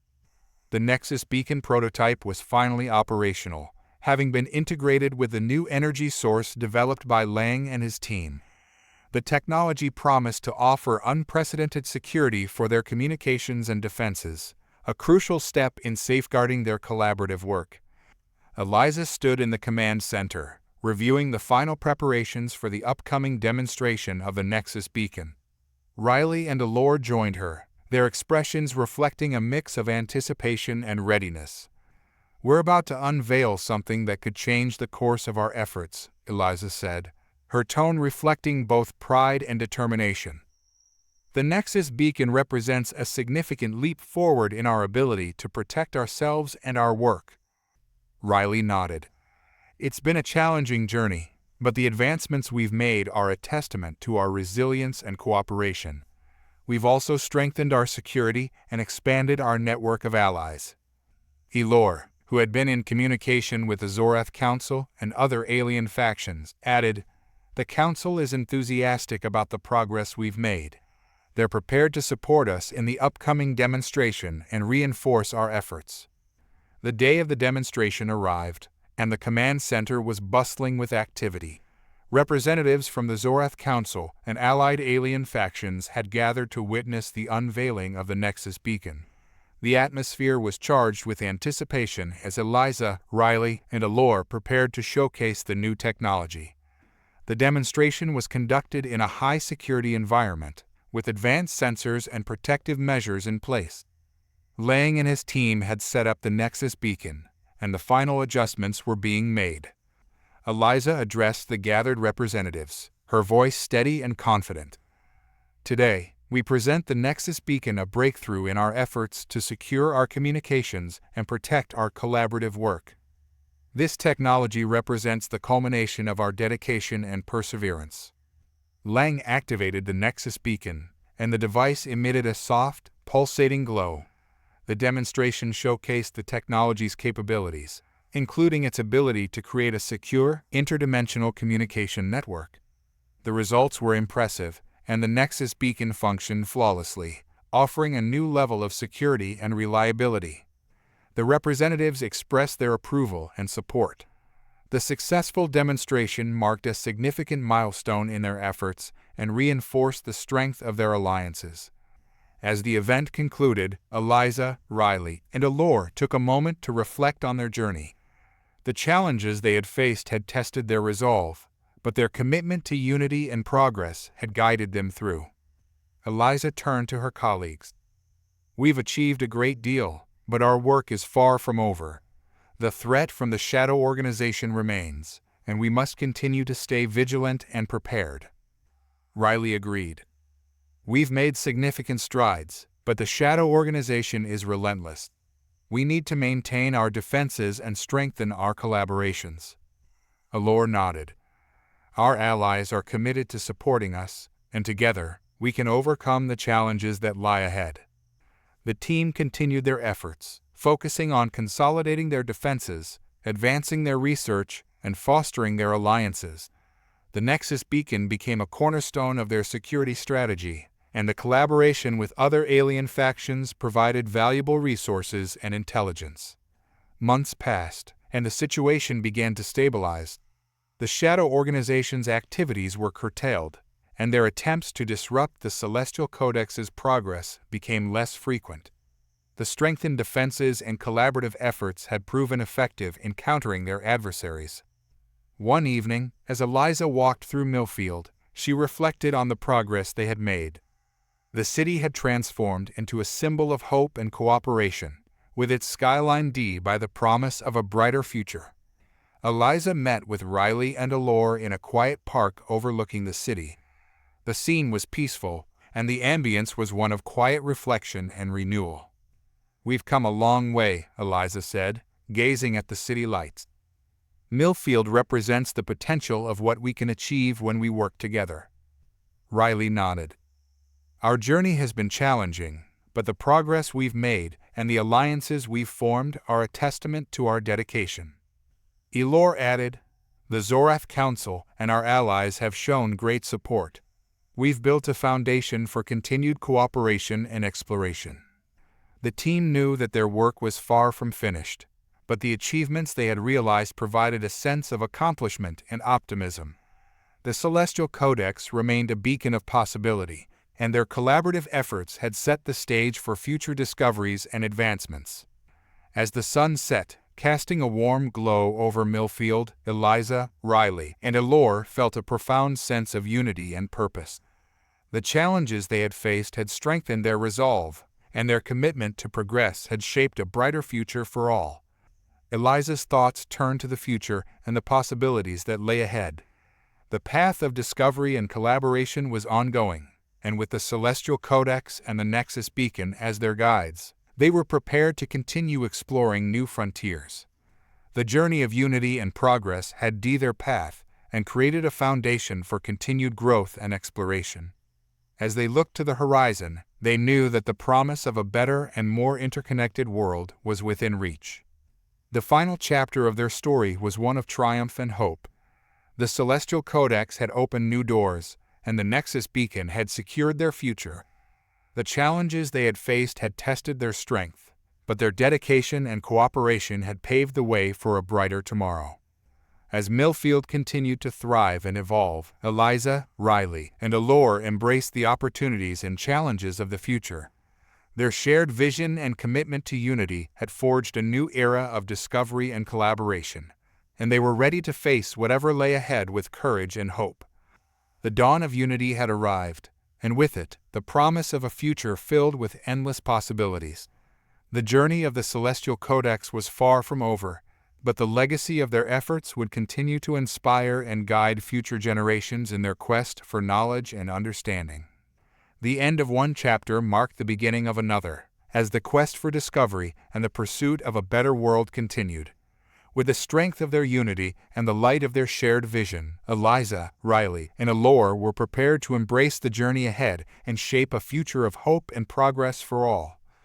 The Nexus beacon prototype was finally operational, having been integrated with the new energy source developed by Lang and his team. The technology promised to offer unprecedented security for their communications and defenses, a crucial step in safeguarding their collaborative work. Eliza stood in the command center, reviewing the final preparations for the upcoming demonstration of the Nexus beacon. Riley and Elore joined her, their expressions reflecting a mix of anticipation and readiness. "We're about to unveil something that could change the course of our efforts," Eliza said, her tone reflecting both pride and determination. "The Nexus beacon represents a significant leap forward in our ability to protect ourselves and our work." Riley nodded. "It's been a challenging journey, but the advancements we've made are a testament to our resilience and cooperation. We've also strengthened our security and expanded our network of allies." Elore, who had been in communication with the Zorath Council and other alien factions, added, "The Council is enthusiastic about the progress we've made. They're prepared to support us in the upcoming demonstration and reinforce our efforts." The day of the demonstration arrived, and the command center was bustling with activity. Representatives from the Zorath Council and allied alien factions had gathered to witness the unveiling of the Nexus beacon. The atmosphere was charged with anticipation as Eliza, Riley, and Elore prepared to showcase the new technology. The demonstration was conducted in a high-security environment, with advanced sensors and protective measures in place. Lang and his team had set up the Nexus beacon, and the final adjustments were being made. Eliza addressed the gathered representatives, her voice steady and confident. "Today, we present the Nexus beacon, a breakthrough in our efforts to secure our communications and protect our collaborative work. This technology represents the culmination of our dedication and perseverance." Lang activated the Nexus beacon, and the device emitted a soft, pulsating glow. The demonstration showcased the technology's capabilities, including its ability to create a secure, interdimensional communication network. The results were impressive, and the Nexus beacon functioned flawlessly, offering a new level of security and reliability. The representatives expressed their approval and support. The successful demonstration marked a significant milestone in their efforts and reinforced the strength of their alliances. As the event concluded, Eliza, Riley, and Elore took a moment to reflect on their journey. The challenges they had faced had tested their resolve, but their commitment to unity and progress had guided them through. Eliza turned to her colleagues. "We've achieved a great deal, but our work is far from over. The threat from the Shadow Organization remains, and we must continue to stay vigilant and prepared. Riley agreed. We've made significant strides, but the Shadow Organization is relentless. We need to maintain our defenses and strengthen our collaborations. Allure nodded. Our allies are committed to supporting us, and together, we can overcome the challenges that lie ahead. The team continued their efforts, focusing on consolidating their defenses, advancing their research, and fostering their alliances. The Nexus Beacon became a cornerstone of their security strategy, and the collaboration with other alien factions provided valuable resources and intelligence. Months passed, and the situation began to stabilize. The Shadow Organization's activities were curtailed, and their attempts to disrupt the Celestial Codex's progress became less frequent. The strengthened defenses and collaborative efforts had proven effective in countering their adversaries. One evening, as Eliza walked through Millfield, she reflected on the progress they had made. The city had transformed into a symbol of hope and cooperation, with its skyline deep by the promise of a brighter future. Eliza met with Riley and Allure in a quiet park overlooking the city. The scene was peaceful, and the ambience was one of quiet reflection and renewal. "We've come a long way," Eliza said, gazing at the city lights. "Millfield represents the potential of what we can achieve when we work together." Riley nodded. "Our journey has been challenging, but the progress we've made and the alliances we've formed are a testament to our dedication." Allure added, "The Zorath Council and our allies have shown great support. We've built a foundation for continued cooperation and exploration." The team knew that their work was far from finished, but the achievements they had realized provided a sense of accomplishment and optimism. The Celestial Codex remained a beacon of possibility, and their collaborative efforts had set the stage for future discoveries and advancements. As the sun set, casting a warm glow over Millfield, Eliza, Riley, and Allure felt a profound sense of unity and purpose. The challenges they had faced had strengthened their resolve, and their commitment to progress had shaped a brighter future for all. Eliza's thoughts turned to the future and the possibilities that lay ahead. The path of discovery and collaboration was ongoing, and with the Celestial Codex and the Nexus Beacon as their guides, they were prepared to continue exploring new frontiers. The journey of unity and progress had their path and created a foundation for continued growth and exploration. As they looked to the horizon, they knew that the promise of a better and more interconnected world was within reach. The final chapter of their story was one of triumph and hope. The Celestial Codex had opened new doors, and the Nexus Beacon had secured their future. The challenges they had faced had tested their strength, but their dedication and cooperation had paved the way for a brighter tomorrow. As Millfield continued to thrive and evolve, Eliza, Riley, and Allure embraced the opportunities and challenges of the future. Their shared vision and commitment to unity had forged a new era of discovery and collaboration, and they were ready to face whatever lay ahead with courage and hope. The dawn of unity had arrived, and with it, the promise of a future filled with endless possibilities. The journey of the Celestial Codex was far from over, but the legacy of their efforts would continue to inspire and guide future generations in their quest for knowledge and understanding. The end of one chapter marked the beginning of another, as the quest for discovery and the pursuit of a better world continued. With the strength of their unity and the light of their shared vision, Eliza, Riley, and Allure were prepared to embrace the journey ahead and shape a future of hope and progress for all.